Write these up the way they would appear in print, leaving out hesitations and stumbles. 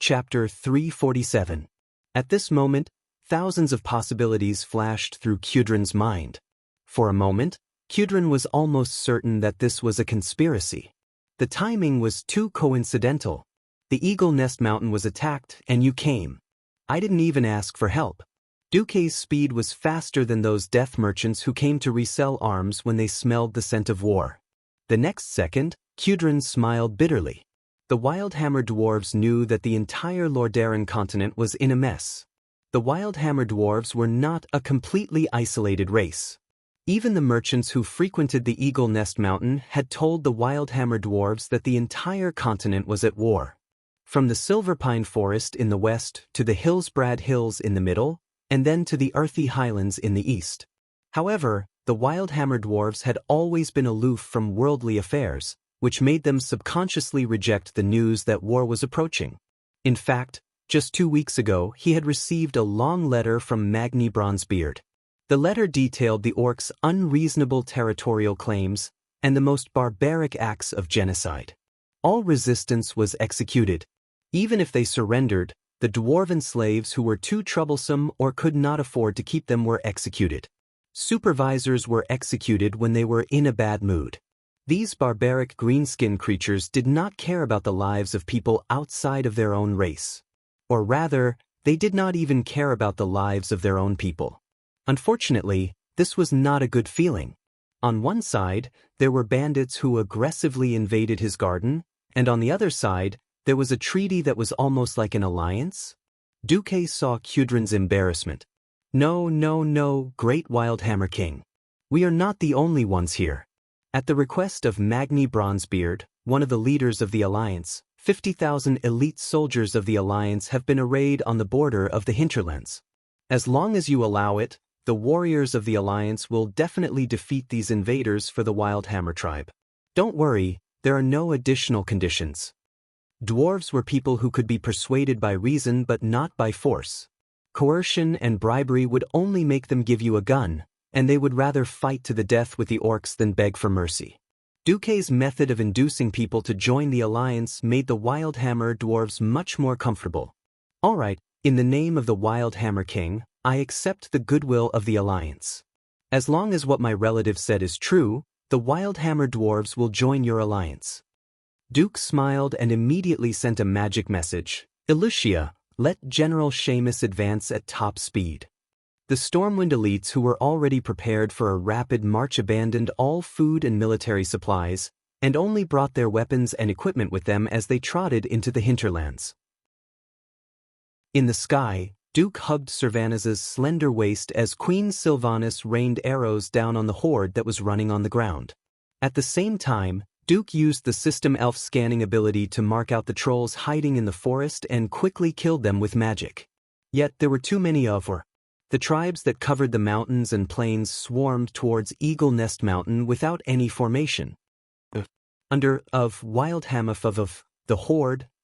Chapter 347. At this moment, thousands of possibilities flashed through Kudrin's mind. For a moment, Kudrin was almost certain that this was a conspiracy. The timing was too coincidental. The Eagle Nest Mountain was attacked, and you came. I didn't even ask for help. Duque's speed was faster than those death merchants who came to resell arms when they smelled the scent of war. The next second, Kudrin smiled bitterly. The Wildhammer dwarves knew that the entire Lordaeron continent was in a mess. The Wildhammer dwarves were not a completely isolated race. Even the merchants who frequented the Eagle Nest Mountain had told the Wildhammer dwarves that the entire continent was at war. From the Silverpine Forest in the west to the Hillsbrad Hills in the middle, and then to the Earthy Highlands in the east. However, the Wildhammer dwarves had always been aloof from worldly affairs, which made them subconsciously reject the news that war was approaching. In fact, just 2 weeks ago he had received a long letter from Magni Bronzebeard. The letter detailed the orcs' unreasonable territorial claims and the most barbaric acts of genocide. All resistance was executed. Even if they surrendered, the dwarven slaves who were too troublesome or could not afford to keep them were executed. Supervisors were executed when they were in a bad mood. These barbaric greenskin creatures did not care about the lives of people outside of their own race. Or rather, they did not even care about the lives of their own people. Unfortunately, this was not a good feeling. On one side, there were bandits who aggressively invaded his garden, and on the other side, there was a treaty that was almost like an alliance. Duque saw Kudrin's embarrassment. No, great Wildhammer King. We are not the only ones here. At the request of Magni Bronzebeard, one of the leaders of the Alliance, 50,000 elite soldiers of the Alliance have been arrayed on the border of the hinterlands. As long as you allow it, the warriors of the Alliance will definitely defeat these invaders for the Wildhammer tribe. Don't worry, there are no additional conditions. Dwarves were people who could be persuaded by reason but not by force. Coercion and bribery would only make them give you a gun, and they would rather fight to the death with the orcs than beg for mercy. Duque's method of inducing people to join the alliance made the Wildhammer dwarves much more comfortable. All right, in the name of the Wildhammer King, I accept the goodwill of the alliance. As long as what my relative said is true, the Wildhammer dwarves will join your alliance. Duke smiled and immediately sent a magic message. Elucia, let General Seamus advance at top speed. The Stormwind elites who were already prepared for a rapid march abandoned all food and military supplies, and only brought their weapons and equipment with them as they trotted into the hinterlands. In the sky, Duke hugged Sylvanas's slender waist as Queen Sylvanas rained arrows down on the horde that was running on the ground. At the same time, Duke used the system elf scanning ability to mark out the trolls hiding in the forest and quickly killed them with magic. Yet there were too many of her. The tribes that covered the mountains and plains swarmed towards Eagle Nest Mountain without any formation. The horde,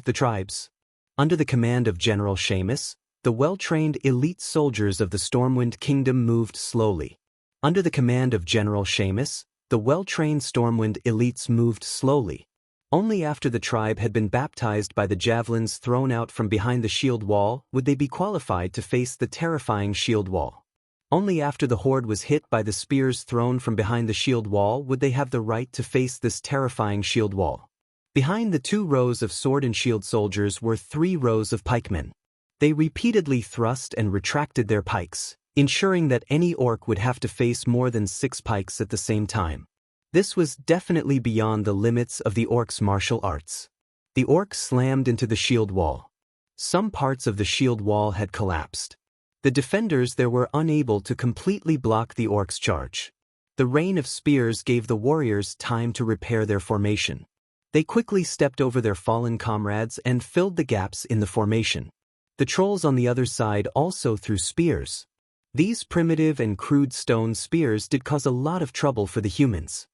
the tribes. Under the command of General Seamus, the well-trained elite soldiers of the Stormwind Kingdom moved slowly. Under the command of General Seamus, the well-trained Stormwind elites moved slowly. Only after the tribe had been baptized by the javelins thrown out from behind the shield wall would they be qualified to face the terrifying shield wall. Only after the horde was hit by the spears thrown from behind the shield wall would they have the right to face this terrifying shield wall. Behind the 2 rows of sword and shield soldiers were 3 rows of pikemen. They repeatedly thrust and retracted their pikes, ensuring that any orc would have to face more than 6 pikes at the same time. This was definitely beyond the limits of the orcs' martial arts. The orcs slammed into the shield wall. Some parts of the shield wall had collapsed. The defenders there were unable to completely block the orcs' charge. The rain of spears gave the warriors time to repair their formation. They quickly stepped over their fallen comrades and filled the gaps in the formation. The trolls on the other side also threw spears. These primitive and crude stone spears did cause a lot of trouble for the humans.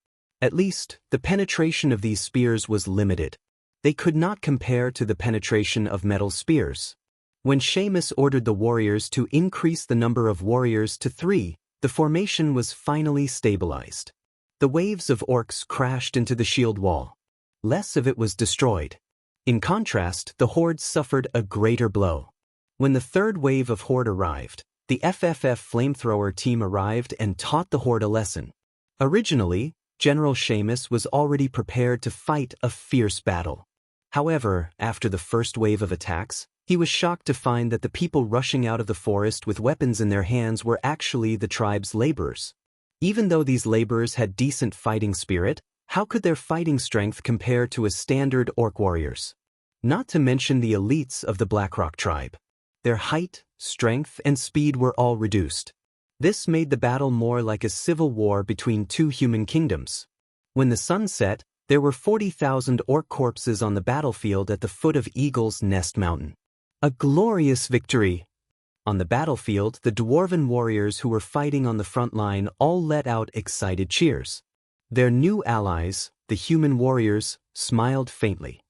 At least, the penetration of these spears was limited. They could not compare to the penetration of metal spears. When Seamus ordered the warriors to increase the number of warriors to 3, the formation was finally stabilized. The waves of orcs crashed into the shield wall. Less of it was destroyed. In contrast, the Horde suffered a greater blow. When the third wave of Horde arrived, the FFF flamethrower team arrived and taught the Horde a lesson. Originally, General Seamus was already prepared to fight a fierce battle. However, after the first wave of attacks, he was shocked to find that the people rushing out of the forest with weapons in their hands were actually the tribe's laborers. Even though these laborers had decent fighting spirit, how could their fighting strength compare to a standard orc warrior's? Not to mention the elites of the Blackrock tribe. Their height, strength, and speed were all reduced. This made the battle more like a civil war between two human kingdoms. When the sun set, there were 40,000 orc corpses on the battlefield at the foot of Eagle's Nest Mountain. A glorious victory! On the battlefield, the dwarven warriors who were fighting on the front line all let out excited cheers. Their new allies, the human warriors, smiled faintly.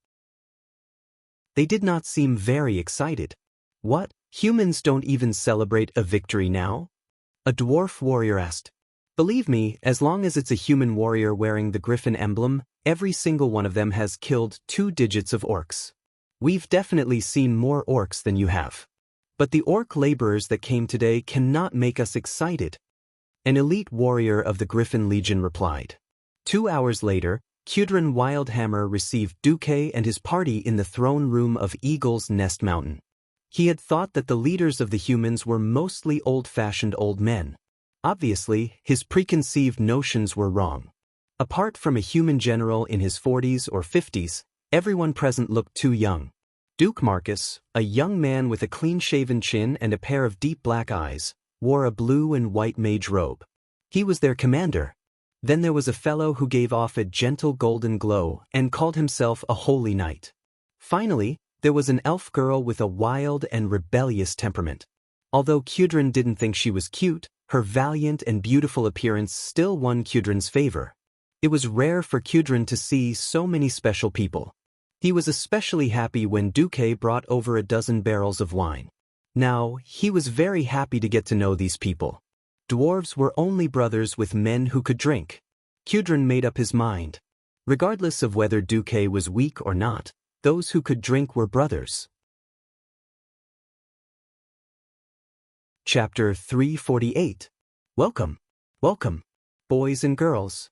They did not seem very excited. What? Humans don't even celebrate a victory now? A dwarf warrior asked. Believe me, as long as it's a human warrior wearing the griffin emblem, every single one of them has killed 2 digits of orcs. We've definitely seen more orcs than you have. But the orc laborers that came today cannot make us excited. An elite warrior of the Griffin Legion replied. 2 hours later, Kudrin Wildhammer received Duque and his party in the throne room of Eagle's Nest Mountain. He had thought that the leaders of the humans were mostly old-fashioned old men. Obviously, his preconceived notions were wrong. Apart from a human general in his 40s or 50s, everyone present looked too young. Duke Marcus, a young man with a clean-shaven chin and a pair of deep black eyes, wore a blue and white mage robe. He was their commander. Then there was a fellow who gave off a gentle golden glow and called himself a holy knight. Finally, there was an elf girl with a wild and rebellious temperament. Although Kudrin didn't think she was cute, her valiant and beautiful appearance still won Kudrin's favor. It was rare for Kudrin to see so many special people. He was especially happy when Duque brought over a dozen barrels of wine. Now, he was very happy to get to know these people. Dwarves were only brothers with men who could drink. Kudrin made up his mind. Regardless of whether Duque was weak or not, those who could drink were brothers. Chapter 348. Welcome, welcome, boys and girls.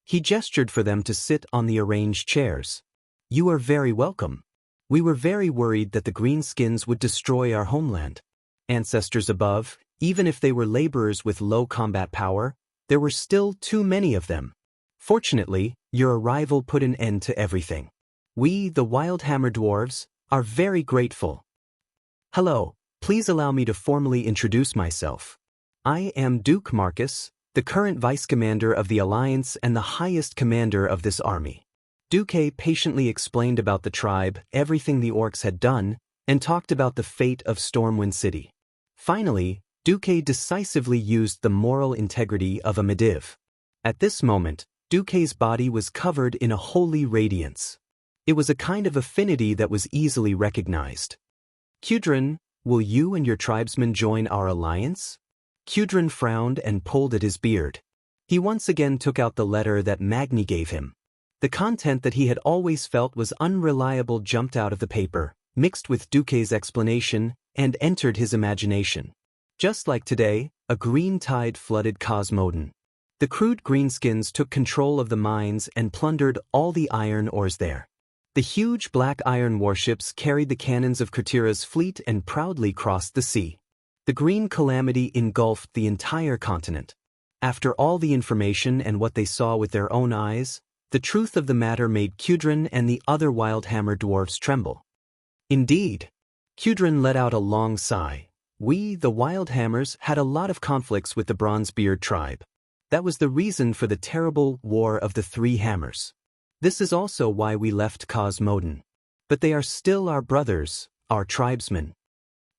He gestured for them to sit on the arranged chairs. You are very welcome. We were very worried that the greenskins would destroy our homeland. Ancestors above, even if they were laborers with low combat power, there were still too many of them. Fortunately, your arrival put an end to everything. We, the Wildhammer Dwarves, are very grateful. Hello, please allow me to formally introduce myself. I am Duke Marcus, the current vice commander of the Alliance and the highest commander of this army. Duque patiently explained about the tribe, everything the orcs had done, and talked about the fate of Stormwind City. Finally, Duque decisively used the moral integrity of a Mediv. At this moment, Duque's body was covered in a holy radiance. It was a kind of affinity that was easily recognized. Kudrin, will you and your tribesmen join our alliance? Kudrin frowned and pulled at his beard. He once again took out the letter that Magni gave him. The content that he had always felt was unreliable jumped out of the paper, mixed with Duque's explanation, and entered his imagination. Just like today, a green tide flooded Cosmoden. The crude greenskins took control of the mines and plundered all the iron ores there. The huge black iron warships carried the cannons of Kratira's fleet and proudly crossed the sea. The green calamity engulfed the entire continent. After all the information and what they saw with their own eyes, the truth of the matter made Kudrin and the other Wildhammer dwarfs tremble. Indeed. Kudrin let out a long sigh. We, the Wildhammers, had a lot of conflicts with the Bronzebeard tribe. That was the reason for the terrible War of the Three Hammers. This is also why we left Cosmoden. But they are still our brothers, our tribesmen.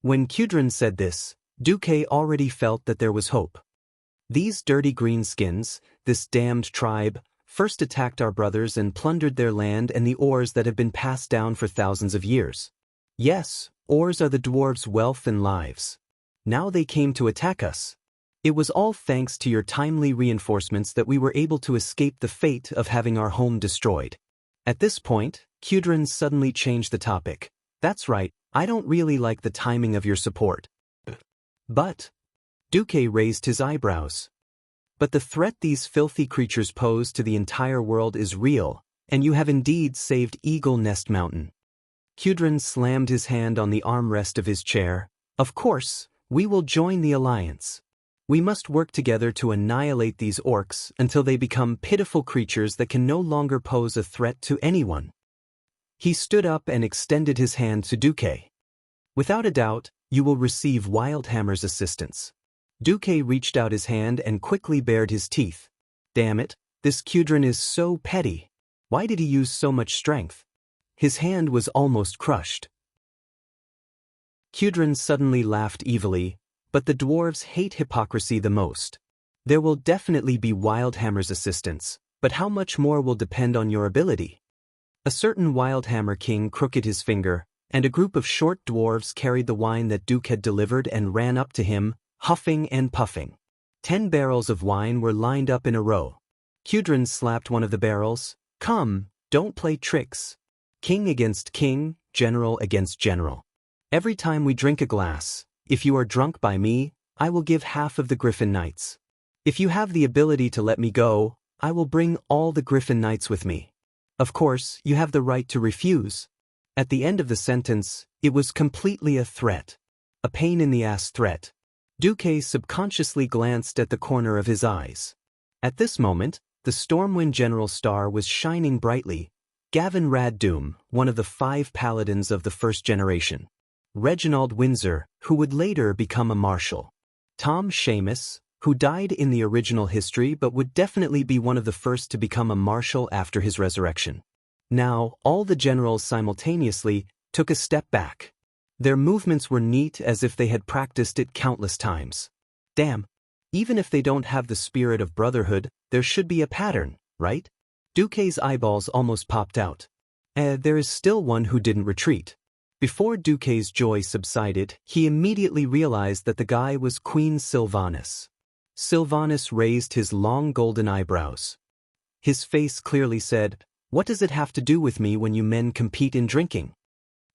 When Kudrin said this, Duque already felt that there was hope. These dirty greenskins, this damned tribe, first attacked our brothers and plundered their land and the ores that have been passed down for thousands of years. Yes, ores are the dwarves' wealth and lives. Now they came to attack us. It was all thanks to your timely reinforcements that we were able to escape the fate of having our home destroyed. At this point, Kudrin suddenly changed the topic. That's right, I don't really like the timing of your support. But Duque raised his eyebrows. But the threat these filthy creatures pose to the entire world is real, and you have indeed saved Eagle Nest Mountain. Kudrin slammed his hand on the armrest of his chair. Of course, we will join the alliance. We must work together to annihilate these orcs until they become pitiful creatures that can no longer pose a threat to anyone. He stood up and extended his hand to Duque. Without a doubt, you will receive Wildhammer's assistance. Duque reached out his hand and quickly bared his teeth. Damn it, this Kudrin is so petty. Why did he use so much strength? His hand was almost crushed. Kudrin suddenly laughed evilly, but the dwarves hate hypocrisy the most. There will definitely be Wildhammer's assistance, but how much more will depend on your ability? A certain Wildhammer king crooked his finger, and a group of short dwarves carried the wine that Duke had delivered and ran up to him, huffing and puffing. 10 barrels of wine were lined up in a row. Kudrin slapped one of the barrels. Come, don't play tricks. King against king, general against general. Every time we drink a glass, if you are drunk by me, I will give half of the Griffin Knights. If you have the ability to let me go, I will bring all the Griffin Knights with me. Of course, you have the right to refuse. At the end of the sentence, it was completely a threat. A pain-in-the-ass threat. Duque subconsciously glanced at the corner of his eyes. At this moment, the Stormwind General star was shining brightly. Gavin Raddoom, one of the 5 paladins of the first generation. Reginald Windsor, who would later become a marshal. Tom Seamus, who died in the original history but would definitely be one of the first to become a marshal after his resurrection. Now, all the generals simultaneously took a step back. Their movements were neat as if they had practiced it countless times. Damn, even if they don't have the spirit of brotherhood, there should be a pattern, right? Duque's eyeballs almost popped out. There is still one who didn't retreat. Before Duque's joy subsided, he immediately realized that the guy was Queen Sylvanas. Sylvanas raised his long golden eyebrows. His face clearly said, "What does it have to do with me when you men compete in drinking?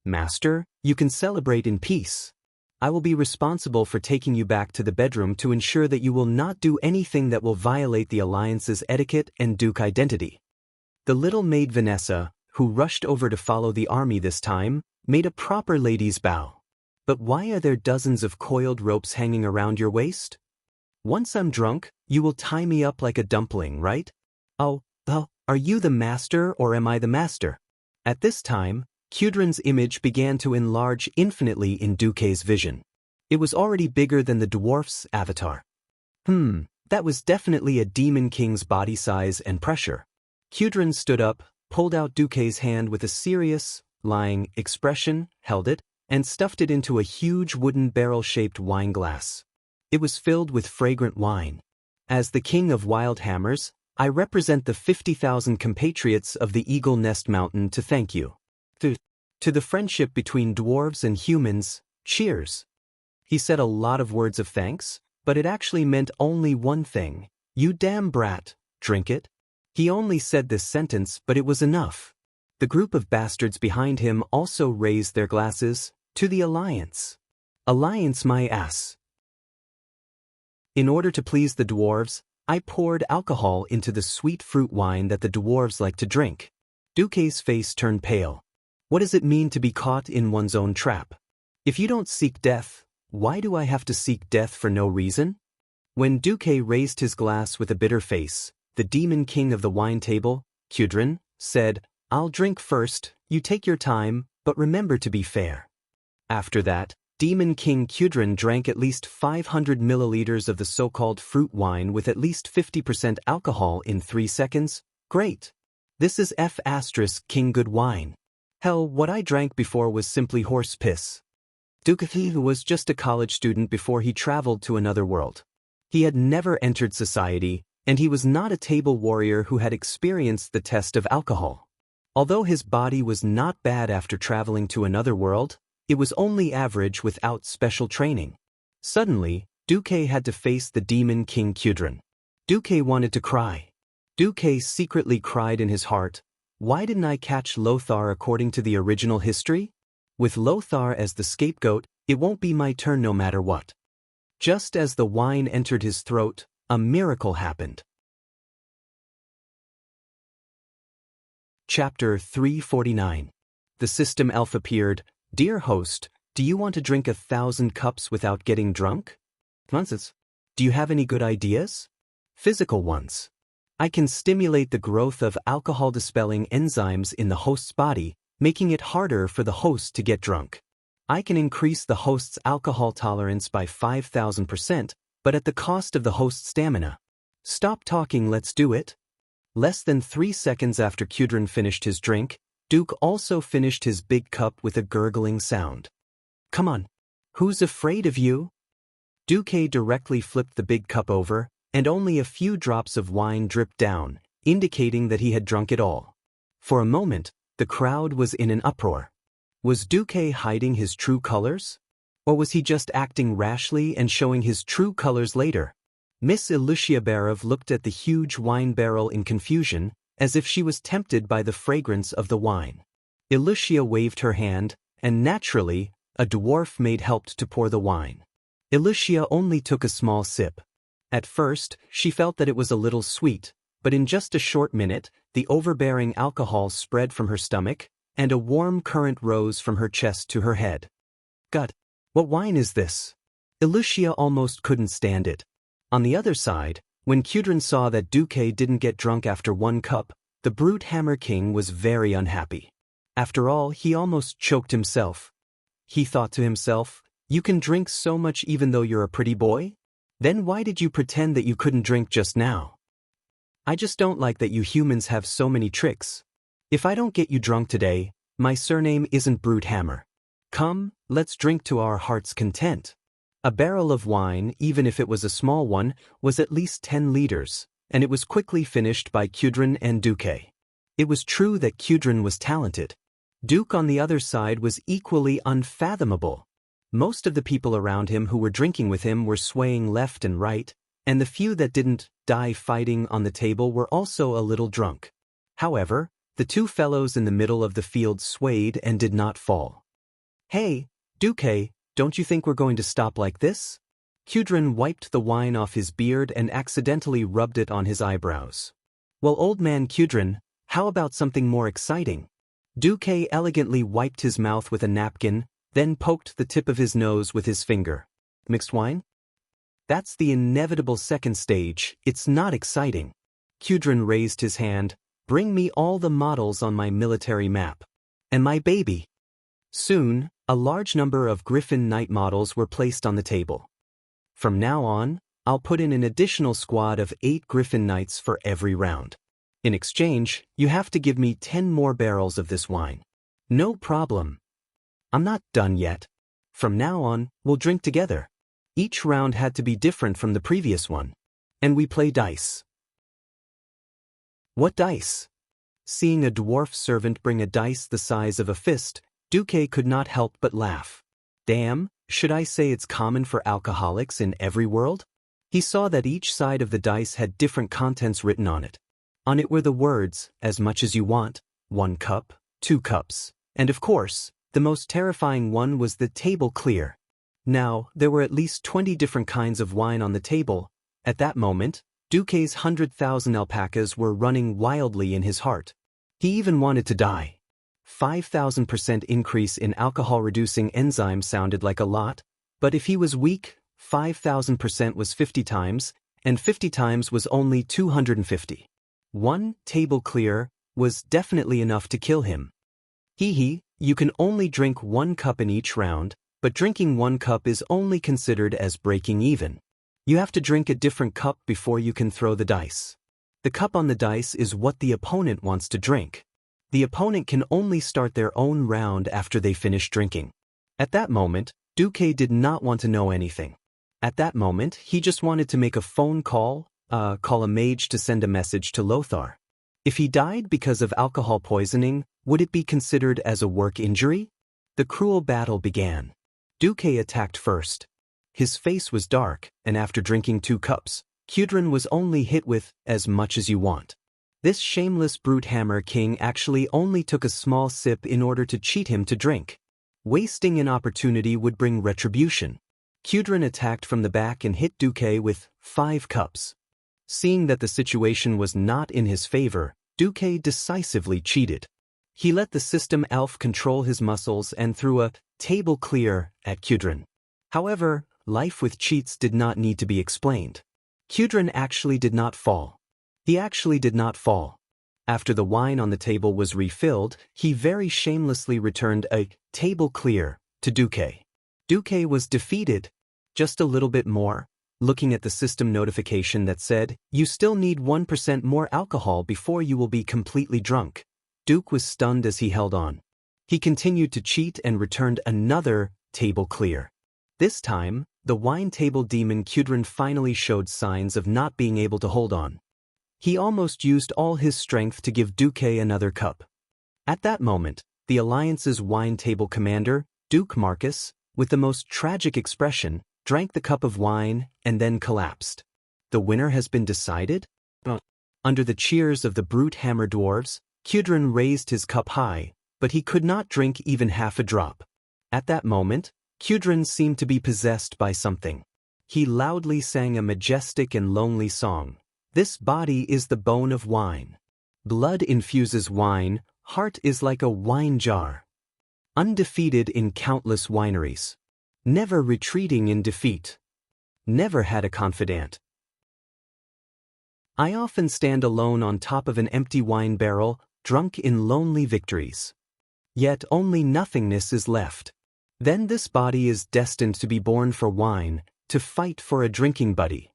Master, you can celebrate in peace. I will be responsible for taking you back to the bedroom to ensure that you will not do anything that will violate the alliance's etiquette and Duke identity." The little maid Vanessa, who rushed over to follow the army this time, made a proper lady's bow. But why are there dozens of coiled ropes hanging around your waist? Once I'm drunk, you will tie me up like a dumpling, right? Oh, are you the master or am I the master? At this time, Kudrin's image began to enlarge infinitely in Duque's vision. It was already bigger than the dwarf's avatar. That was definitely a demon king's body size and pressure. Kudrin stood up, pulled out Duque's hand with a serious, lying expression, held it, and stuffed it into a huge wooden barrel-shaped wine glass. It was filled with fragrant wine. As the king of Wildhammers, I represent the 50,000 compatriots of the Eagle Nest Mountain to thank you. To the friendship between dwarves and humans, cheers. He said a lot of words of thanks, but it actually meant only one thing. You damn brat, drink it. He only said this sentence, but it was enough. The group of bastards behind him also raised their glasses, to the alliance. Alliance my ass. In order to please the dwarves, I poured alcohol into the sweet fruit wine that the dwarves like to drink. Duque's face turned pale. What does it mean to be caught in one's own trap? If you don't seek death, why do I have to seek death for no reason? When Duque raised his glass with a bitter face, the demon king of the wine table, Kudrin, said, "I'll drink first, you take your time, but remember to be fair." After that, Demon King Kudrin drank at least 500 milliliters of the so-called fruit wine with at least 50% alcohol in 3 seconds. Great. This is King good wine. Hell, what I drank before was simply horse piss. Duque was just a college student before he traveled to another world. He had never entered society, and he was not a table warrior who had experienced the test of alcohol. Although his body was not bad after traveling to another world, it was only average without special training. Suddenly, Duque had to face the demon King Kudrin. Duque wanted to cry. Duque secretly cried in his heart, Why didn't I catch Lothar according to the original history? With Lothar as the scapegoat, it won't be my turn no matter what. Just as the wine entered his throat, a miracle happened. Chapter 349. The system elf appeared. Dear host, do you want to drink 1,000 cups without getting drunk? Nonsense. Do you have any good ideas? Physical ones. I can stimulate the growth of alcohol-dispelling enzymes in the host's body, making it harder for the host to get drunk. I can increase the host's alcohol tolerance by 5,000%, but at the cost of the host's stamina. Stop talking, let's do it. Less than 3 seconds after Kudrin finished his drink, Duke also finished his big cup with a gurgling sound. Come on. Who's afraid of you? Duque directly flipped the big cup over, and only a few drops of wine dripped down, indicating that he had drunk it all. For a moment, the crowd was in an uproar. Was Duque hiding his true colors? Or was he just acting rashly and showing his true colors later? Miss Ilyusha Barov looked at the huge wine barrel in confusion, as if she was tempted by the fragrance of the wine. Ilyusha waved her hand, and naturally, a dwarf maid helped to pour the wine. Ilyusha only took a small sip. At first, she felt that it was a little sweet, but in just a short minute, the overbearing alcohol spread from her stomach, and a warm current rose from her chest to her head. God, what wine is this? Ilyusha almost couldn't stand it. On the other side, when Kudrin saw that Duque didn't get drunk after 1 cup, the brute Hammer King was very unhappy. After all, he almost choked himself. He thought to himself, you can drink so much even though you're a pretty boy? Then why did you pretend that you couldn't drink just now? I just don't like that you humans have so many tricks. If I don't get you drunk today, my surname isn't Brute Hammer. Come, let's drink to our heart's content. A barrel of wine, even if it was a small one, was at least 10 liters, and it was quickly finished by Kudrin and Duque. It was true that Kudrin was talented. Duke on the other side was equally unfathomable. Most of the people around him who were drinking with him were swaying left and right, and the few that didn't die fighting on the table were also a little drunk. However, the 2 fellows in the middle of the field swayed and did not fall. Hey, Duque, don't you think we're going to stop like this? Kudrin wiped the wine off his beard and accidentally rubbed it on his eyebrows. Well, old man Kudrin, how about something more exciting? Duque elegantly wiped his mouth with a napkin, then poked the tip of his nose with his finger. Mixed wine? That's the inevitable second stage, it's not exciting. Kudrin raised his hand. Bring me all the models on my military map. And my baby. Soon, a large number of Griffin Knight models were placed on the table. From now on, I'll put in an additional squad of 8 Griffin Knights for every round. In exchange, you have to give me 10 more barrels of this wine. No problem. I'm not done yet. From now on, we'll drink together. Each round had to be different from the previous one. And we play dice. What dice? Seeing a dwarf servant bring a dice the size of a fist, Duque could not help but laugh. Damn, should I say it's common for alcoholics in every world? He saw that each side of the dice had different contents written on it. On it were the words, as much as you want, 1 cup, 2 cups, and of course, the most terrifying one was the table clear. Now, there were at least 20 different kinds of wine on the table. At that moment, Duque's 100,000 alpacas were running wildly in his heart. He even wanted to die. 5,000% increase in alcohol-reducing enzyme sounded like a lot, but if he was weak, 5,000% was 50 times, and 50 times was only 250. 1 table clear was definitely enough to kill him. Hee, you can only drink 1 cup in each round, but drinking 1 cup is only considered as breaking even. You have to drink a different cup before you can throw the dice. The cup on the dice is what the opponent wants to drink. The opponent can only start their own round after they finish drinking. At that moment, Duque did not want to know anything. At that moment, he just wanted to make a phone call a mage to send a message to Lothar. If he died because of alcohol poisoning, would it be considered as a work injury? The cruel battle began. Duque attacked first. His face was dark, and after drinking 2 cups, Kudrin was only hit with, as much as you want. This shameless brute hammer king actually only took a small sip in order to cheat him to drink. Wasting an opportunity would bring retribution. Kudrin attacked from the back and hit Duque with 5 cups. Seeing that the situation was not in his favor, Duque decisively cheated. He let the system elf control his muscles and threw a table clear at Kudrin. However, life with cheats did not need to be explained. Kudrin actually did not fall. He actually did not fall. After the wine on the table was refilled, he very shamelessly returned a table clear to Duque. Duque was defeated. Just a little bit more. Looking at the system notification that said, "You still need 1% more alcohol before you will be completely drunk." Duke was stunned as he held on. He continued to cheat and returned another table clear. This time, the wine table demon Kudrin finally showed signs of not being able to hold on. He almost used all his strength to give Duque another cup. At that moment, the Alliance's wine table commander, Duke Marcus, with the most tragic expression, drank the cup of wine and then collapsed. The winner has been decided? Under the cheers of the brute hammer dwarves, Kudrin raised his cup high, but he could not drink even half a drop. At that moment, Kudrin seemed to be possessed by something. He loudly sang a majestic and lonely song. "This body is the bone of wine. Blood infuses wine, heart is like a wine jar. Undefeated in countless wineries. Never retreating in defeat. Never had a confidant. I often stand alone on top of an empty wine barrel, drunk in lonely victories. Yet only nothingness is left. Then this body is destined to be born for wine, to fight for a drinking buddy."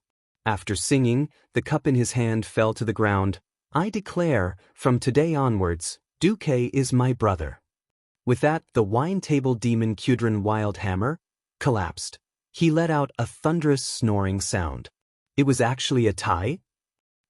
After singing, the cup in his hand fell to the ground. "I declare, from today onwards, Duque is my brother." With that, the wine table demon Kudrin Wildhammer collapsed. He let out a thunderous snoring sound. It was actually a tie?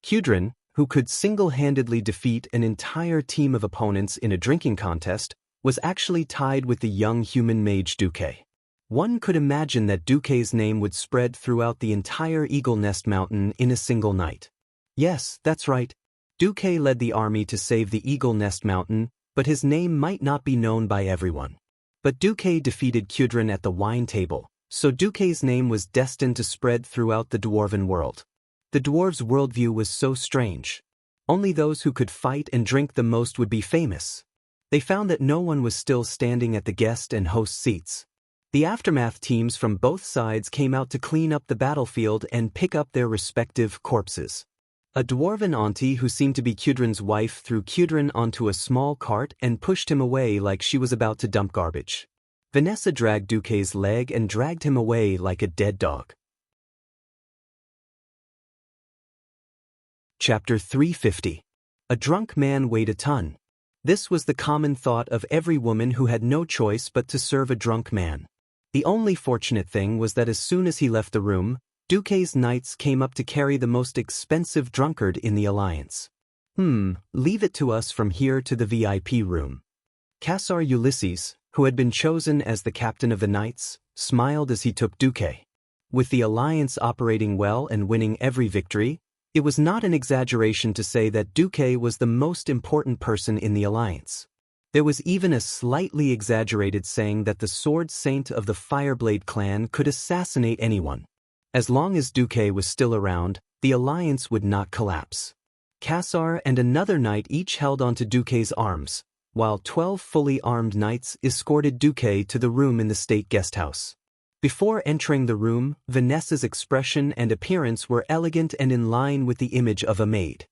Kudrin, who could single-handedly defeat an entire team of opponents in a drinking contest, was actually tied with the young human mage Duque. One could imagine that Duque's name would spread throughout the entire Eagle Nest Mountain in a single night. Yes, that's right. Duque led the army to save the Eagle Nest Mountain, but his name might not be known by everyone. But Duque defeated Kudrin at the wine table, so Duque's name was destined to spread throughout the dwarven world. The dwarves' worldview was so strange. Only those who could fight and drink the most would be famous. They found that no one was still standing at the guest and host seats. The aftermath teams from both sides came out to clean up the battlefield and pick up their respective corpses. A dwarven auntie who seemed to be Kudrin's wife threw Kudrin onto a small cart and pushed him away like she was about to dump garbage. Vanessa dragged Duque's leg and dragged him away like a dead dog. Chapter 350. A drunk man weighed a ton. This was the common thought of every woman who had no choice but to serve a drunk man. The only fortunate thing was that as soon as he left the room, Duque's knights came up to carry the most expensive drunkard in the alliance. Leave it to us from here to the VIP room. Cassar Ulysses, who had been chosen as the captain of the knights, smiled as he took Duque. With the alliance operating well and winning every victory, it was not an exaggeration to say that Duque was the most important person in the alliance. There was even a slightly exaggerated saying that the sword saint of the Fireblade clan could assassinate anyone. As long as Duque was still around, the alliance would not collapse. Cassar and another knight each held onto Duque's arms, while 12 fully armed knights escorted Duque to the room in the state guesthouse. Before entering the room, Vanessa's expression and appearance were elegant and in line with the image of a maid.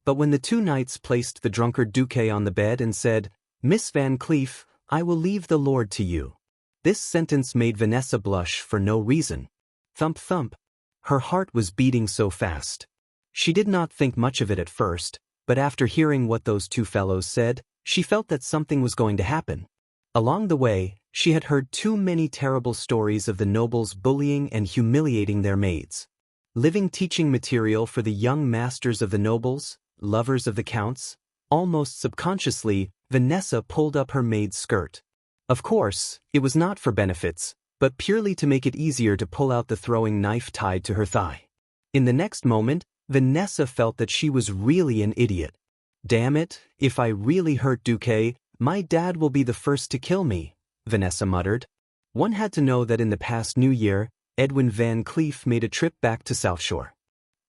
But when the two knights placed the drunkard Duque on the bed and said, "Miss Van Cleef, I will leave the lord to you," this sentence made Vanessa blush for no reason. Thump thump. Her heart was beating so fast. She did not think much of it at first, but after hearing what those two fellows said, she felt that something was going to happen. Along the way, she had heard too many terrible stories of the nobles bullying and humiliating their maids. Living teaching material for the young masters of the nobles, lovers of the counts. Almost subconsciously, Vanessa pulled up her maid's skirt. Of course, it was not for benefits, but purely to make it easier to pull out the throwing knife tied to her thigh. In the next moment, Vanessa felt that she was really an idiot. Damn it, if I really hurt Duque, my dad will be the first to kill me, Vanessa muttered. One had to know that in the past New Year, Edwin Van Cleef made a trip back to South Shore.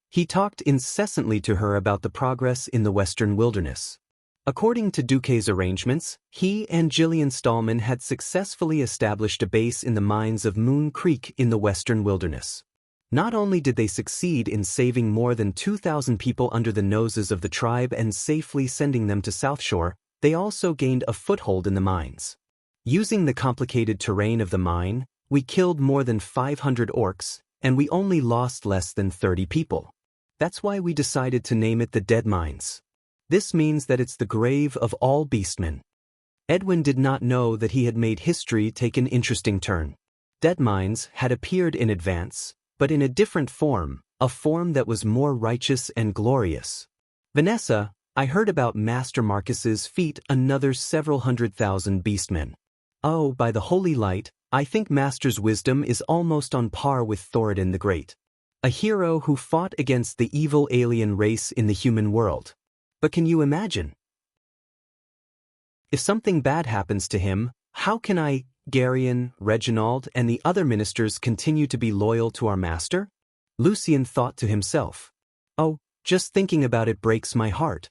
He talked incessantly to her about the progress in the Western Wilderness. According to Duque's arrangements, he and Gillian Stallman had successfully established a base in the mines of Moon Creek in the Western Wilderness. Not only did they succeed in saving more than 2,000 people under the noses of the tribe and safely sending them to South Shore, they also gained a foothold in the mines. Using the complicated terrain of the mine, we killed more than 500 orcs, and we only lost less than 30 people. That's why we decided to name it the Dead Mines. This means that it's the grave of all beastmen. Edwin did not know that he had made history take an interesting turn. Dead Mines had appeared in advance, but in a different form, a form that was more righteous and glorious. Vanessa, I heard about Master Marcus's feat another several 100,000 beastmen. Oh, by the holy light, I think Master's wisdom is almost on par with Thoradin the Great. A hero who fought against the evil alien race in the human world. But can you imagine? If something bad happens to him, how can I, Garion, Reginald, and the other ministers continue to be loyal to our master? Lucien thought to himself. Oh, just thinking about it breaks my heart.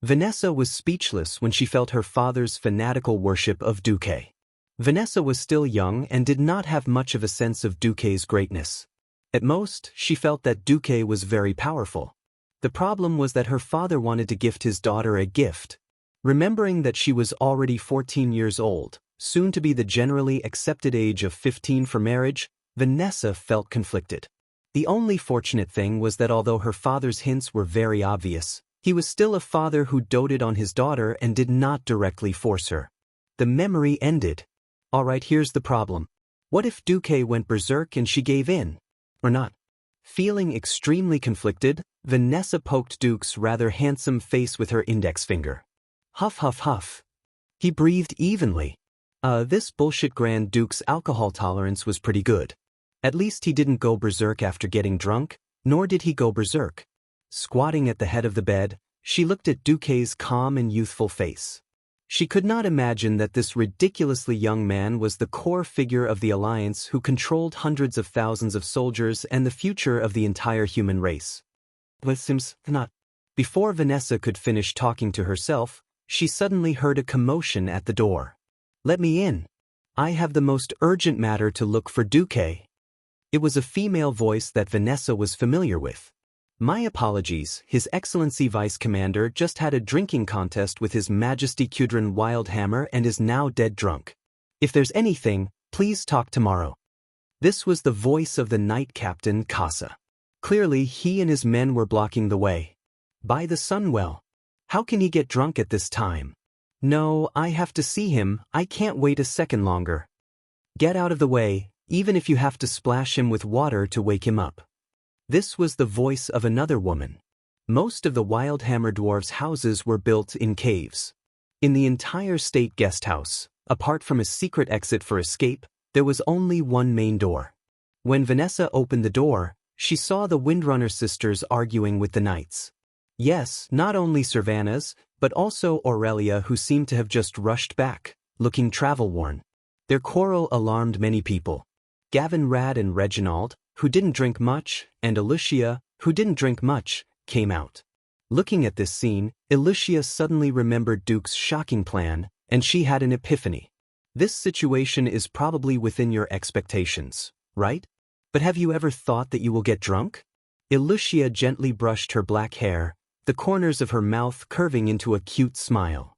Vanessa was speechless when she felt her father's fanatical worship of Duque. Vanessa was still young and did not have much of a sense of Duque's greatness. At most, she felt that Duque was very powerful. The problem was that her father wanted to gift his daughter a gift. Remembering that she was already 14 years old, soon to be the generally accepted age of 15 for marriage, Vanessa felt conflicted. The only fortunate thing was that although her father's hints were very obvious, he was still a father who doted on his daughter and did not directly force her. The memory ended. Alright, here's the problem. What if Duque went berserk and she gave in? Or not? Feeling extremely conflicted, Vanessa poked Duke's rather handsome face with her index finger. Huff huff huff. He breathed evenly. This bullshit Grand Duke's alcohol tolerance was pretty good. At least he didn't go berserk after getting drunk, nor did he go berserk. Squatting at the head of the bed, she looked at Duque's calm and youthful face. She could not imagine that this ridiculously young man was the core figure of the Alliance who controlled hundreds of thousands of soldiers and the future of the entire human race. But seems not. Before Vanessa could finish talking to herself, she suddenly heard a commotion at the door. Let me in. I have the most urgent matter to look for Duque. It was a female voice that Vanessa was familiar with. My apologies, His Excellency Vice Commander just had a drinking contest with His Majesty Kudrin Wildhammer and is now dead drunk. If there's anything, please talk tomorrow. This was the voice of the Knight Captain Casa. Clearly he and his men were blocking the way. By the Sunwell. How can he get drunk at this time? No, I have to see him, I can't wait a second longer. Get out of the way, even if you have to splash him with water to wake him up. This was the voice of another woman. Most of the Wildhammer dwarves' houses were built in caves. In the entire state guest house, apart from a secret exit for escape, there was only one main door. When Vanessa opened the door, she saw the Windrunner sisters arguing with the knights. Yes, not only Servanas, but also Aurelia, who seemed to have just rushed back, looking travel-worn. Their quarrel alarmed many people. Gavin Rad and Reginald, who didn't drink much, and Alicia, who didn't drink much, came out. Looking at this scene, Alicia suddenly remembered Duke's shocking plan, and she had an epiphany. This situation is probably within your expectations, right? But have you ever thought that you will get drunk? Alicia gently brushed her black hair, the corners of her mouth curving into a cute smile.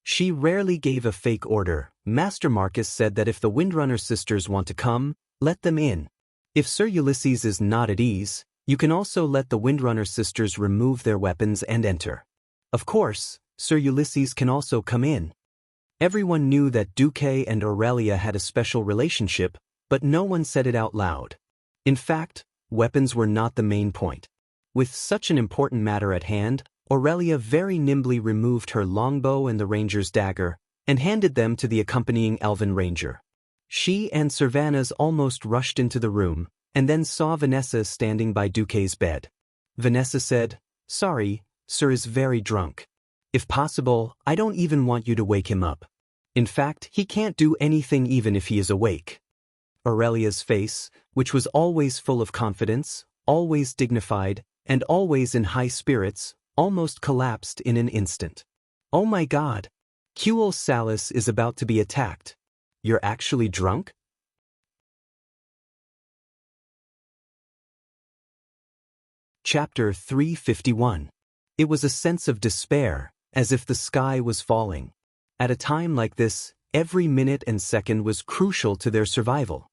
She rarely gave a fake order. Master Marcus said that if the Windrunner sisters want to come, let them in. If Sir Ulysses is not at ease, you can also let the Windrunner sisters remove their weapons and enter. Of course, Sir Ulysses can also come in. Everyone knew that Duque and Aurelia had a special relationship, but no one said it out loud. In fact, weapons were not the main point. With such an important matter at hand, Aurelia very nimbly removed her longbow and the ranger's dagger, and handed them to the accompanying elven ranger. She and Servanas almost rushed into the room, and then saw Vanessa standing by Duque's bed. Vanessa said, "Sorry, Sir is very drunk. If possible, I don't even want you to wake him up. In fact, he can't do anything even if he is awake. Aurelia's face, which was always full of confidence, always dignified, and always in high spirits, almost collapsed in an instant. Oh my God! Qul Salis is about to be attacked. You're actually drunk? Chapter 351. It was a sense of despair, as if the sky was falling. At a time like this, every minute and second was crucial to their survival.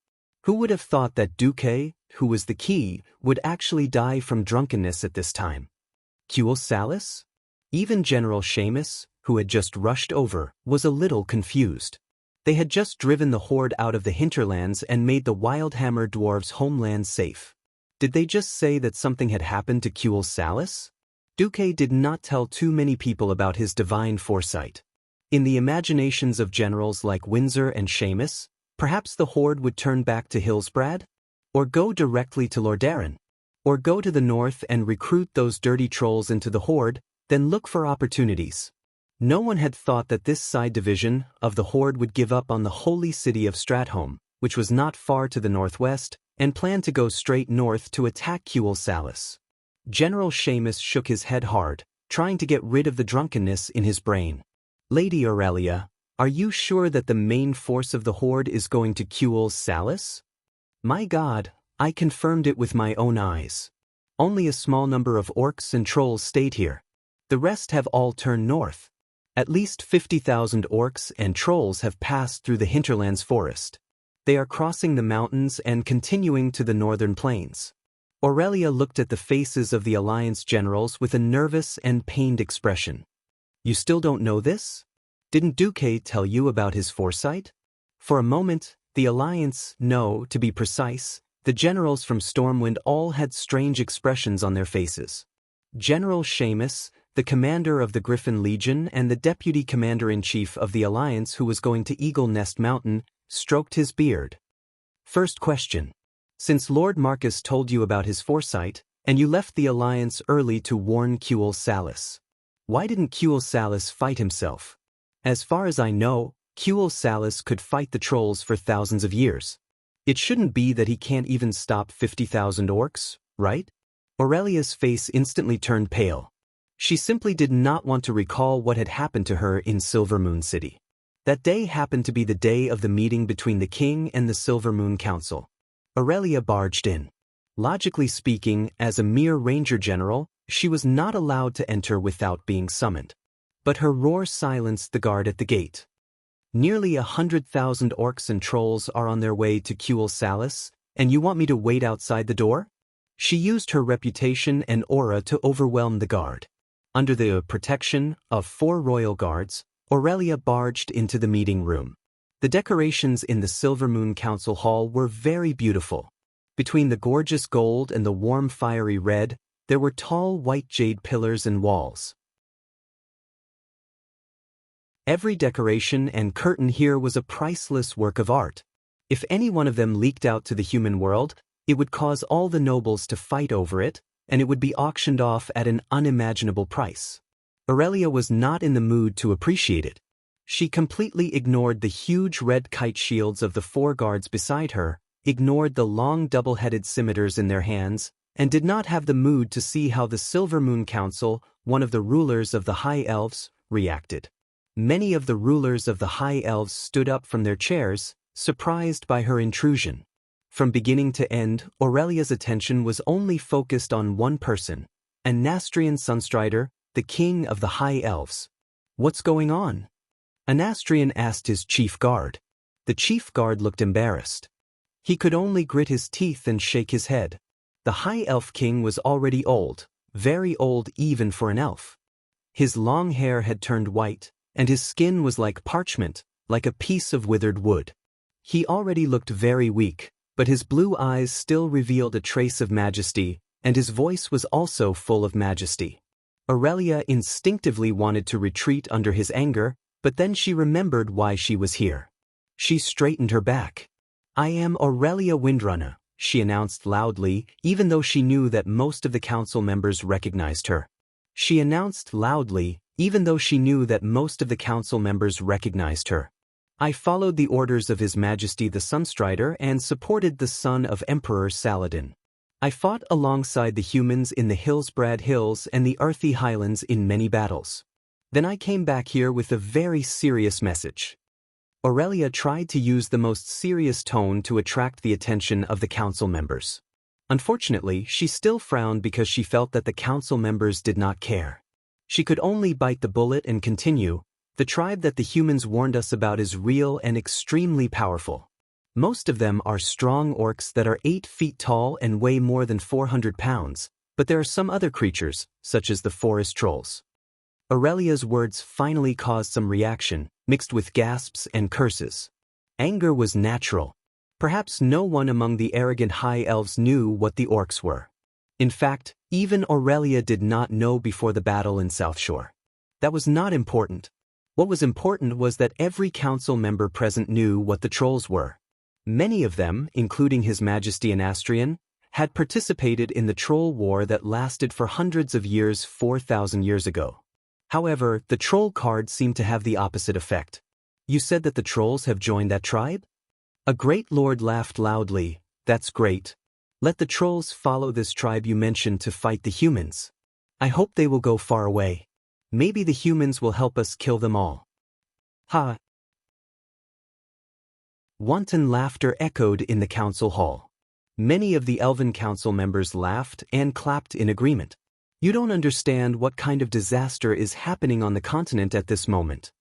Who would have thought that Duque, who was the key, would actually die from drunkenness at this time? Qul Salis? Even General Seamus, who had just rushed over, was a little confused. They had just driven the horde out of the hinterlands and made the Wildhammer dwarves' homeland safe. Did they just say that something had happened to Qul Salis? Duque did not tell too many people about his divine foresight. In the imaginations of generals like Windsor and Seamus, perhaps the horde would turn back to Hillsbrad? Or go directly to Lordaeron? Or go to the north and recruit those dirty trolls into the horde, then look for opportunities. No one had thought that this side division of the horde would give up on the holy city of Stratholme, which was not far to the northwest, and planned to go straight north to attack Qul Salis. General Seamus shook his head hard, trying to get rid of the drunkenness in his brain. Lady Aurelia, are you sure that the main force of the horde is going to Qul Salis? My God, I confirmed it with my own eyes. Only a small number of orcs and trolls stayed here. The rest have all turned north. At least 50,000 orcs and trolls have passed through the hinterlands forest. They are crossing the mountains and continuing to the northern plains. Aurelia looked at the faces of the Alliance generals with a nervous and pained expression. You still don't know this? Didn't Duque tell you about his foresight? For a moment, the Alliance, no, to be precise, the generals from Stormwind all had strange expressions on their faces. General Seamus, the commander of the Griffin Legion and the deputy commander-in-chief of the Alliance who was going to Eagle Nest Mountain, stroked his beard. First question. Since Lord Marcus told you about his foresight, and you left the Alliance early to warn Qul Salis, why didn't Qul Salis fight himself? As far as I know, Qul Salis could fight the trolls for thousands of years. It shouldn't be that he can't even stop 50,000 orcs, right? Aurelia's face instantly turned pale. She simply did not want to recall what had happened to her in Silvermoon City. That day happened to be the day of the meeting between the king and the Silvermoon Council. Aurelia barged in. Logically speaking, as a mere ranger general, she was not allowed to enter without being summoned. But her roar silenced the guard at the gate. Nearly 100,000 orcs and trolls are on their way to Qul Salis, and you want me to wait outside the door? She used her reputation and aura to overwhelm the guard. Under the protection of 4 royal guards, Aurelia barged into the meeting room. The decorations in the Silvermoon Council Hall were very beautiful. Between the gorgeous gold and the warm fiery red, there were tall white jade pillars and walls. Every decoration and curtain here was a priceless work of art. If any one of them leaked out to the human world, it would cause all the nobles to fight over it, and it would be auctioned off at an unimaginable price. Aurelia was not in the mood to appreciate it. She completely ignored the huge red kite shields of the 4 guards beside her, ignored the long double-headed scimitars in their hands, and did not have the mood to see how the Silvermoon Council, one of the rulers of the High Elves, reacted. Many of the rulers of the High Elves stood up from their chairs, surprised by her intrusion. From beginning to end, Aurelia's attention was only focused on one person, an Nastrian Sunstrider, the king of the High Elves. What's going on? Anastrian asked his chief guard. The chief guard looked embarrassed. He could only grit his teeth and shake his head. The High Elf King was already old, very old even for an elf. His long hair had turned white, and his skin was like parchment, like a piece of withered wood. He already looked very weak, but his blue eyes still revealed a trace of majesty, and his voice was also full of majesty. Aurelia instinctively wanted to retreat under his anger, but then she remembered why she was here. She straightened her back. I am Aurelia Windrunner, she announced loudly, even though she knew that most of the council members recognized her. she announced loudly, even though she knew that most of the council members recognized her. I followed the orders of His Majesty the Sunstrider and supported the son of Emperor Saladin. I fought alongside the humans in the Hillsbrad Hills and the Earthy Highlands in many battles. Then I came back here with a very serious message. Aurelia tried to use the most serious tone to attract the attention of the council members. Unfortunately, she still frowned because she felt that the council members did not care. She could only bite the bullet and continue. The tribe that the humans warned us about is real and extremely powerful. Most of them are strong orcs that are 8 feet tall and weigh more than 400 pounds, but there are some other creatures, such as the forest trolls. Aurelia's words finally caused some reaction, mixed with gasps and curses. Anger was natural. Perhaps no one among the arrogant high elves knew what the orcs were. In fact, even Aurelia did not know before the battle in South Shore. That was not important. What was important was that every council member present knew what the trolls were. Many of them, including His Majesty and Astrian, had participated in the troll war that lasted for hundreds of years 4,000 years ago. However, the troll card seemed to have the opposite effect. You said that the trolls have joined that tribe? A great lord laughed loudly. That's great. Let the trolls follow this tribe you mentioned to fight the humans. I hope they will go far away. Maybe the humans will help us kill them all. Ha! Wanton laughter echoed in the council hall. Many of the Elven council members laughed and clapped in agreement. You don't understand what kind of disaster is happening on the continent at this moment.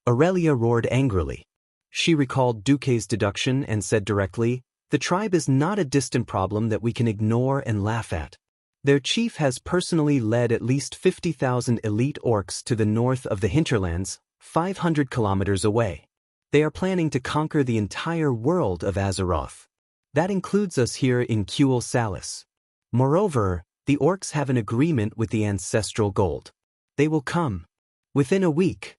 Aurelia roared angrily. She recalled Duque's deduction and said directly, the tribe is not a distant problem that we can ignore and laugh at. Their chief has personally led at least 50,000 elite orcs to the north of the hinterlands, 500 kilometers away. They are planning to conquer the entire world of Azeroth. That includes us here in Kuel Salis. Moreover, the orcs have an agreement with the ancestral gold. They will come. Within a week.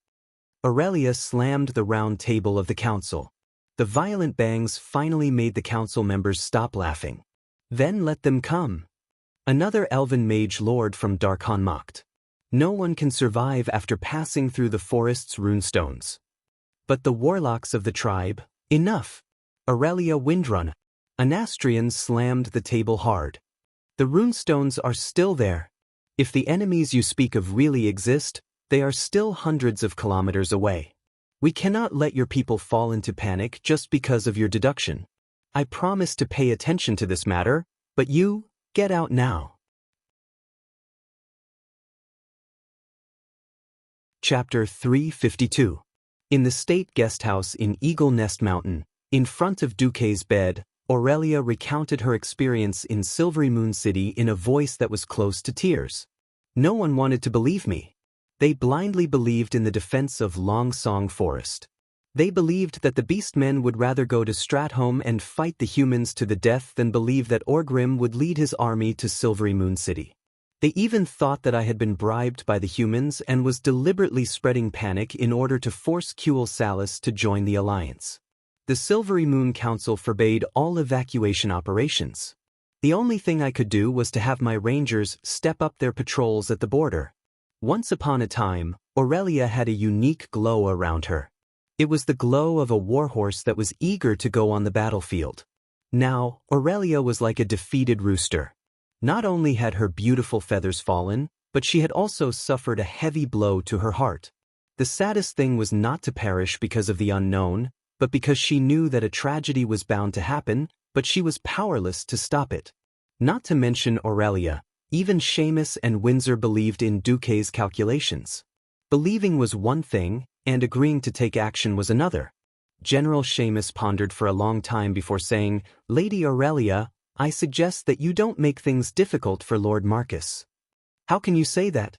Aurelia slammed the round table of the council. The violent bangs finally made the council members stop laughing. Then let them come. Another elven mage lord from Darkhan mocked. No one can survive after passing through the forest's runestones. But the warlocks of the tribe, enough. Aurelia Windrun. Anastrian slammed the table hard. The runestones are still there. If the enemies you speak of really exist, they are still hundreds of kilometers away. We cannot let your people fall into panic just because of your deduction. I promise to pay attention to this matter, but you, get out now. Chapter 352. In the state guesthouse in Eagle Nest Mountain, in front of Duque's bed, Aurelia recounted her experience in Silvery Moon City in a voice that was close to tears. No one wanted to believe me. They blindly believed in the defense of Long Song Forest. They believed that the Beastmen would rather go to Stratholme and fight the humans to the death than believe that Orgrim would lead his army to Silvery Moon City. They even thought that I had been bribed by the humans and was deliberately spreading panic in order to force Kuel Salis to join the alliance. The Silvery Moon Council forbade all evacuation operations. The only thing I could do was to have my rangers step up their patrols at the border. Once upon a time, Aurelia had a unique glow around her. It was the glow of a warhorse that was eager to go on the battlefield. Now, Aurelia was like a defeated rooster. Not only had her beautiful feathers fallen, but she had also suffered a heavy blow to her heart. The saddest thing was not to perish because of the unknown, but because she knew that a tragedy was bound to happen, but she was powerless to stop it. Not to mention Aurelia, even Seamus and Windsor believed in Duque's calculations. Believing was one thing, and agreeing to take action was another. General Seamus pondered for a long time before saying, Lady Aurelia, I suggest that you don't make things difficult for Lord Marcus. How can you say that?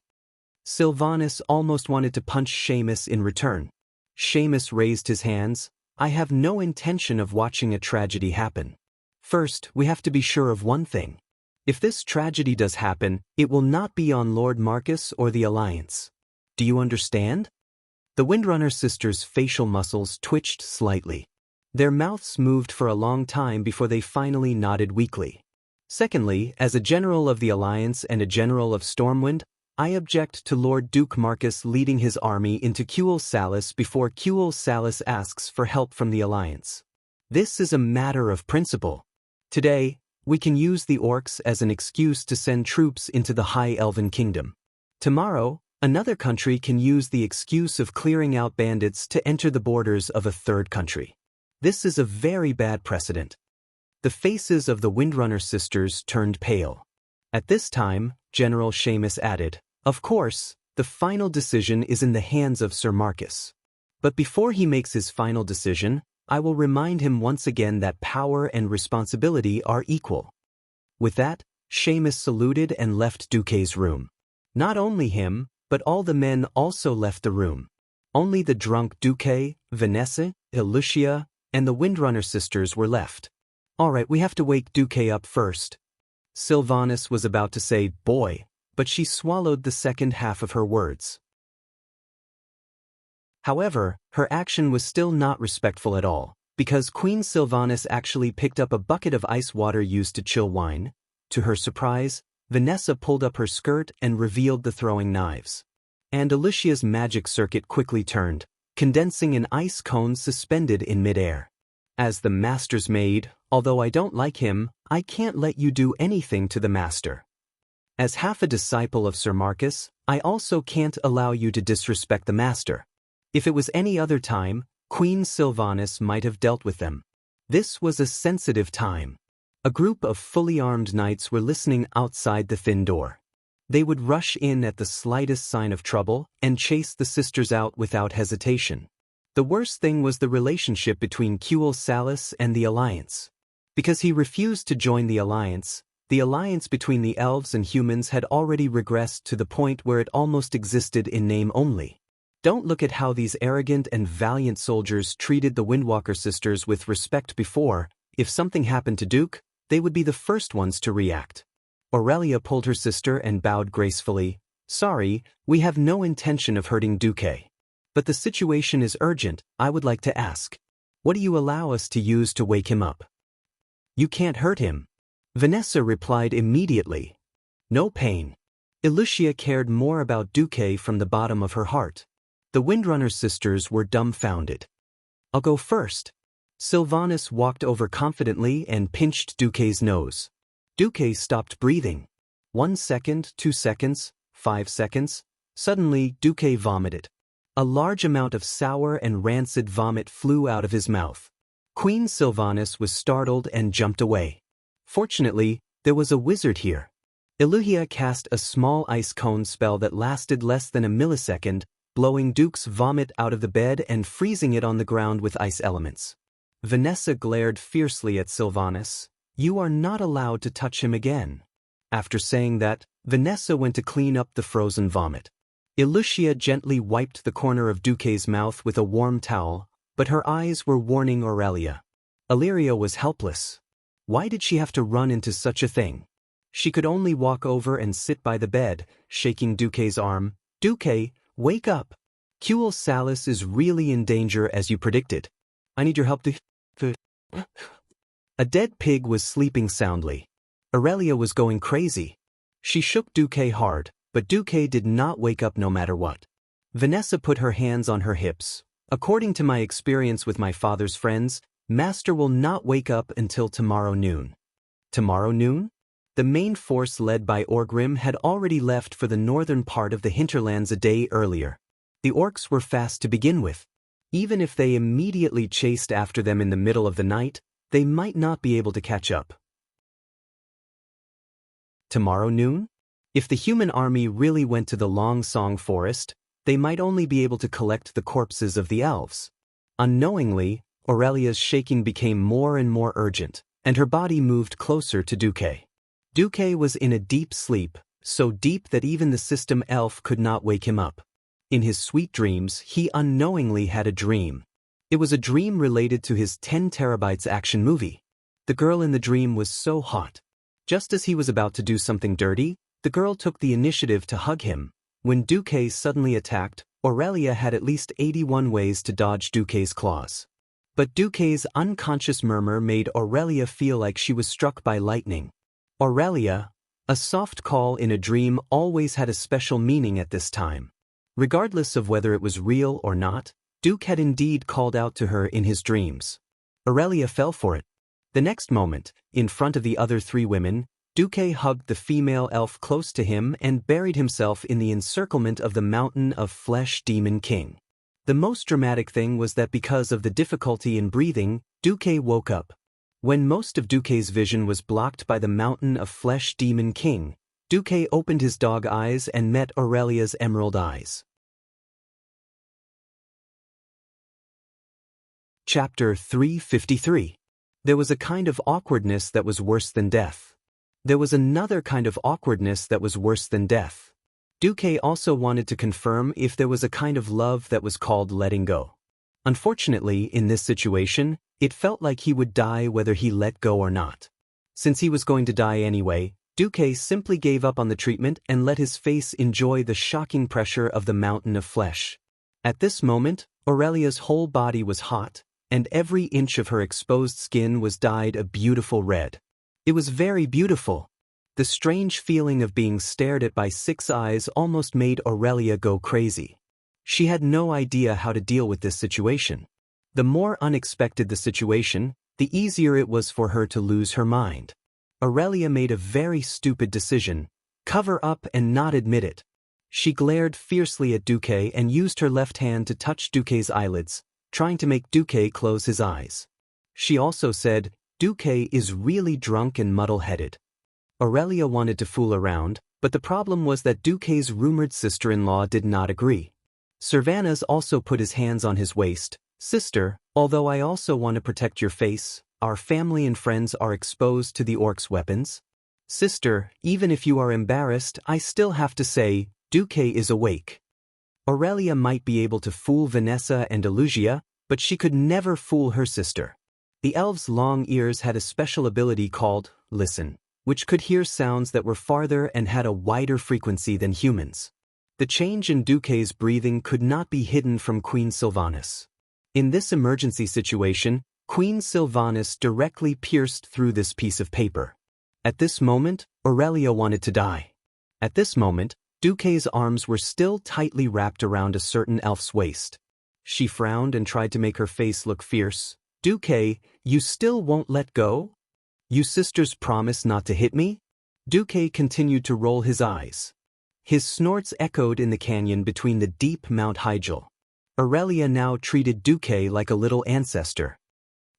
Sylvanas almost wanted to punch Seamus in return. Seamus raised his hands. I have no intention of watching a tragedy happen. First, we have to be sure of one thing. If this tragedy does happen, it will not be on Lord Marcus or the Alliance. Do you understand? The Windrunner sisters' facial muscles twitched slightly. Their mouths moved for a long time before they finally nodded weakly. Secondly, as a general of the Alliance and a general of Stormwind, I object to Lord Duke Marcus leading his army into Cuel Salis before Cuel Salis asks for help from the Alliance. This is a matter of principle. Today, we can use the orcs as an excuse to send troops into the High Elven Kingdom. Tomorrow, another country can use the excuse of clearing out bandits to enter the borders of a third country. This is a very bad precedent. The faces of the Windrunner sisters turned pale. At this time, General Seamus added, "Of course, the final decision is in the hands of Sir Marcus. But before he makes his final decision, I will remind him once again that power and responsibility are equal." With that, Seamus saluted and left Duque's room. Not only him, but all the men also left the room. Only the drunk Duque, Vanessa, Lucia, and the Windrunner sisters were left. "Alright, we have to wake Duque up first." Sylvanas was about to say, "Boy," but she swallowed the second half of her words. However, her action was still not respectful at all, because Queen Sylvanas actually picked up a bucket of ice water used to chill wine. To her surprise, Vanessa pulled up her skirt and revealed the throwing knives. And Alicia's magic circuit quickly turned, condensing an ice cone suspended in midair. As the master's maid, although I don't like him, I can't let you do anything to the master. As half a disciple of Sir Marcus, I also can't allow you to disrespect the master. If it was any other time, Queen Sylvanas might have dealt with them. This was a sensitive time. A group of fully armed knights were listening outside the thin door. They would rush in at the slightest sign of trouble and chase the sisters out without hesitation. The worst thing was the relationship between Cuel Salis and the Alliance. Because he refused to join the alliance between the elves and humans had already regressed to the point where it almost existed in name only. Don't look at how these arrogant and valiant soldiers treated the Windwalker sisters with respect before. If something happened to Duke, they would be the first ones to react. Aurelia pulled her sister and bowed gracefully. "Sorry, we have no intention of hurting Duque. But the situation is urgent. I would like to ask, what do you allow us to use to wake him up?" "You can't hurt him." Vanessa replied immediately. "No pain." Lucia cared more about Duque from the bottom of her heart. The Windrunner sisters were dumbfounded. "I'll go first." Sylvanas walked over confidently and pinched Duque's nose. Duque stopped breathing. 1 second, 2 seconds, 5 seconds. Suddenly, Duque vomited. A large amount of sour and rancid vomit flew out of his mouth. Queen Sylvanas was startled and jumped away. Fortunately, there was a wizard here. Eluhia cast a small ice cone spell that lasted less than a millisecond, blowing Duke's vomit out of the bed and freezing it on the ground with ice elements. Vanessa glared fiercely at Sylvanas. "You are not allowed to touch him again." After saying that, Vanessa went to clean up the frozen vomit. Lucia gently wiped the corner of Duque's mouth with a warm towel, but her eyes were warning Aurelia. Illyria was helpless. Why did she have to run into such a thing? She could only walk over and sit by the bed, shaking Duque's arm. "Duque, wake up! Cuel Salis is really in danger as you predicted. I need your help to..." A dead pig was sleeping soundly. Aurelia was going crazy. She shook Duque hard, but Duque did not wake up no matter what. Vanessa put her hands on her hips. "According to my experience with my father's friends, Master will not wake up until tomorrow noon." Tomorrow noon? The main force led by Orgrim had already left for the northern part of the hinterlands a day earlier. The orcs were fast to begin with. Even if they immediately chased after them in the middle of the night, they might not be able to catch up. Tomorrow noon? If the human army really went to the Long Song Forest, they might only be able to collect the corpses of the elves. Unknowingly, Aurelia's shaking became more and more urgent, and her body moved closer to Duque. Duque was in a deep sleep, so deep that even the system elf could not wake him up. In his sweet dreams, he unknowingly had a dream. It was a dream related to his 10 terabytes action movie. The girl in the dream was so hot. Just as he was about to do something dirty, the girl took the initiative to hug him. When Duque suddenly attacked, Aurelia had at least 81 ways to dodge Duque's claws. But Duque's unconscious murmur made Aurelia feel like she was struck by lightning. "Aurelia, A soft call in a dream always had a special meaning at this time. Regardless of whether it was real or not, Duke had indeed called out to her in his dreams. Aurelia fell for it. The next moment, in front of the other three women, Duque hugged the female elf close to him and buried himself in the encirclement of the mountain of flesh demon king. The most dramatic thing was that because of the difficulty in breathing, Duque woke up. When most of Duque's vision was blocked by the mountain of flesh demon king, Duque opened his dog eyes and met Aurelia's emerald eyes. Chapter 353. There was a kind of awkwardness that was worse than death. There was another kind of awkwardness that was worse than death. Duque also wanted to confirm if there was a kind of love that was called letting go. Unfortunately, in this situation, it felt like he would die whether he let go or not. Since he was going to die anyway, Duque simply gave up on the treatment and let his face enjoy the shocking pressure of the mountain of flesh. At this moment, Aurelia's whole body was hot, and every inch of her exposed skin was dyed a beautiful red. It was very beautiful. The strange feeling of being stared at by 6 eyes almost made Aurelia go crazy. She had no idea how to deal with this situation. The more unexpected the situation, the easier it was for her to lose her mind. Aurelia made a very stupid decision: cover up and not admit it. She glared fiercely at Duque and used her left hand to touch Duque's eyelids, trying to make Duque close his eyes. She also said, "Duque is really drunk and muddle-headed." Aurelia wanted to fool around, but the problem was that Duque's rumored sister-in-law did not agree. Cervantes also put his hands on his waist. "Sister, although I also want to protect your face, our family and friends are exposed to the orcs' weapons. Sister, even if you are embarrassed, I still have to say, Duque is awake." Aurelia might be able to fool Vanessa and Elugia, but she could never fool her sister. The elves' long ears had a special ability called listen, which could hear sounds that were farther and had a wider frequency than humans. The change in Duque's breathing could not be hidden from Queen Sylvanas. In this emergency situation, Queen Sylvanas directly pierced through this piece of paper. At this moment, Aurelia wanted to die. At this moment, Duque's arms were still tightly wrapped around a certain elf's waist. She frowned and tried to make her face look fierce. "Duque, you still won't let go? You sisters promise not to hit me?" Duque continued to roll his eyes. His snorts echoed in the canyon between the deep Mount Hygel. Aurelia now treated Duque like a little ancestor.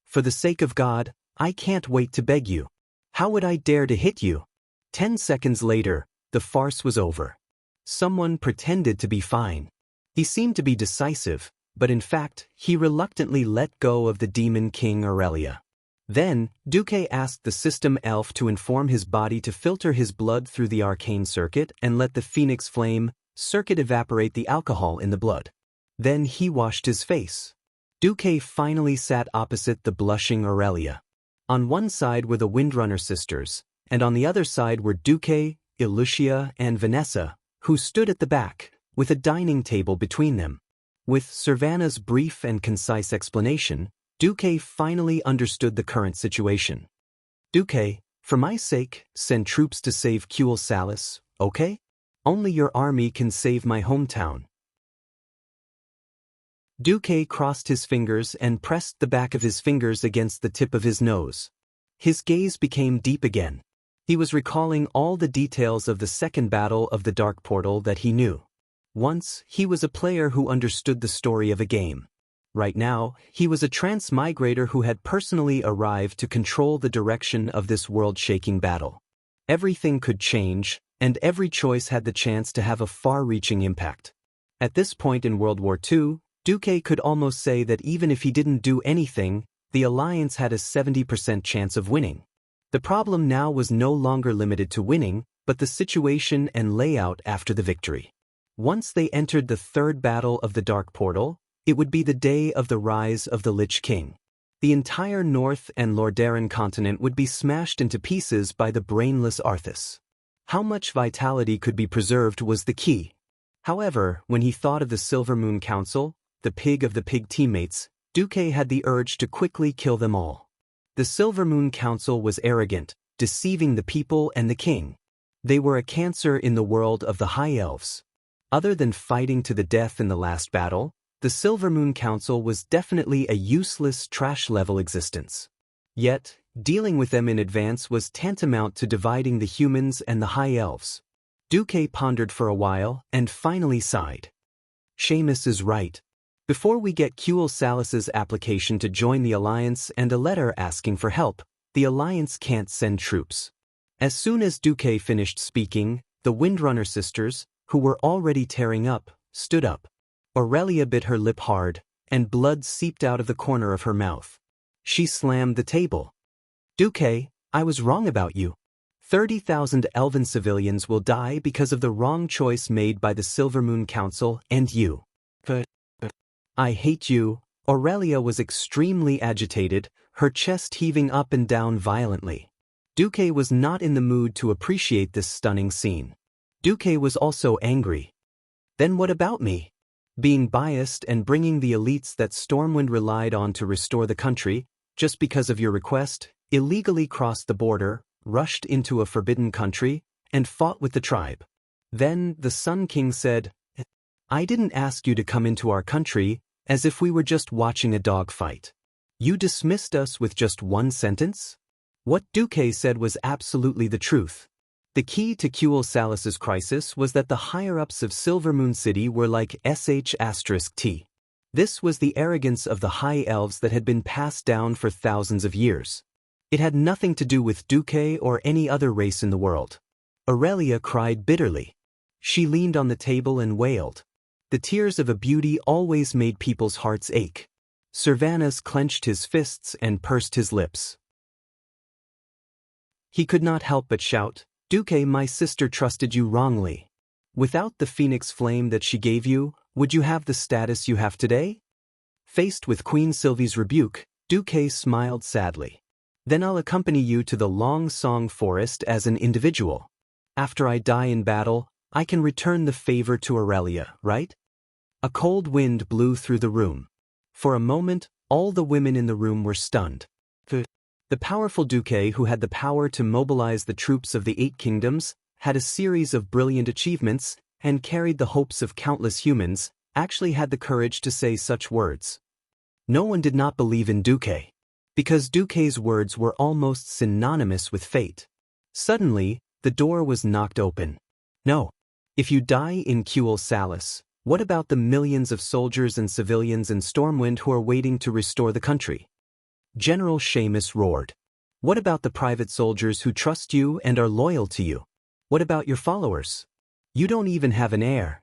"For the sake of God, I can't wait to beg you. How would I dare to hit you?" 10 seconds later, the farce was over. Someone pretended to be fine. He seemed to be decisive, but in fact, he reluctantly let go of the demon king Aurelia. Then, Duque asked the system elf to inform his body to filter his blood through the arcane circuit and let the phoenix flame circuit evaporate the alcohol in the blood. Then he washed his face. Duque finally sat opposite the blushing Aurelia. On one side were the Windrunner sisters, and on the other side were Duque, Elucia, and Vanessa, who stood at the back, with a dining table between them. With Cervana's brief and concise explanation, Duque finally understood the current situation. "Duque, for my sake, send troops to save Cuel Salis, okay? Only your army can save my hometown." Duque crossed his fingers and pressed the back of his fingers against the tip of his nose. His gaze became deep again. He was recalling all the details of the second battle of the Dark Portal that he knew. Once, he was a player who understood the story of a game. Right now, he was a transmigrator who had personally arrived to control the direction of this world-shaking battle. Everything could change, and every choice had the chance to have a far-reaching impact. At this point in World War II, Duque could almost say that even if he didn't do anything, the Alliance had a 70% chance of winning. The problem now was no longer limited to winning, but the situation and layout after the victory. Once they entered the third battle of the Dark Portal, it would be the day of the rise of the Lich King. The entire North and Lordaeron continent would be smashed into pieces by the brainless Arthas. How much vitality could be preserved was the key. However, when he thought of the Silver Moon Council, the pig of the pig teammates, Duque had the urge to quickly kill them all. The Silver Moon Council was arrogant, deceiving the people and the king. They were a cancer in the world of the High Elves. Other than fighting to the death in the last battle, the Silver Moon Council was definitely a useless trash-level existence. Yet, dealing with them in advance was tantamount to dividing the humans and the High Elves. Duque pondered for a while and finally sighed. Seamus is right. Before we get Qul Salas's application to join the Alliance and a letter asking for help, the Alliance can't send troops. As soon as Duque finished speaking, the Windrunner sisters, who were already tearing up, stood up. Aurelia bit her lip hard, and blood seeped out of the corner of her mouth. She slammed the table. Duque, I was wrong about you. 30,000 elven civilians will die because of the wrong choice made by the Silver Moon Council and you. I hate you. Aurelia was extremely agitated, her chest heaving up and down violently. Duque was not in the mood to appreciate this stunning scene. Duque was also angry. Then what about me? Being biased and bringing the elites that Stormwind relied on to restore the country, just because of your request, illegally crossed the border, rushed into a forbidden country, and fought with the tribe. Then the Sun King said, I didn't ask you to come into our country, as if we were just watching a dog fight. You dismissed us with just one sentence? What Duque said was absolutely the truth. The key to Qul Salas's crisis was that the higher-ups of Silver Moon City were like **T. This was the arrogance of the High Elves that had been passed down for thousands of years. It had nothing to do with Duque or any other race in the world. Aurelia cried bitterly. She leaned on the table and wailed. The tears of a beauty always made people's hearts ache. Servanas clenched his fists and pursed his lips. He could not help but shout, Duque, my sister trusted you wrongly. Without the phoenix flame that she gave you, would you have the status you have today? Faced with Queen Sylvie's rebuke, Duque smiled sadly. Then I'll accompany you to the Long Song Forest as an individual. After I die in battle, I can return the favor to Aurelia, right? A cold wind blew through the room. For a moment, all the women in the room were stunned. The powerful Duque, who had the power to mobilize the troops of the 8 kingdoms, had a series of brilliant achievements, and carried the hopes of countless humans, actually had the courage to say such words. No one did not believe in Duque, because Duque's words were almost synonymous with fate. Suddenly, the door was knocked open. No. If you die in Qul Salas, what about the millions of soldiers and civilians in Stormwind who are waiting to restore the country? General Seamus roared. What about the private soldiers who trust you and are loyal to you? What about your followers? You don't even have an heir.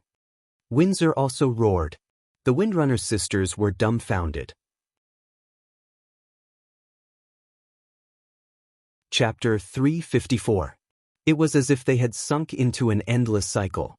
Windsor also roared. The Windrunner sisters were dumbfounded. Chapter 354. It was as if they had sunk into an endless cycle.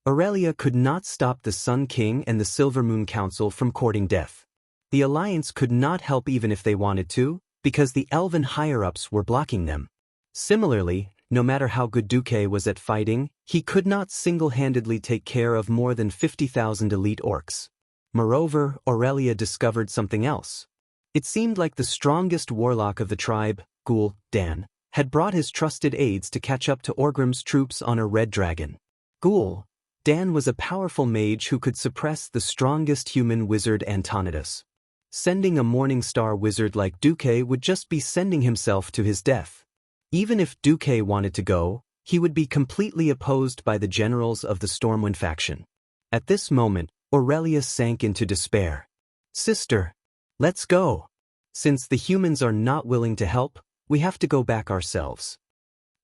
Aurelia could not stop the Sun King and the Silver Moon Council from courting death. The Alliance could not help even if they wanted to, because the elven higher-ups were blocking them. Similarly, no matter how good Duque was at fighting, he could not single-handedly take care of more than 50,000 elite orcs. Moreover, Aurelia discovered something else. It seemed like the strongest warlock of the tribe, Ghoul, Dan, had brought his trusted aides to catch up to Orgrim's troops on a red dragon. Ghoul, Dan was a powerful mage who could suppress the strongest human wizard Antonidas. Sending a Morningstar wizard like Duque would just be sending himself to his death. Even if Duque wanted to go, he would be completely opposed by the generals of the Stormwind faction. At this moment, Aurelia sank into despair. Sister, let's go. Since the humans are not willing to help, we have to go back ourselves.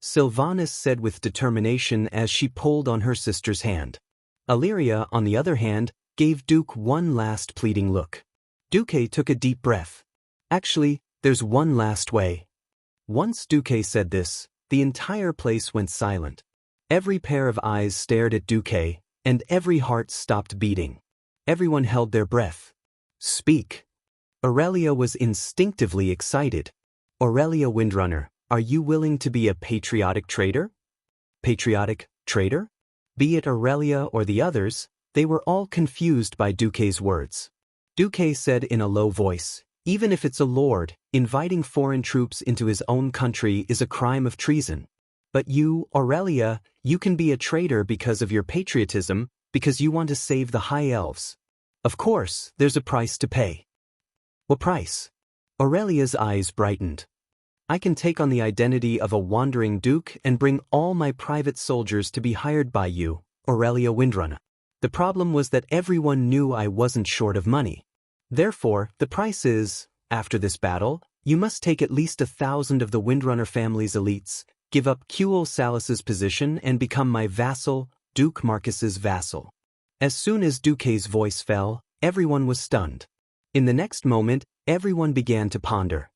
Sylvanas said with determination as she pulled on her sister's hand. Illyria, on the other hand, gave Duke one last pleading look. Duque took a deep breath. Actually, there's one last way. Once Duque said this, the entire place went silent. Every pair of eyes stared at Duque, and every heart stopped beating. Everyone held their breath. Speak. Aurelia was instinctively excited. Aurelia Windrunner, are you willing to be a patriotic traitor? Patriotic traitor? Be it Aurelia or the others, they were all confused by Duque's words. Duque said in a low voice, even if it's a lord, inviting foreign troops into his own country is a crime of treason. But you, Aurelia, you can be a traitor because of your patriotism, because you want to save the High Elves. Of course, there's a price to pay. What price? Aurelia's eyes brightened. I can take on the identity of a wandering duke and bring all my private soldiers to be hired by you, Aurelia Windrunner. The problem was that everyone knew I wasn't short of money. Therefore, the price is, after this battle, you must take at least 1,000 of the Windrunner family's elites, give up Qul Salus's position and become my vassal, Duke Marcus's vassal. As soon as Duque's voice fell, everyone was stunned. In the next moment, everyone began to ponder.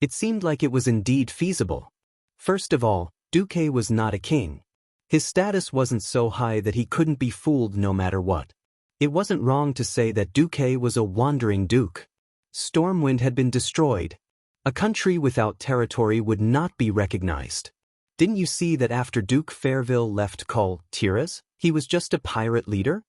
It seemed like it was indeed feasible. First of all, Duque was not a king. His status wasn't so high that he couldn't be fooled no matter what. It wasn't wrong to say that Duque was a wandering duke. Stormwind had been destroyed. A country without territory would not be recognized. Didn't you see that after Duke Fairville left Cultivation, he was just a pirate leader?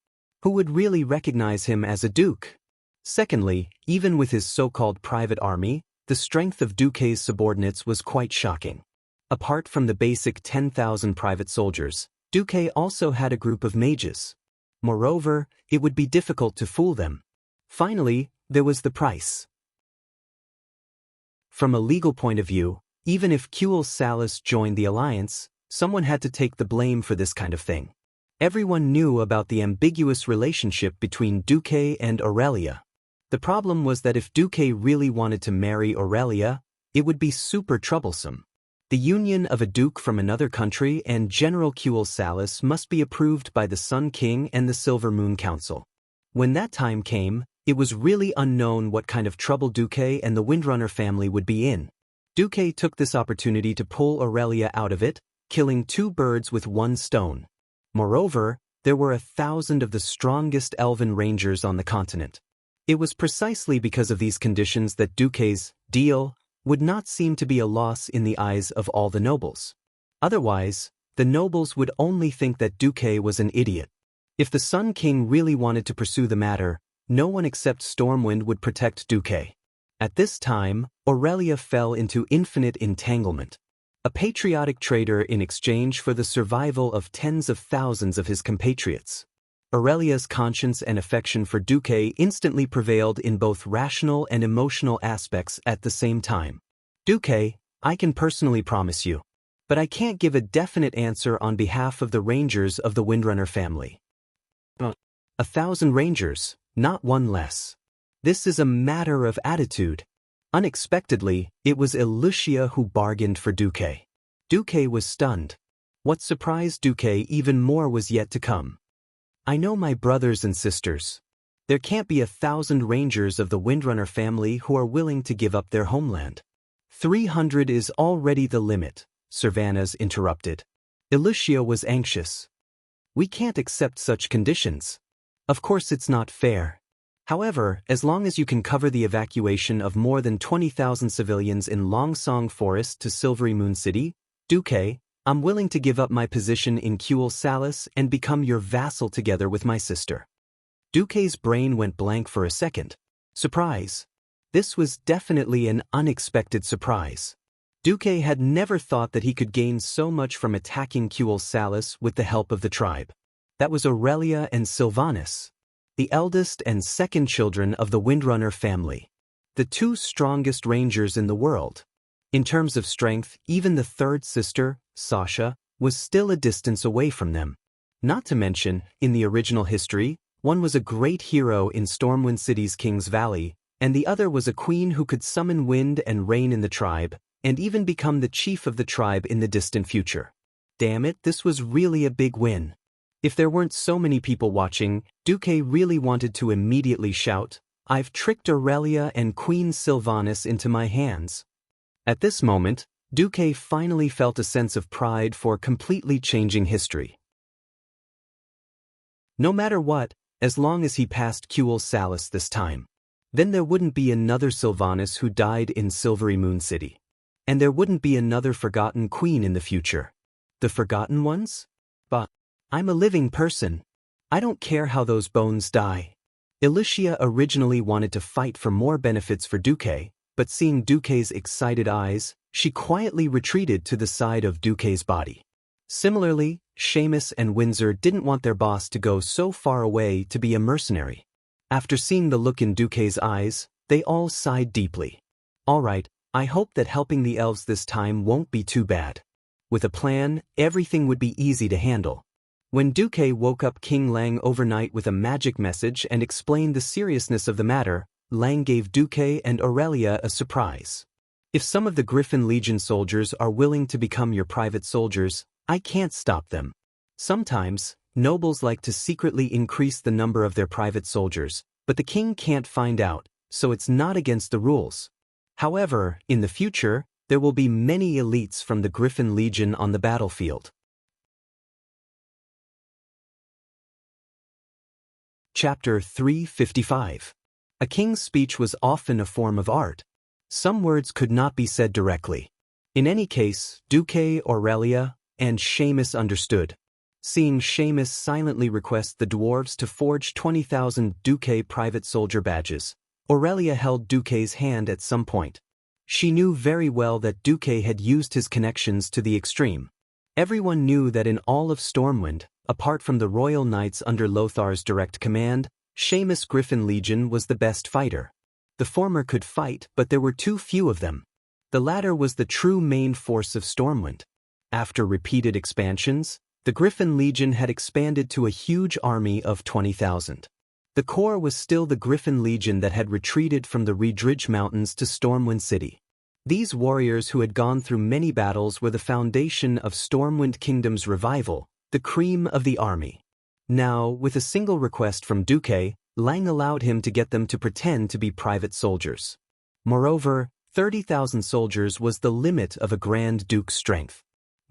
Who would really recognize him as a duke? Secondly, even with his so-called private army, the strength of Duque's subordinates was quite shocking. Apart from the basic 10,000 private soldiers, Duque also had a group of mages. Moreover, it would be difficult to fool them. Finally, there was the price. From a legal point of view, even if Qul Salus joined the alliance, someone had to take the blame for this kind of thing. Everyone knew about the ambiguous relationship between Duque and Aurelia. The problem was that if Duque really wanted to marry Aurelia, it would be super troublesome. The union of a duke from another country and General Qul Salus must be approved by the Sun King and the Silver Moon Council. When that time came, it was really unknown what kind of trouble Duque and the Windrunner family would be in. Duque took this opportunity to pull Aurelia out of it, killing 2 birds with 1 stone. Moreover, there were 1,000 of the strongest elven rangers on the continent. It was precisely because of these conditions that Duque's deal would not seem to be a loss in the eyes of all the nobles. Otherwise, the nobles would only think that Duque was an idiot. If the Sun King really wanted to pursue the matter, no one except Stormwind would protect Duque. At this time, Aurelia fell into infinite entanglement. A patriotic traitor in exchange for the survival of tens of thousands of his compatriots. Aurelia's conscience and affection for Duque instantly prevailed in both rational and emotional aspects at the same time. Duque, I can personally promise you. But I can't give a definite answer on behalf of the rangers of the Windrunner family. 1,000 rangers, not one less. This is a matter of attitude. Unexpectedly, it was Lucia who bargained for Duque. Duque was stunned. What surprised Duque even more was yet to come. I know my brothers and sisters. There can't be 1,000 rangers of the Windrunner family who are willing to give up their homeland. 300 is already the limit, Servanas interrupted. Lucia was anxious. We can't accept such conditions. Of course it's not fair. However, as long as you can cover the evacuation of more than 20,000 civilians in Longsong Forest to Silvery Moon City, Duque, I'm willing to give up my position in Qul Salus and become your vassal together with my sister. Duque's brain went blank for a second. Surprise. This was definitely an unexpected surprise. Duque had never thought that he could gain so much from attacking Qul Salus with the help of the tribe. That was Aurelia and Sylvanus, the eldest and second children of the Windrunner family, the 2 strongest rangers in the world. In terms of strength, even the third sister, Sasha, was still a distance away from them. Not to mention, in the original history, one was a great hero in Stormwind City's King's Valley, and the other was a queen who could summon wind and rain in the tribe, and even become the chief of the tribe in the distant future. Damn it, this was really a big win. If there weren't so many people watching, Duque really wanted to immediately shout, I've tricked Aurelia and Queen Sylvanus into my hands. At this moment, Duque finally felt a sense of pride for completely changing history. No matter what, as long as he passed Qul Salus this time, then there wouldn't be another Sylvanus who died in Silvery Moon City. And there wouldn't be another forgotten queen in the future. The forgotten ones? But I'm a living person. I don't care how those bones die. Lucia originally wanted to fight for more benefits for Duque, but seeing Duque's excited eyes, she quietly retreated to the side of Duque's body. Similarly, Seamus and Windsor didn't want their boss to go so far away to be a mercenary. After seeing the look in Duque's eyes, they all sighed deeply. All right, I hope that helping the elves this time won't be too bad. With a plan, everything would be easy to handle. When Duque woke up King Lang overnight with a magic message and explained the seriousness of the matter, Lang gave Duque and Aurelia a surprise. If some of the Griffin Legion soldiers are willing to become your private soldiers, I can't stop them. Sometimes, nobles like to secretly increase the number of their private soldiers, but the king can't find out, so it's not against the rules. However, in the future, there will be many elites from the Griffin Legion on the battlefield. Chapter 355. A king's speech was often a form of art. Some words could not be said directly. In any case, Duque, Aurelia, and Seamus understood. Seeing Seamus silently request the dwarves to forge 20,000 Duque private soldier badges, Aurelia held Duque's hand at some point. She knew very well that Duque had used his connections to the extreme. Everyone knew that in all of Stormwind, apart from the Royal Knights under Lothar's direct command, Seamus' Griffin Legion was the best fighter. The former could fight, but there were too few of them. The latter was the true main force of Stormwind. After repeated expansions, the Griffin Legion had expanded to a huge army of 20,000. The core was still the Griffin Legion that had retreated from the Redridge Mountains to Stormwind City. These warriors who had gone through many battles were the foundation of Stormwind Kingdom's revival, the cream of the army. Now, with a single request from Duque, Lang allowed him to get them to pretend to be private soldiers. Moreover, 30,000 soldiers was the limit of a Grand Duke's strength.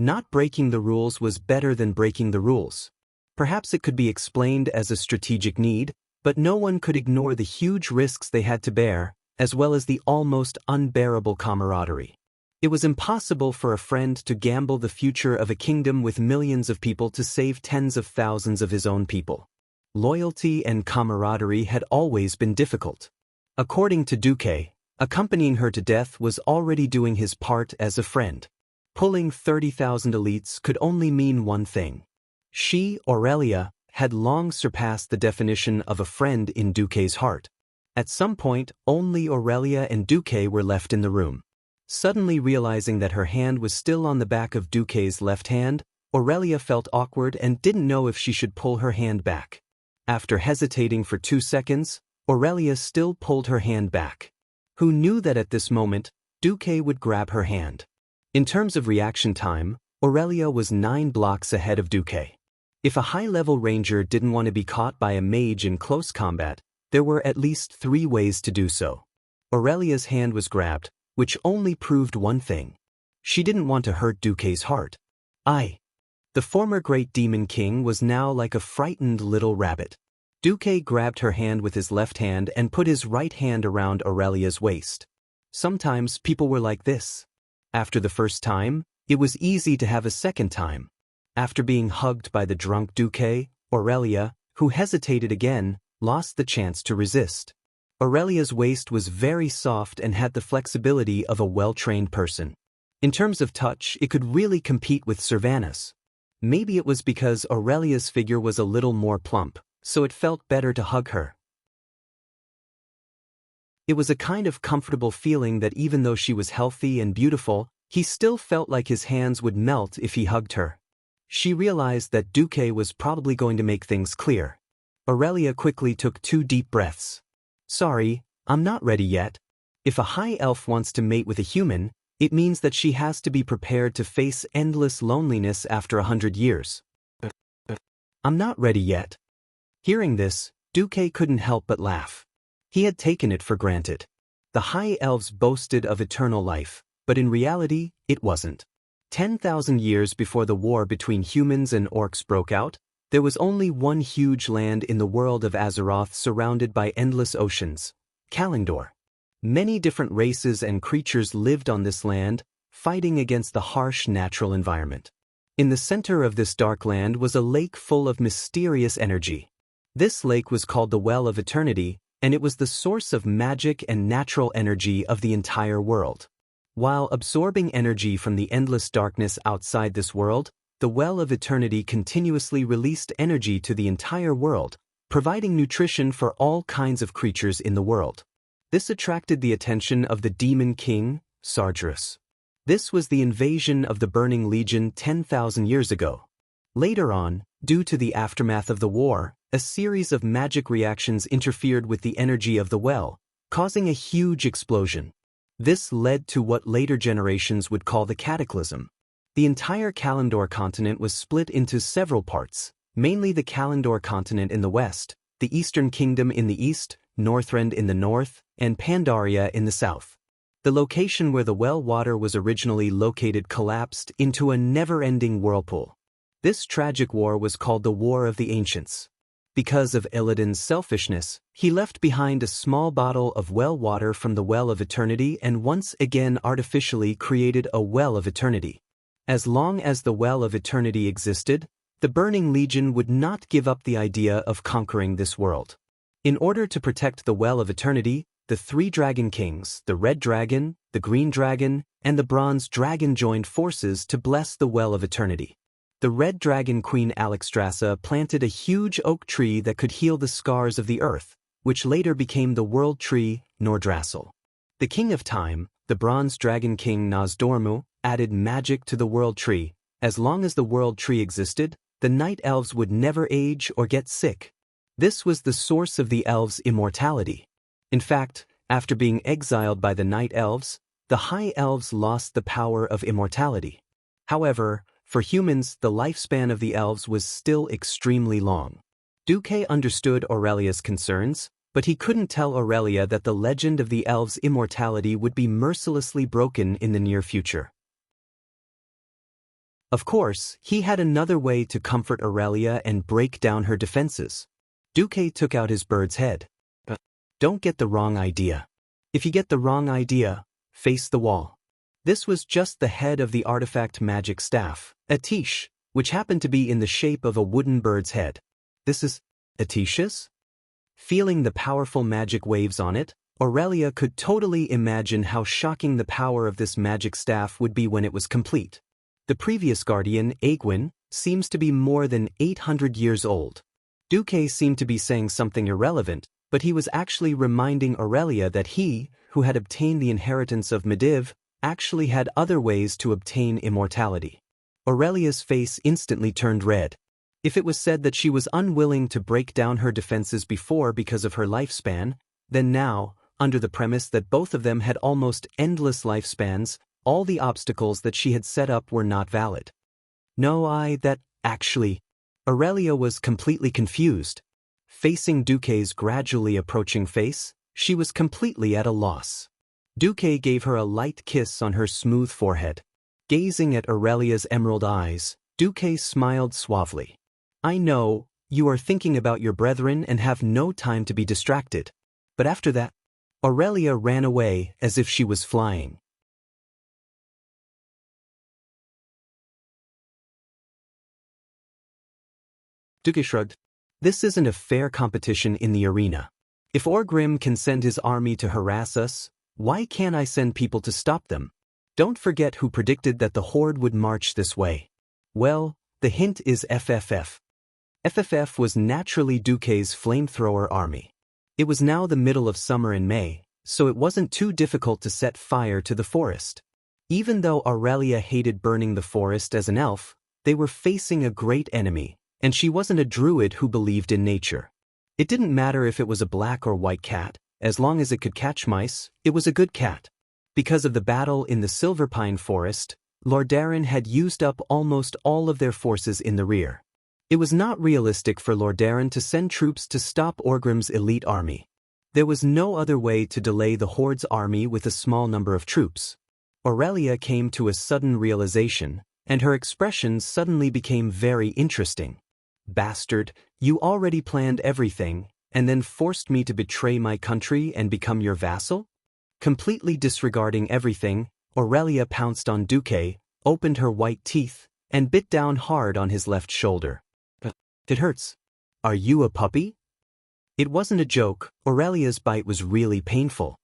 Not breaking the rules was better than breaking the rules. Perhaps it could be explained as a strategic need, but no one could ignore the huge risks they had to bear, as well as the almost unbearable camaraderie. It was impossible for a friend to gamble the future of a kingdom with millions of people to save tens of thousands of his own people. Loyalty and camaraderie had always been difficult. According to Duque, accompanying her to death was already doing his part as a friend. Pulling 30,000 elites could only mean one thing. She, Aurelia, had long surpassed the definition of a friend in Duque's heart. At some point, only Aurelia and Duque were left in the room. Suddenly realizing that her hand was still on the back of Duque's left hand, Aurelia felt awkward and didn't know if she should pull her hand back. After hesitating for 2 seconds, Aurelia still pulled her hand back. Who knew that at this moment, Duque would grab her hand? In terms of reaction time, Aurelia was 9 blocks ahead of Duque. If a high-level ranger didn't want to be caught by a mage in close combat, there were at least 3 ways to do so. Aurelia's hand was grabbed, which only proved one thing. She didn't want to hurt Duque's heart. The former great demon king was now like a frightened little rabbit. Duque grabbed her hand with his left hand and put his right hand around Aurelia's waist. Sometimes people were like this. After the first time, it was easy to have a second time. After being hugged by the drunk Duque, Aurelia, who hesitated again, lost the chance to resist. Aurelia's waist was very soft and had the flexibility of a well-trained person. In terms of touch, it could really compete with Servana's. Maybe it was because Aurelia's figure was a little more plump, so it felt better to hug her. It was a kind of comfortable feeling that even though she was healthy and beautiful, he still felt like his hands would melt if he hugged her. She realized that Duque was probably going to make things clear. Aurelia quickly took 2 deep breaths. Sorry, I'm not ready yet. If a high elf wants to mate with a human, it means that she has to be prepared to face endless loneliness after 100 years. I'm not ready yet. Hearing this, Duque couldn't help but laugh. He had taken it for granted. The high elves boasted of eternal life, but in reality, it wasn't. 10,000 years before the war between humans and orcs broke out, there was only one huge land in the world of Azeroth surrounded by endless oceans, Kalimdor. Many different races and creatures lived on this land, fighting against the harsh natural environment. In the center of this dark land was a lake full of mysterious energy. This lake was called the Well of Eternity, and it was the source of magic and natural energy of the entire world. While absorbing energy from the endless darkness outside this world, the Well of Eternity continuously released energy to the entire world, providing nutrition for all kinds of creatures in the world. This attracted the attention of the demon king, Sargeras. This was the invasion of the Burning Legion 10,000 years ago. Later on, due to the aftermath of the war, a series of magic reactions interfered with the energy of the well, causing a huge explosion. This led to what later generations would call the Cataclysm. The entire Kalandor continent was split into several parts, mainly the Kalandor continent in the west, the Eastern Kingdom in the east, Northrend in the north, and Pandaria in the south. The location where the well water was originally located collapsed into a never-ending whirlpool. This tragic war was called the War of the Ancients. Because of Illidan's selfishness, he left behind a small bottle of well water from the Well of Eternity and once again artificially created a Well of Eternity. As long as the Well of Eternity existed, the Burning Legion would not give up the idea of conquering this world. In order to protect the Well of Eternity, the three Dragon Kings, the Red Dragon, the Green Dragon, and the Bronze Dragon joined forces to bless the Well of Eternity. The Red Dragon Queen Alexstrasza planted a huge oak tree that could heal the scars of the earth, which later became the World Tree, Nordrassil. The King of Time, the Bronze Dragon King Nozdormu, added magic to the World Tree. As long as the World Tree existed, the Night Elves would never age or get sick. This was the source of the elves' immortality. In fact, after being exiled by the Night Elves, the High Elves lost the power of immortality. However, for humans, the lifespan of the elves was still extremely long. Duque understood Aurelia's concerns, but he couldn't tell Aurelia that the legend of the elves' immortality would be mercilessly broken in the near future. Of course, he had another way to comfort Aurelia and break down her defenses. Duque took out his bird's head. Don't get the wrong idea. If you get the wrong idea, face the wall. This was just the head of the artifact magic staff, Atish, which happened to be in the shape of a wooden bird's head. This is Atish's? Feeling the powerful magic waves on it, Aurelia could totally imagine how shocking the power of this magic staff would be when it was complete. The previous guardian, Aegwin, seems to be more than 800 years old. Duque seemed to be saying something irrelevant, but he was actually reminding Aurelia that he, who had obtained the inheritance of Medivh, actually had other ways to obtain immortality. Aurelia's face instantly turned red. If it was said that she was unwilling to break down her defenses before because of her lifespan, then now, under the premise that both of them had almost endless lifespans, all the obstacles that she had set up were not valid. Actually, Aurelia was completely confused. Facing Duque's gradually approaching face, she was completely at a loss. Duque gave her a light kiss on her smooth forehead. Gazing at Aurelia's emerald eyes, Duque smiled suavely. I know, you are thinking about your brethren and have no time to be distracted. But after that, Aurelia ran away as if she was flying. Duque shrugged. This isn't a fair competition in the arena. If Orgrim can send his army to harass us, why can't I send people to stop them? Don't forget who predicted that the Horde would march this way. Well, the hint is FFF. FFF was naturally Duque's flamethrower army. It was now the middle of summer in May, so it wasn't too difficult to set fire to the forest. Even though Aurelia hated burning the forest as an elf, they were facing a great enemy, and she wasn't a druid who believed in nature. It didn't matter if it was a black or white cat. As long as it could catch mice, it was a good cat. Because of the battle in the Silverpine Forest, Lordaeron had used up almost all of their forces in the rear. It was not realistic for Lordaeron to send troops to stop Orgrim's elite army. There was no other way to delay the Horde's army with a small number of troops. Aurelia came to a sudden realization, and her expressions suddenly became very interesting. Bastard, you already planned everything, and then forced me to betray my country and become your vassal? Completely disregarding everything, Aurelia pounced on Duque, opened her white teeth, and bit down hard on his left shoulder. It hurts. Are you a puppy? It wasn't a joke, Aurelia's bite was really painful.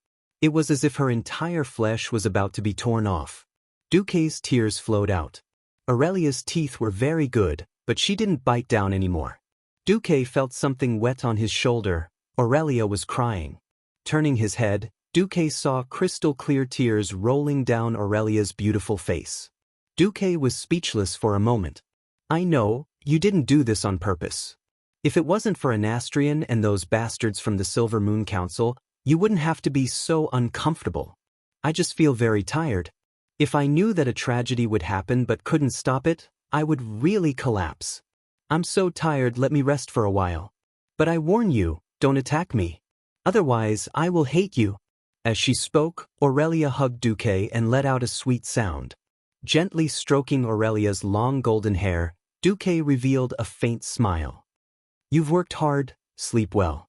It was as if her entire flesh was about to be torn off. Duque's tears flowed out. Aurelia's teeth were very good, but she didn't bite down anymore. Duque felt something wet on his shoulder. Aurelia was crying. Turning his head, Duque saw crystal-clear tears rolling down Aurelia's beautiful face. Duque was speechless for a moment. I know, you didn't do this on purpose. If it wasn't for Anastrian and those bastards from the Silver Moon Council, you wouldn't have to be so uncomfortable. I just feel very tired. If I knew that a tragedy would happen but couldn't stop it, I would really collapse. I'm so tired, let me rest for a while. But I warn you, don't attack me. Otherwise, I will hate you. As she spoke, Aurelia hugged Duque and let out a sweet sound. Gently stroking Aurelia's long golden hair, Duque revealed a faint smile. You've worked hard, sleep well.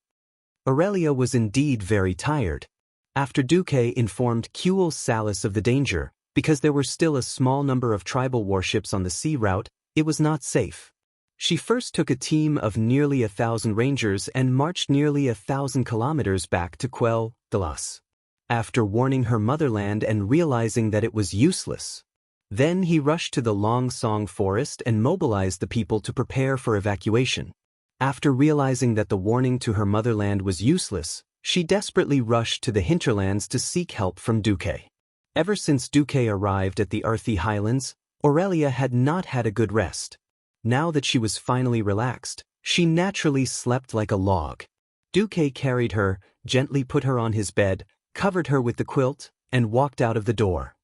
Aurelia was indeed very tired. After Duque informed Quel Salis of the danger, because there were still a small number of tribal warships on the sea route, it was not safe. She first took a team of nearly 1,000 rangers and marched nearly 1,000 kilometers back to Quel Salis. After warning her motherland and realizing that it was useless. Then he rushed to the Long Song forest and mobilized the people to prepare for evacuation. After realizing that the warning to her motherland was useless, she desperately rushed to the hinterlands to seek help from Duque. Ever since Duque arrived at the Earthy Highlands, Aurelia had not had a good rest. Now that she was finally relaxed, she naturally slept like a log. Duque carried her, gently put her on his bed, covered her with the quilt, and walked out of the door.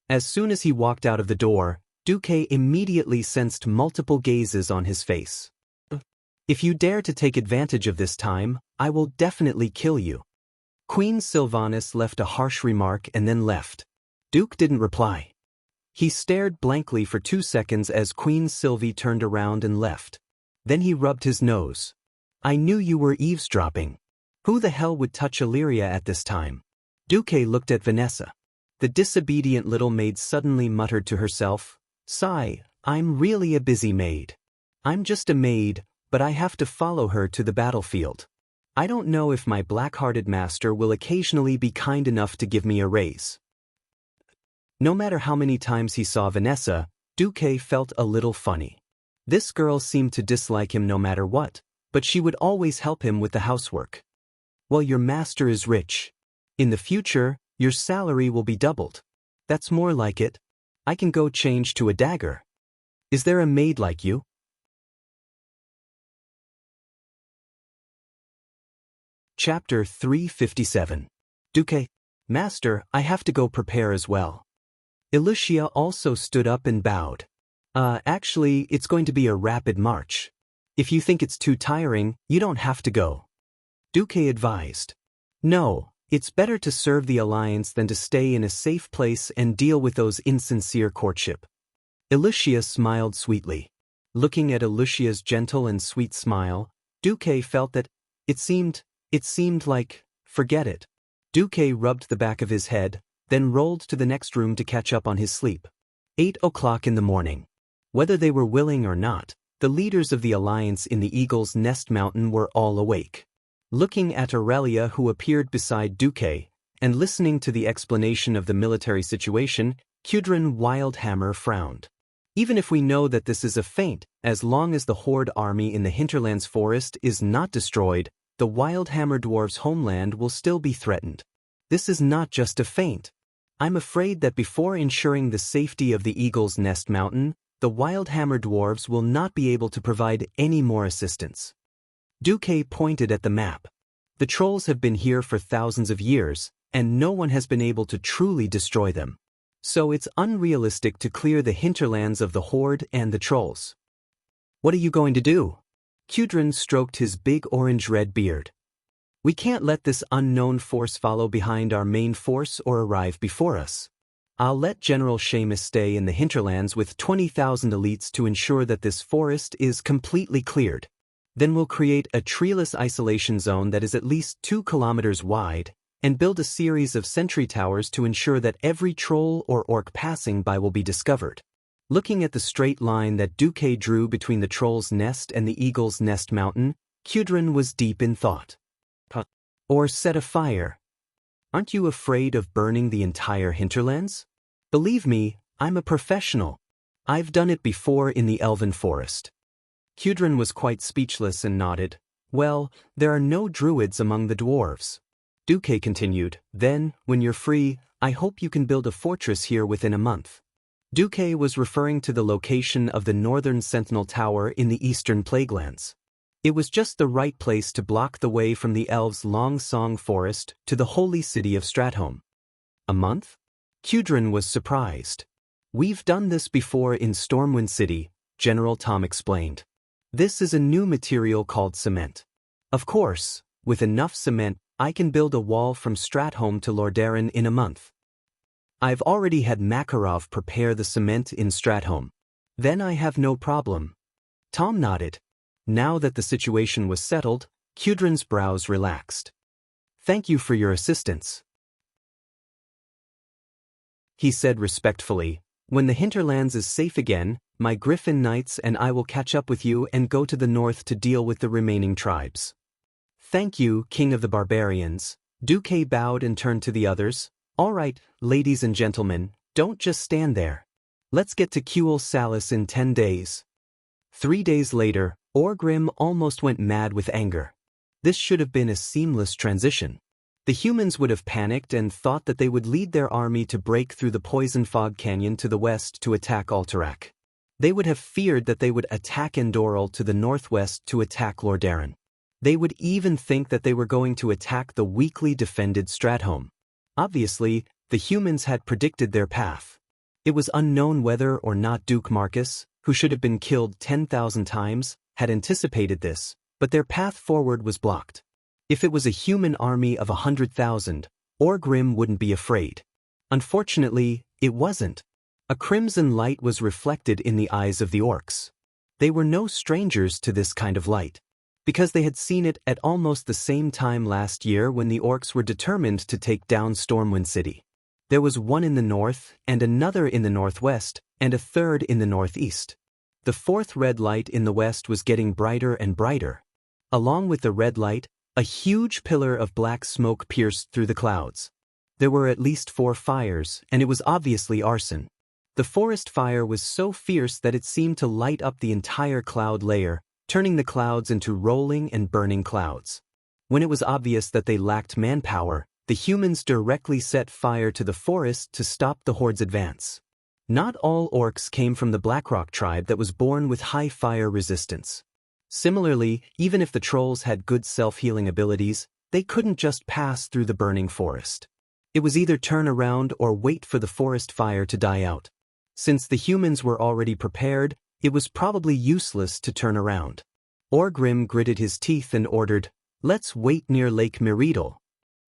As soon as he walked out of the door, Duque immediately sensed multiple gazes on his face. If you dare to take advantage of this time, I will definitely kill you. Queen Sylvanas left a harsh remark and then left. Duke didn't reply. He stared blankly for 2 seconds as Queen Sylvie turned around and left. Then he rubbed his nose. I knew you were eavesdropping. Who the hell would touch Illyria at this time? Duque looked at Vanessa. The disobedient little maid suddenly muttered to herself, Sigh, I'm really a busy maid. I'm just a maid, but I have to follow her to the battlefield. I don't know if my black-hearted master will occasionally be kind enough to give me a raise. No matter how many times he saw Vanessa, Duque felt a little funny. This girl seemed to dislike him no matter what, but she would always help him with the housework. Well, your master is rich. In the future, your salary will be doubled. That's more like it. I can go change to a dagger. Is there a maid like you? Chapter 357. Duque, Master, I have to go prepare as well. Ilycia also stood up and bowed. Actually, it's going to be a rapid march. If you think it's too tiring, you don't have to go. Duque advised. No, it's better to serve the Alliance than to stay in a safe place and deal with those insincere courtship. Ilycia smiled sweetly. Looking at Ilycia's gentle and sweet smile, Duque felt that it seemed like, forget it. Duque rubbed the back of his head, then rolled to the next room to catch up on his sleep. 8 o'clock in the morning. Whether they were willing or not, the leaders of the Alliance in the Eagle's Nest Mountain were all awake. Looking at Aurelia, who appeared beside Duque, and listening to the explanation of the military situation, Cudrin Wildhammer frowned. Even if we know that this is a feint, as long as the Horde army in the Hinterlands forest is not destroyed, the Wildhammer dwarves' homeland will still be threatened. This is not just a feint. I'm afraid that before ensuring the safety of the Eagle's Nest Mountain, the Wildhammer dwarves will not be able to provide any more assistance. Duque pointed at the map. The trolls have been here for thousands of years, and no one has been able to truly destroy them. So it's unrealistic to clear the hinterlands of the Horde and the trolls. What are you going to do? Cudrin stroked his big orange-red beard. We can't let this unknown force follow behind our main force or arrive before us. I'll let General Seamus stay in the hinterlands with 20,000 elites to ensure that this forest is completely cleared. Then we'll create a treeless isolation zone that is at least 2 kilometers wide, and build a series of sentry towers to ensure that every troll or orc passing by will be discovered. Looking at the straight line that Duque drew between the Troll's Nest and the Eagle's Nest Mountain, Cudrin was deep in thought. Or set a fire. Aren't you afraid of burning the entire hinterlands? Believe me, I'm a professional. I've done it before in the elven forest. Kudrin was quite speechless and nodded. Well, there are no druids among the dwarves. Duque continued, then, when you're free, I hope you can build a fortress here within a month. Duque was referring to the location of the northern sentinel tower in the eastern Plaguelands. It was just the right place to block the way from the elves' Long Song forest to the holy city of Stratholme. A month? Kudrin was surprised. We've done this before in Stormwind City, General Tom explained. This is a new material called cement. Of course, with enough cement, I can build a wall from Stratholme to Lordaeron in a month. I've already had Makarov prepare the cement in Stratholme. Then I have no problem. Tom nodded. Now that the situation was settled, Kudrin's brows relaxed. Thank you for your assistance, he said respectfully. When the hinterlands is safe again, my Griffin Knights and I will catch up with you and go to the north to deal with the remaining tribes. Thank you, King of the Barbarians. Duque bowed and turned to the others. All right, ladies and gentlemen, don't just stand there. Let's get to Kuel Salis in 10 days. 3 days later, Orgrim almost went mad with anger. This should have been a seamless transition. The humans would have panicked and thought that they would lead their army to break through the Poison Fog Canyon to the west to attack Alterac. They would have feared that they would attack Endoral to the northwest to attack Lordaeron. They would even think that they were going to attack the weakly defended Stratholme. Obviously, the humans had predicted their path. It was unknown whether or not Duke Marcus, who should have been killed 10,000 times, had anticipated this, but their path forward was blocked. If it was a human army of 100,000, Orgrim wouldn't be afraid. Unfortunately, it wasn't. A crimson light was reflected in the eyes of the orcs. They were no strangers to this kind of light, because they had seen it at almost the same time last year when the orcs were determined to take down Stormwind City. There was one in the north, and another in the northwest, and a third in the northeast. The fourth red light in the west was getting brighter and brighter. Along with the red light, a huge pillar of black smoke pierced through the clouds. There were at least 4 fires, and it was obviously arson. The forest fire was so fierce that it seemed to light up the entire cloud layer, turning the clouds into rolling and burning clouds. When it was obvious that they lacked manpower, the humans directly set fire to the forest to stop the horde's advance. Not all orcs came from the Blackrock tribe that was born with high fire resistance. Similarly, even if the trolls had good self-healing abilities, they couldn't just pass through the burning forest. It was either turn around or wait for the forest fire to die out. Since the humans were already prepared, it was probably useless to turn around. Orgrim gritted his teeth and ordered, "Let's wait near Lake Meridal."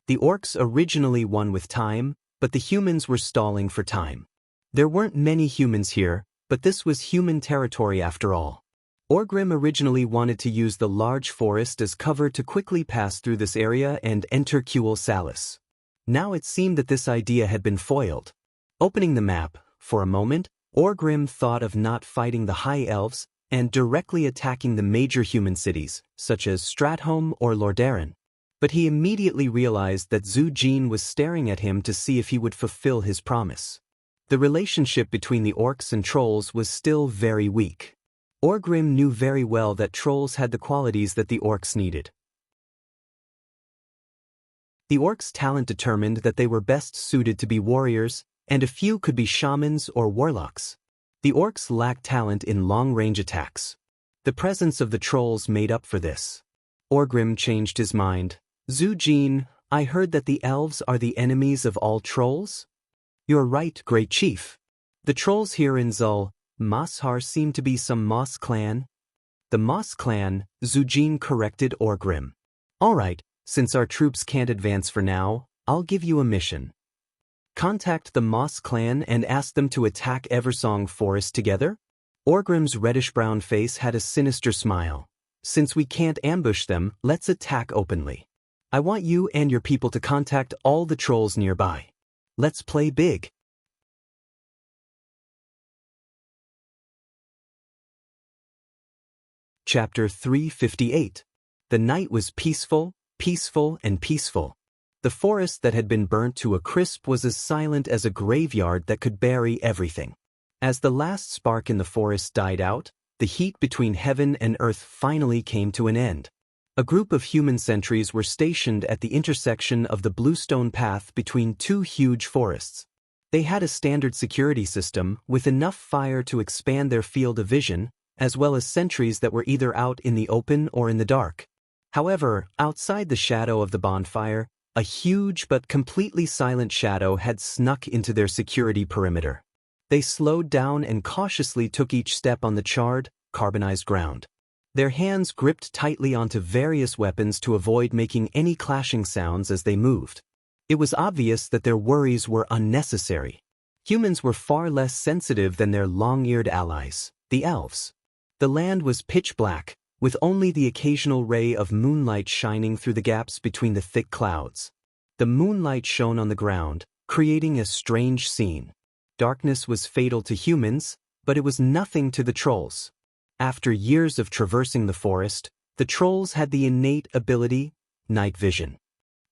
The orcs originally won with time, but the humans were stalling for time. There weren't many humans here, but this was human territory after all. Orgrim originally wanted to use the large forest as cover to quickly pass through this area and enter Kuel Salis. Now it seemed that this idea had been foiled. Opening the map, for a moment, Orgrim thought of not fighting the High Elves and directly attacking the major human cities, such as Stratholme or Lordaeron. But he immediately realized that Zhu Jin was staring at him to see if he would fulfill his promise. The relationship between the orcs and trolls was still very weak. Orgrim knew very well that trolls had the qualities that the orcs needed. The orcs' talent determined that they were best suited to be warriors, and a few could be shamans or warlocks. The orcs lacked talent in long-range attacks. The presence of the trolls made up for this. Orgrim changed his mind. Zhu Jin, I heard that the elves are the enemies of all trolls? You're right, Great Chief. The trolls here in Zul Mashar seem to be some Moss clan. The Moss clan, Zhu Jin corrected Orgrim. All right, since our troops can't advance for now, I'll give you a mission. Contact the Moss clan and ask them to attack Eversong Forest together? Orgrim's reddish-brown face had a sinister smile. Since we can't ambush them, let's attack openly. I want you and your people to contact all the trolls nearby. Let's play big. Chapter 358. The night was peaceful, peaceful, and peaceful. The forest that had been burnt to a crisp was as silent as a graveyard that could bury everything. As the last spark in the forest died out, the heat between heaven and earth finally came to an end. A group of human sentries were stationed at the intersection of the bluestone path between two huge forests. They had a standard security system with enough fire to expand their field of vision, as well as sentries that were either out in the open or in the dark. However, outside the shadow of the bonfire, a huge but completely silent shadow had snuck into their security perimeter. They slowed down and cautiously took each step on the charred, carbonized ground. Their hands gripped tightly onto various weapons to avoid making any clashing sounds as they moved. It was obvious that their worries were unnecessary. Humans were far less sensitive than their long-eared allies, the elves. The land was pitch black, with only the occasional ray of moonlight shining through the gaps between the thick clouds. The moonlight shone on the ground, creating a strange scene. Darkness was fatal to humans, but it was nothing to the trolls. After years of traversing the forest, the trolls had the innate ability, night vision.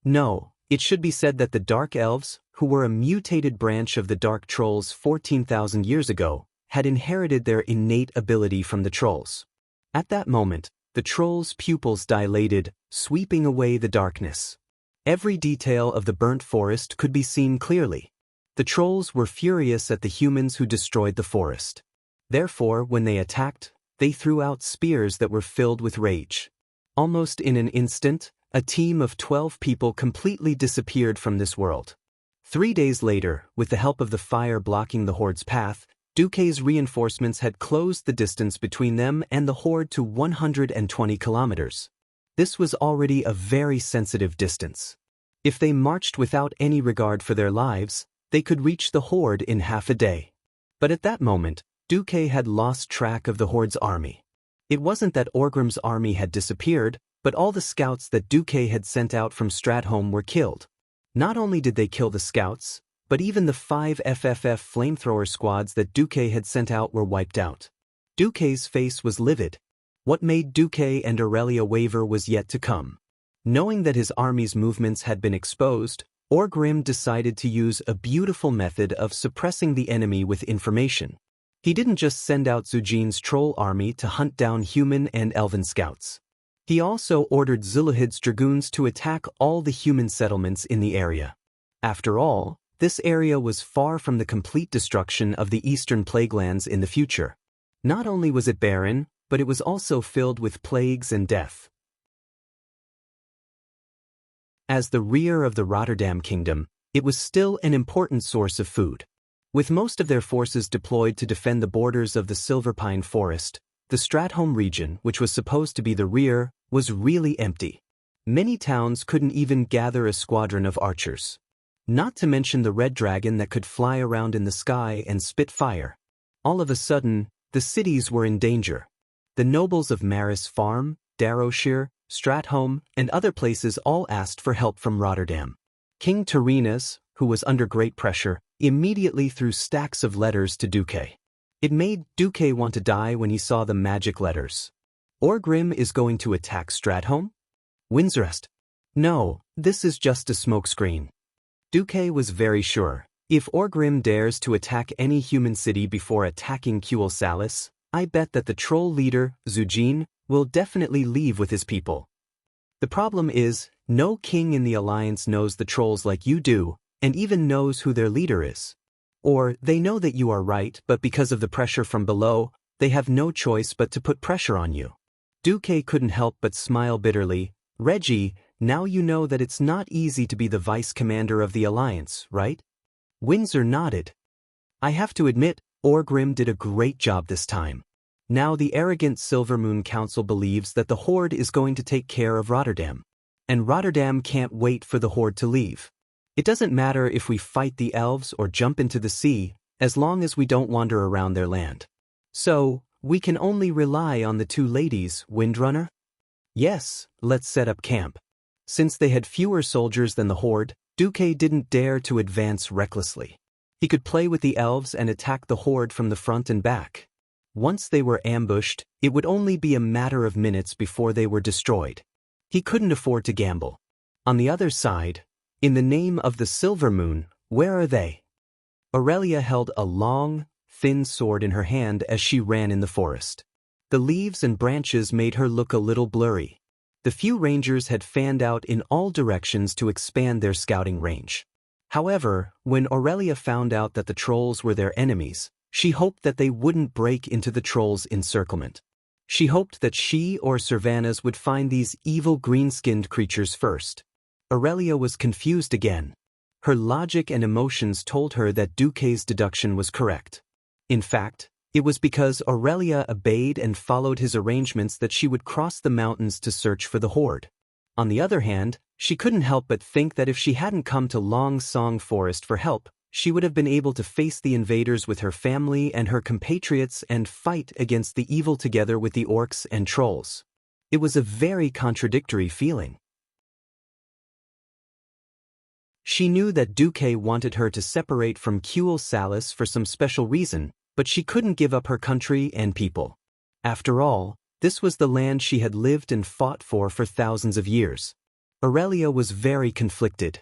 No, it should be said that the Dark Elves, who were a mutated branch of the Dark Trolls 14,000 years ago, had inherited their innate ability from the trolls. At that moment, the trolls' pupils dilated, sweeping away the darkness. Every detail of the burnt forest could be seen clearly. The trolls were furious at the humans who destroyed the forest. Therefore, when they attacked, they threw out spears that were filled with rage. Almost in an instant, a team of 12 people completely disappeared from this world. 3 days later, with the help of the fire blocking the horde's path, Duque's reinforcements had closed the distance between them and the horde to 120 kilometers. This was already a very sensitive distance. If they marched without any regard for their lives, they could reach the horde in half a day. But at that moment, Duque had lost track of the horde's army. It wasn't that Orgrim's army had disappeared, but all the scouts that Duque had sent out from Stratholme were killed. Not only did they kill the scouts, but even the 5 FFF flamethrower squads that Duque had sent out were wiped out. Duque's face was livid. What made Duque and Aurelia waver was yet to come. Knowing that his army's movements had been exposed, Orgrim decided to use a beautiful method of suppressing the enemy with information. He didn't just send out Zujin's troll army to hunt down human and elven scouts. He also ordered Zulahid's dragoons to attack all the human settlements in the area. After all, this area was far from the complete destruction of the eastern plaguelands in the future. Not only was it barren, but it was also filled with plagues and death. As the rear of the Rotterdam kingdom, it was still an important source of food. With most of their forces deployed to defend the borders of the Silverpine Forest, the Stratholme region, which was supposed to be the rear, was really empty. Many towns couldn't even gather a squadron of archers. Not to mention the red dragon that could fly around in the sky and spit fire. All of a sudden, the cities were in danger. The nobles of Maris Farm, Darrowshire, Stratholme, and other places all asked for help from Rotterdam. King Terenas, who was under great pressure, immediately threw stacks of letters to Duque. It made Duque want to die when he saw the magic letters. Orgrim is going to attack Stratholme? Windsorest? No, this is just a smokescreen. Duque was very sure. If Orgrim dares to attack any human city before attacking Kuel Salis, I bet that the troll leader, Zujin, will definitely leave with his people. The problem is, no king in the Alliance knows the trolls like you do, and even knows who their leader is. Or, they know that you are right, but because of the pressure from below, they have no choice but to put pressure on you. Duque couldn't help but smile bitterly. Reggie, now you know that it's not easy to be the vice commander of the Alliance, right? Windsor nodded. I have to admit, Orgrim did a great job this time. Now the arrogant Silvermoon Council believes that the Horde is going to take care of Rotterdam. And Rotterdam can't wait for the Horde to leave. It doesn't matter if we fight the elves or jump into the sea, as long as we don't wander around their land. So, we can only rely on the two ladies, Windrunner? Yes, let's set up camp. Since they had fewer soldiers than the Horde, Duque didn't dare to advance recklessly. He could play with the elves and attack the Horde from the front and back. Once they were ambushed, it would only be a matter of minutes before they were destroyed. He couldn't afford to gamble. On the other side, In the name of the silver moon, where are they? Aurelia held a long, thin sword in her hand as she ran in the forest. The leaves and branches made her look a little blurry. The few rangers had fanned out in all directions to expand their scouting range. However, when Aurelia found out that the trolls were their enemies, she hoped that they wouldn't break into the trolls' encirclement. She hoped that she or Sylvanas would find these evil green-skinned creatures first. Aurelia was confused again. Her logic and emotions told her that Duque's deduction was correct. In fact, it was because Aurelia obeyed and followed his arrangements that she would cross the mountains to search for the horde. On the other hand, she couldn't help but think that if she hadn't come to Long Song Forest for help, she would have been able to face the invaders with her family and her compatriots and fight against the evil together with the orcs and trolls. It was a very contradictory feeling. She knew that Duque wanted her to separate from Kuel Salis for some special reason, but she couldn't give up her country and people. After all, this was the land she had lived and fought for thousands of years. Aurelia was very conflicted.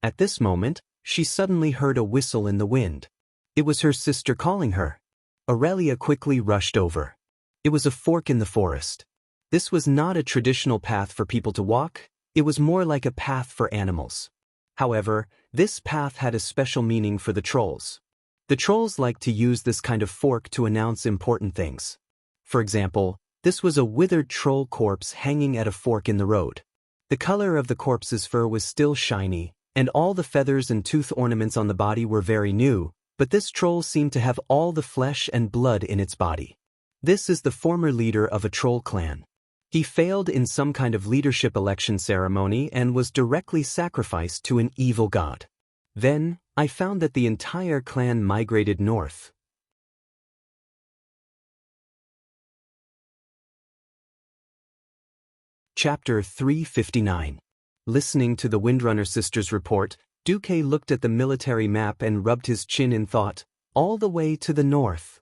At this moment, she suddenly heard a whistle in the wind. It was her sister calling her. Aurelia quickly rushed over. It was a fork in the forest. This was not a traditional path for people to walk, it was more like a path for animals. However, this path had a special meaning for the trolls. The trolls liked to use this kind of fork to announce important things. For example, this was a withered troll corpse hanging at a fork in the road. The color of the corpse's fur was still shiny, and all the feathers and tooth ornaments on the body were very new, but this troll seemed to have all the flesh and blood in its body. This is the former leader of a troll clan. He failed in some kind of leadership election ceremony and was directly sacrificed to an evil god. Then, I found that the entire clan migrated north. Chapter 359. Listening to the Windrunner sisters' report, Duque looked at the military map and rubbed his chin in thought, all the way to the north.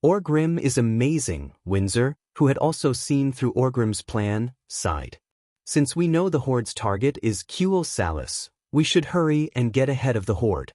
Orgrim is amazing, Windsor, who had also seen through Orgrim's plan, sighed. Since we know the horde's target is Kuel Salis, we should hurry and get ahead of the horde.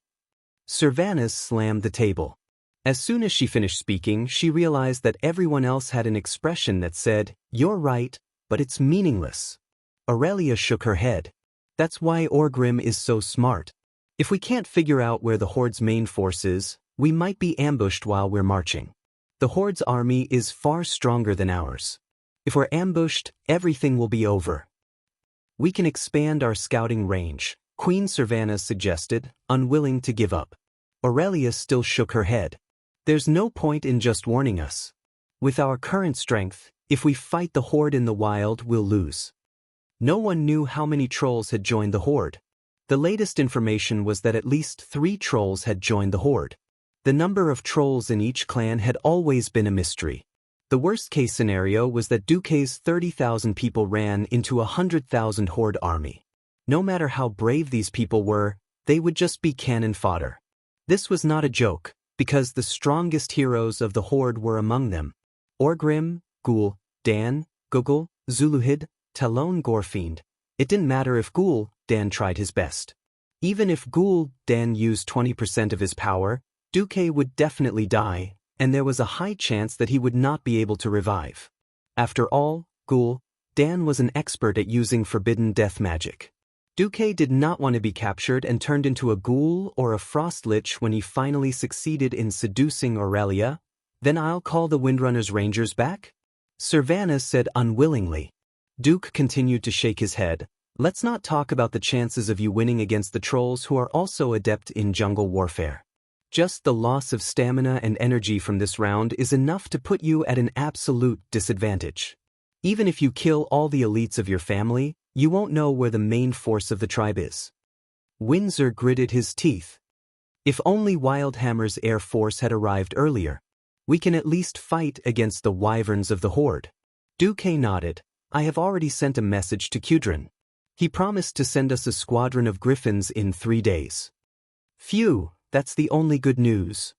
Sylvanas slammed the table. As soon as she finished speaking, she realized that everyone else had an expression that said, "You're right, but it's meaningless." Aurelia shook her head. That's why Orgrim is so smart. If we can't figure out where the horde's main force is, we might be ambushed while we're marching. The horde's army is far stronger than ours. If we're ambushed, everything will be over. We can expand our scouting range, Queen Sylvanas suggested, unwilling to give up. Aurelia still shook her head. There's no point in just warning us. With our current strength, if we fight the horde in the wild, we'll lose. No one knew how many trolls had joined the horde. The latest information was that at least 3 trolls had joined the horde. The number of trolls in each clan had always been a mystery. The worst-case scenario was that Duque's 30,000 people ran into a 100,000 horde army. No matter how brave these people were, they would just be cannon fodder. This was not a joke, because the strongest heroes of the horde were among them. Orgrim, Ghoul, Dan, Guggle, Zuluhid, Talon Gorfiend. It didn't matter if Ghoul, Dan tried his best. Even if Ghoul, Dan used 20% of his power, Duque would definitely die, and there was a high chance that he would not be able to revive. After all, Ghoul, Dan was an expert at using forbidden death magic. Duque did not want to be captured and turned into a ghoul or a frost lich when he finally succeeded in seducing Aurelia. Then I'll call the Windrunner's rangers back? Sylvanas said unwillingly. Duke continued to shake his head. Let's not talk about the chances of you winning against the trolls who are also adept in jungle warfare. Just the loss of stamina and energy from this round is enough to put you at an absolute disadvantage. Even if you kill all the elites of your family, you won't know where the main force of the tribe is. Windsor gritted his teeth. If only Wildhammer's air force had arrived earlier. We can at least fight against the wyverns of the horde. Duque nodded. I have already sent a message to Kudrin. He promised to send us a squadron of griffins in 3 days. Phew, that's the only good news.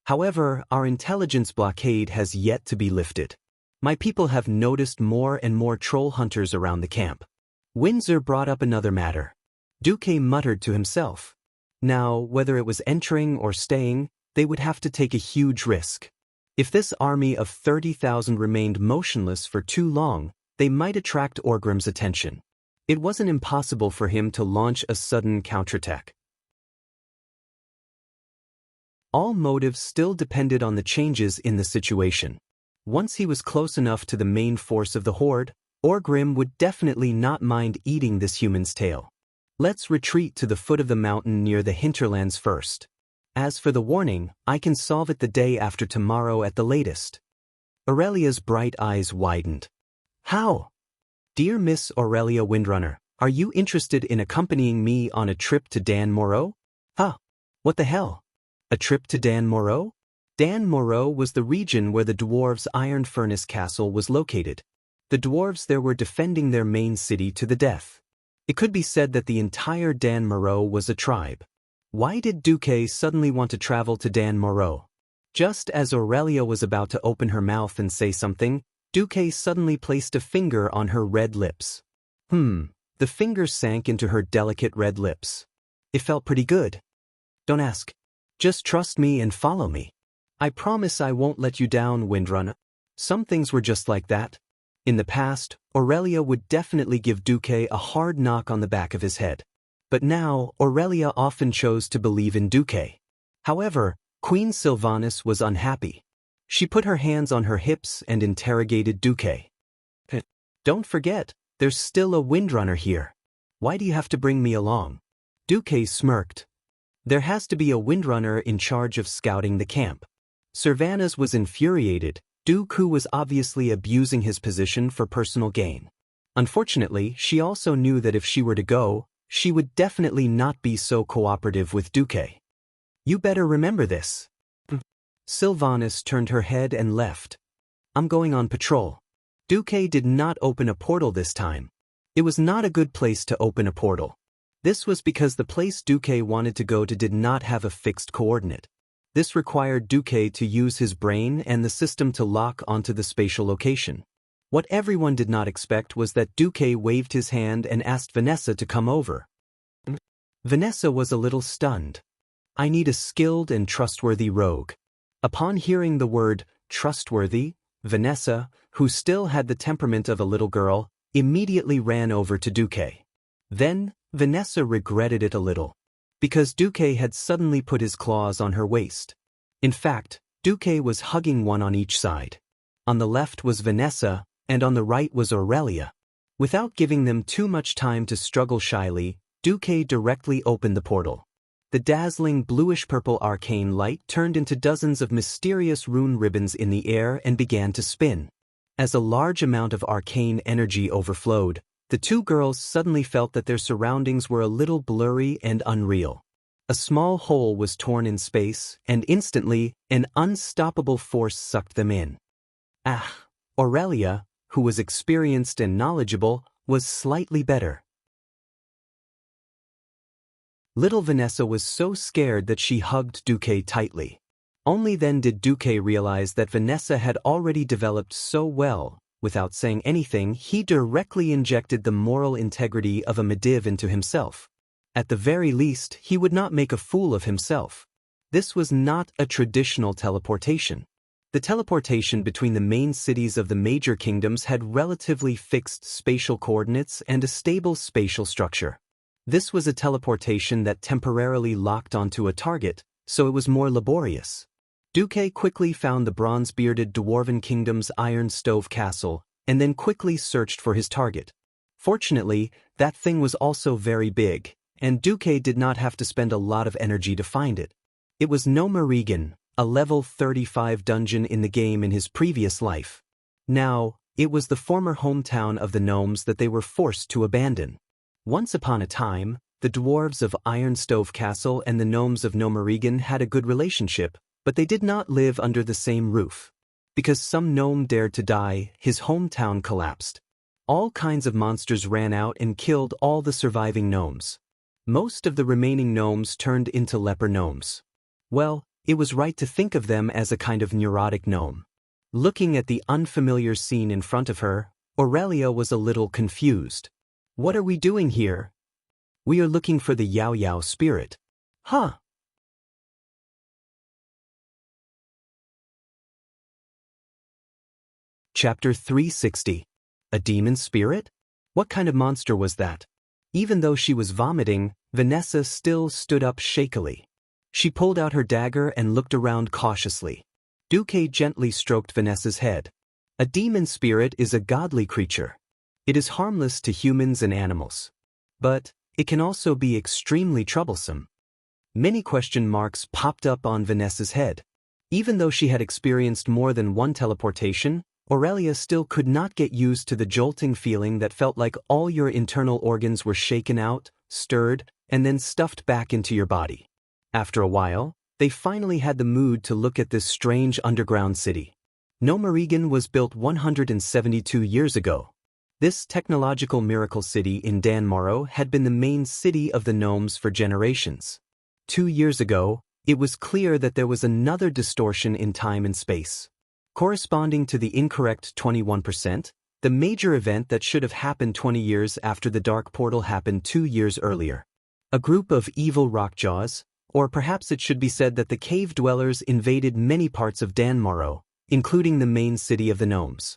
However, our intelligence blockade has yet to be lifted. My people have noticed more and more troll hunters around the camp. Windsor brought up another matter. Duque muttered to himself. Now, whether it was entering or staying, they would have to take a huge risk. If this army of 30,000 remained motionless for too long, they might attract Orgrim's attention. It wasn't impossible for him to launch a sudden counterattack. All motives still depended on the changes in the situation. Once he was close enough to the main force of the horde, Orgrim would definitely not mind eating this human's tail. Let's retreat to the foot of the mountain near the hinterlands first. As for the warning, I can solve it the day after tomorrow at the latest. Aurelia's bright eyes widened. How? Dear Miss Aurelia Windrunner, are you interested in accompanying me on a trip to Dan Moreau? Huh? What the hell? A trip to Dan Moreau? Dan Moreau was the region where the dwarves' iron furnace castle was located. The dwarves there were defending their main city to the death. It could be said that the entire Dan Moreau was a tribe. Why did Duque suddenly want to travel to Dan Moreau? Just as Aurelia was about to open her mouth and say something, Duque suddenly placed a finger on her red lips. The finger sank into her delicate red lips. It felt pretty good. Don't ask. Just trust me and follow me. I promise I won't let you down, Windrunner. Some things were just like that. In the past, Aurelia would definitely give Duque a hard knock on the back of his head. But now, Aurelia often chose to believe in Duque. However, Queen Sylvanas was unhappy. She put her hands on her hips and interrogated Duque. Don't forget, there's still a Windrunner here. Why do you have to bring me along? Duque smirked. There has to be a Windrunner in charge of scouting the camp. Sylvanas was infuriated. Duque was obviously abusing his position for personal gain. Unfortunately, she also knew that if she were to go, she would definitely not be so cooperative with Duque. You better remember this. Sylvanas turned her head and left. I'm going on patrol. Duque did not open a portal this time. It was not a good place to open a portal. This was because the place Duque wanted to go to did not have a fixed coordinate. This required Duque to use his brain and the system to lock onto the spatial location. What everyone did not expect was that Duque waved his hand and asked Vanessa to come over. Vanessa was a little stunned. I need a skilled and trustworthy rogue. Upon hearing the word trustworthy, Vanessa, who still had the temperament of a little girl, immediately ran over to Duque. Then, Vanessa regretted it a little. Because Duque had suddenly put his claws on her waist. In fact, Duque was hugging one on each side. On the left was Vanessa, and on the right was Aurelia. Without giving them too much time to struggle shyly, Duque directly opened the portal. The dazzling bluish-purple arcane light turned into dozens of mysterious rune ribbons in the air and began to spin. As a large amount of arcane energy overflowed, the two girls suddenly felt that their surroundings were a little blurry and unreal. A small hole was torn in space, and instantly, an unstoppable force sucked them in. Aurelia, who was experienced and knowledgeable, was slightly better. Little Vanessa was so scared that she hugged Duque tightly. Only then did Duque realize that Vanessa had already developed so well. Without saying anything, he directly injected the moral integrity of a Mediv into himself. At the very least, he would not make a fool of himself. This was not a traditional teleportation. The teleportation between the main cities of the major kingdoms had relatively fixed spatial coordinates and a stable spatial structure. This was a teleportation that temporarily locked onto a target, so it was more laborious. Duque quickly found the bronze-bearded Dwarven Kingdom's Iron Stove Castle, and then quickly searched for his target. Fortunately, that thing was also very big, and Duque did not have to spend a lot of energy to find it. It was Nomarigan, a level 35 dungeon in the game in his previous life. Now, it was the former hometown of the gnomes that they were forced to abandon. Once upon a time, the dwarves of Iron Stove Castle and the gnomes of Nomarigan had a good relationship, but they did not live under the same roof. Because some gnome dared to die, his hometown collapsed. All kinds of monsters ran out and killed all the surviving gnomes. Most of the remaining gnomes turned into leper gnomes. Well, it was right to think of them as a kind of neurotic gnome. Looking at the unfamiliar scene in front of her, Aurelia was a little confused. What are we doing here? We are looking for the Yao Yao spirit. Huh? Chapter 360. A demon spirit? What kind of monster was that? Even though she was vomiting, Vanessa still stood up shakily. She pulled out her dagger and looked around cautiously. Duque gently stroked Vanessa's head. A demon spirit is a godly creature. It is harmless to humans and animals. But it can also be extremely troublesome. Many question marks popped up on Vanessa's head. Even though she had experienced more than one teleportation, Aurelia still could not get used to the jolting feeling that felt like all your internal organs were shaken out, stirred, and then stuffed back into your body. After a while, they finally had the mood to look at this strange underground city. Nomarigan was built 172 years ago. This technological miracle city in Danmoro had been the main city of the gnomes for generations. 2 years ago, it was clear that there was another distortion in time and space. Corresponding to the incorrect 21%, the major event that should have happened 20 years after the Dark Portal happened 2 years earlier. A group of evil rockjaws, or perhaps it should be said that the cave dwellers invaded many parts of Danmoro, including the main city of the gnomes.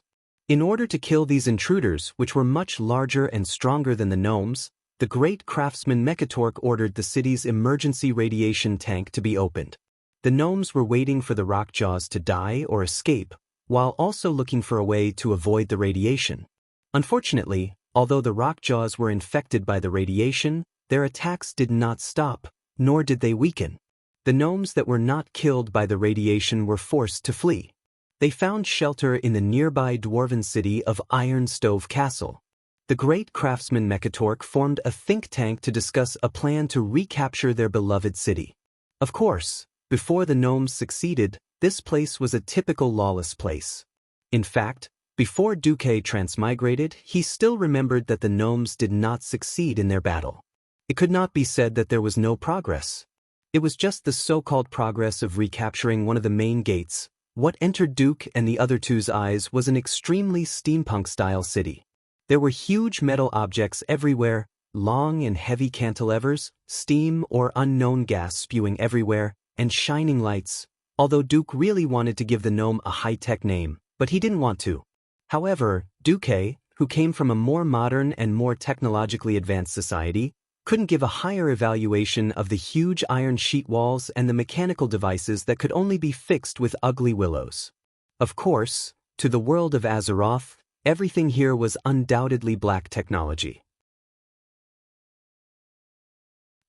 In order to kill these intruders, which were much larger and stronger than the gnomes, the great craftsman Mechatork ordered the city's emergency radiation tank to be opened. The gnomes were waiting for the rockjaws to die or escape, while also looking for a way to avoid the radiation. Unfortunately, although the rockjaws were infected by the radiation, their attacks did not stop, nor did they weaken. The gnomes that were not killed by the radiation were forced to flee. They found shelter in the nearby dwarven city of Iron Stove Castle. The great craftsman Mechatork formed a think tank to discuss a plan to recapture their beloved city. Of course, before the gnomes succeeded, this place was a typical lawless place. In fact, before Duque transmigrated, he still remembered that the gnomes did not succeed in their battle. It could not be said that there was no progress. It was just the so-called progress of recapturing one of the main gates. What entered Duke and the other two's eyes was an extremely steampunk-style city. There were huge metal objects everywhere, long and heavy cantilevers, steam or unknown gas spewing everywhere, and shining lights, although Duke really wanted to give the gnome a high-tech name, but he didn't want to. However, Duque, who came from a more modern and more technologically advanced society, couldn't give a higher evaluation of the huge iron sheet walls and the mechanical devices that could only be fixed with ugly willows. Of course, to the world of Azeroth, everything here was undoubtedly black technology.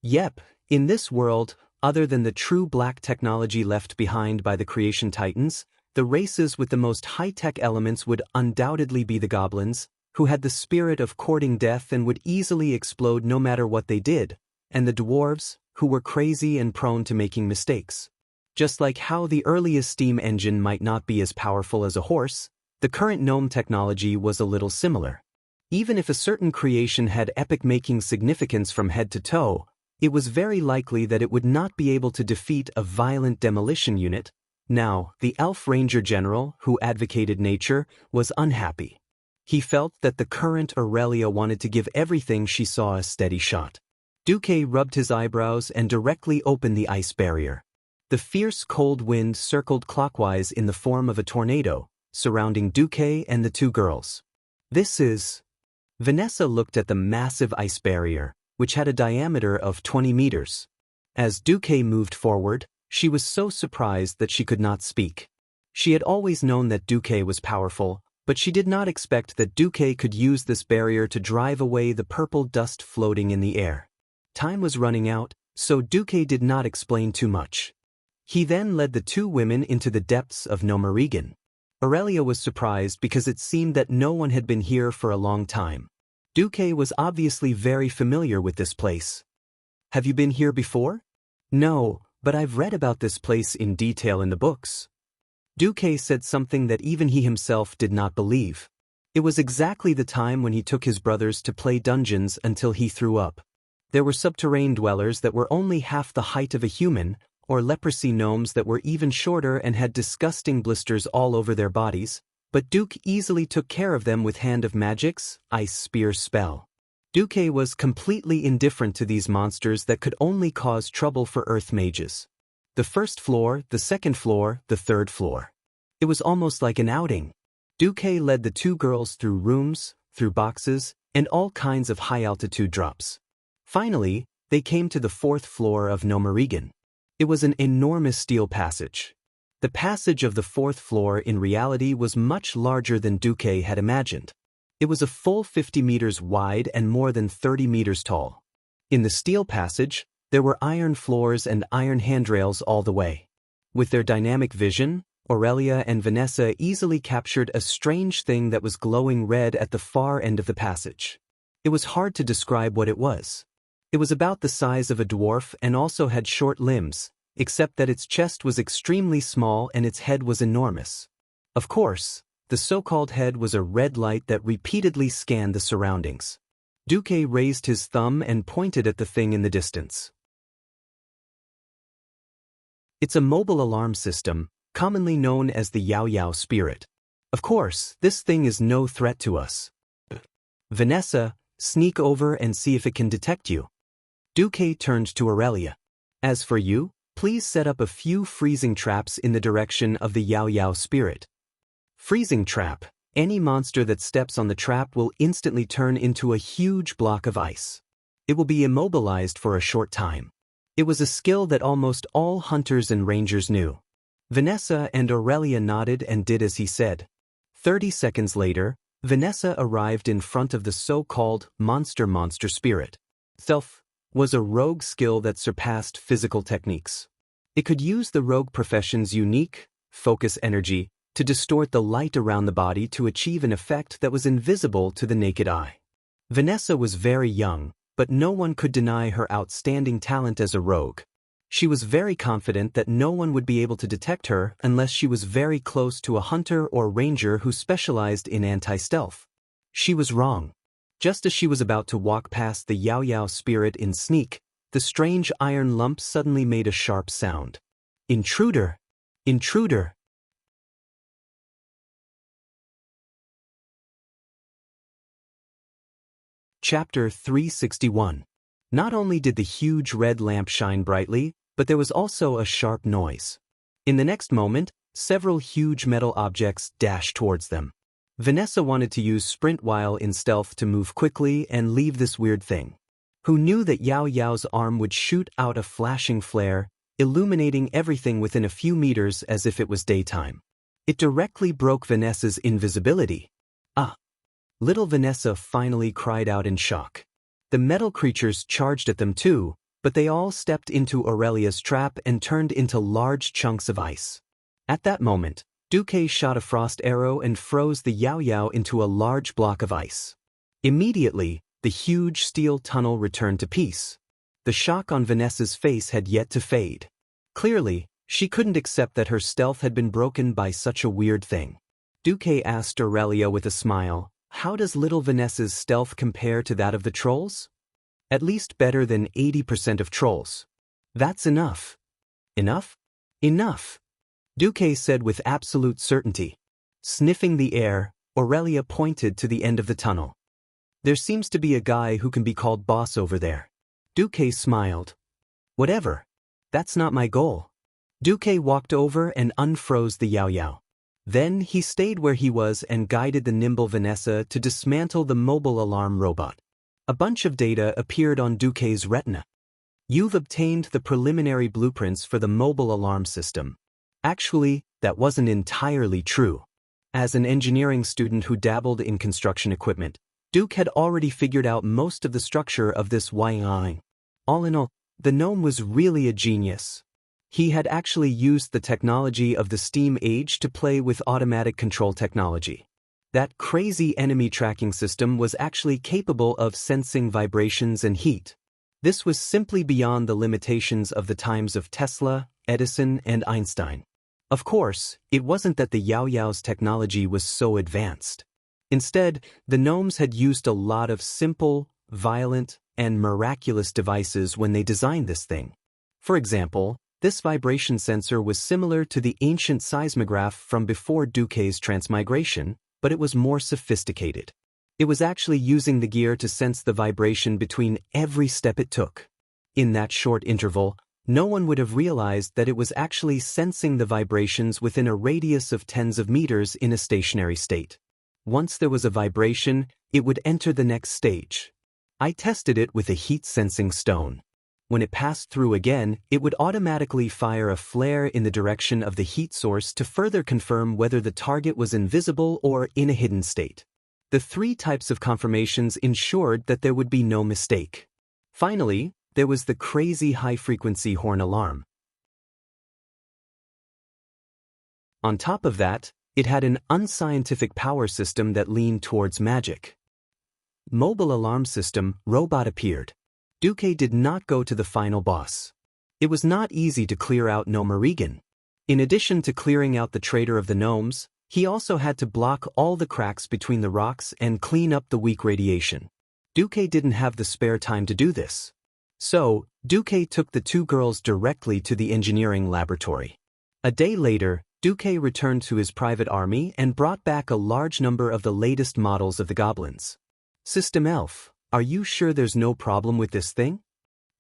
Yep, in this world, other than the true black technology left behind by the creation titans, the races with the most high-tech elements would undoubtedly be the goblins, who had the spirit of courting death and would easily explode no matter what they did, and the dwarves, who were crazy and prone to making mistakes. Just like how the earliest steam engine might not be as powerful as a horse, the current gnome technology was a little similar. Even if a certain creation had epic-making significance from head to toe, it was very likely that it would not be able to defeat a violent demolition unit. Now, the elf ranger general, who advocated nature, was unhappy. He felt that the current Aurelia wanted to give everything she saw a steady shot. Duque rubbed his eyebrows and directly opened the ice barrier. The fierce cold wind circled clockwise in the form of a tornado, surrounding Duque and the two girls. This is... Vanessa looked at the massive ice barrier, which had a diameter of 20 meters. As Duque moved forward, she was so surprised that she could not speak. She had always known that Duque was powerful, but she did not expect that Duque could use this barrier to drive away the purple dust floating in the air. Time was running out, so Duque did not explain too much. He then led the two women into the depths of Nomarigan. Aurelia was surprised because it seemed that no one had been here for a long time. Duque was obviously very familiar with this place. Have you been here before? No, but I've read about this place in detail in the books. Duque said something that even he himself did not believe. It was exactly the time when he took his brothers to play dungeons until he threw up. There were subterranean dwellers that were only half the height of a human, or leprosy gnomes that were even shorter and had disgusting blisters all over their bodies, but Duke easily took care of them with Hand of Magic's Ice Spear spell. Duque was completely indifferent to these monsters that could only cause trouble for Earth mages. The first floor, the second floor, the third floor. It was almost like an outing. Duque led the two girls through rooms, through boxes, and all kinds of high-altitude drops. Finally, they came to the fourth floor of Nomarigan. It was an enormous steel passage. The passage of the fourth floor in reality was much larger than Duque had imagined. It was a full 50 meters wide and more than 30 meters tall. In the steel passage, there were iron floors and iron handrails all the way. With their dynamic vision, Aurelia and Vanessa easily captured a strange thing that was glowing red at the far end of the passage. It was hard to describe what it was. It was about the size of a dwarf and also had short limbs, except that its chest was extremely small and its head was enormous. Of course, the so-called head was a red light that repeatedly scanned the surroundings. Duque raised his thumb and pointed at the thing in the distance. It's a mobile alarm system, commonly known as the Yao Yao spirit. Of course, this thing is no threat to us. Vanessa, sneak over and see if it can detect you. Duque turned to Aurelia. As for you, please set up a few freezing traps in the direction of the Yao Yao spirit. Freezing trap. Any monster that steps on the trap will instantly turn into a huge block of ice. It will be immobilized for a short time. It was a skill that almost all hunters and rangers knew. Vanessa and Aurelia nodded and did as he said. 30 seconds later, Vanessa arrived in front of the so-called monster spirit. Stealth was a rogue skill that surpassed physical techniques. It could use the rogue profession's unique, focus energy to distort the light around the body to achieve an effect that was invisible to the naked eye. Vanessa was very young, but no one could deny her outstanding talent as a rogue. She was very confident that no one would be able to detect her unless she was very close to a hunter or ranger who specialized in anti-stealth. She was wrong. Just as she was about to walk past the Yao Yao spirit in sneak, the strange iron lump suddenly made a sharp sound. Intruder! Intruder! Chapter 361. Not only did the huge red lamp shine brightly, but there was also a sharp noise. In the next moment, several huge metal objects dashed towards them. Vanessa wanted to use sprint while in stealth to move quickly and leave this weird thing. Who knew that Yao Yao's arm would shoot out a flashing flare, illuminating everything within a few meters as if it was daytime. It directly broke Vanessa's invisibility. Ah! Little Vanessa finally cried out in shock. The metal creatures charged at them too, but they all stepped into Aurelia's trap and turned into large chunks of ice. At that moment, Duque shot a frost arrow and froze the Yao Yao into a large block of ice. Immediately, the huge steel tunnel returned to peace. The shock on Vanessa's face had yet to fade. Clearly, she couldn't accept that her stealth had been broken by such a weird thing. Duque asked Aurelia with a smile, "How does little Vanessa's stealth compare to that of the trolls?" "At least better than 80% of trolls." "That's enough." "Enough?" "Enough," Duque said with absolute certainty. Sniffing the air, Aurelia pointed to the end of the tunnel. "There seems to be a guy who can be called boss over there." Duque smiled. "Whatever. That's not my goal." Duque walked over and unfroze the Yao Yao. Then he stayed where he was and guided the nimble Vanessa to dismantle the mobile alarm robot. A bunch of data appeared on Duque's retina. "You've obtained the preliminary blueprints for the mobile alarm system." Actually, that wasn't entirely true. As an engineering student who dabbled in construction equipment, Duque had already figured out most of the structure of this Wang. All in all, the gnome was really a genius. He had actually used the technology of the steam age to play with automatic control technology. That crazy enemy tracking system was actually capable of sensing vibrations and heat. This was simply beyond the limitations of the times of Tesla, Edison, and Einstein. Of course, it wasn't that the Yao Yao's technology was so advanced. Instead, the gnomes had used a lot of simple, violent, and miraculous devices when they designed this thing. For example, this vibration sensor was similar to the ancient seismograph from before Duque's transmigration, but it was more sophisticated. It was actually using the gear to sense the vibration between every step it took. In that short interval, no one would have realized that it was actually sensing the vibrations within a radius of tens of meters in a stationary state. Once there was a vibration, it would enter the next stage. I tested it with a heat-sensing stone. When it passed through again, it would automatically fire a flare in the direction of the heat source to further confirm whether the target was invisible or in a hidden state. The 3 types of confirmations ensured that there would be no mistake. Finally, there was the crazy high-frequency horn alarm. On top of that, it had an unscientific power system that leaned towards magic. Mobile alarm system, robot appeared. Duque did not go to the final boss. It was not easy to clear out Gnomerigan. In addition to clearing out the traitor of the gnomes, he also had to block all the cracks between the rocks and clean up the weak radiation. Duque didn't have the spare time to do this. So, Duque took the 2 girls directly to the engineering laboratory. A day later, Duque returned to his private army and brought back a large number of the latest models of the goblins. System Elf, are you sure there's no problem with this thing?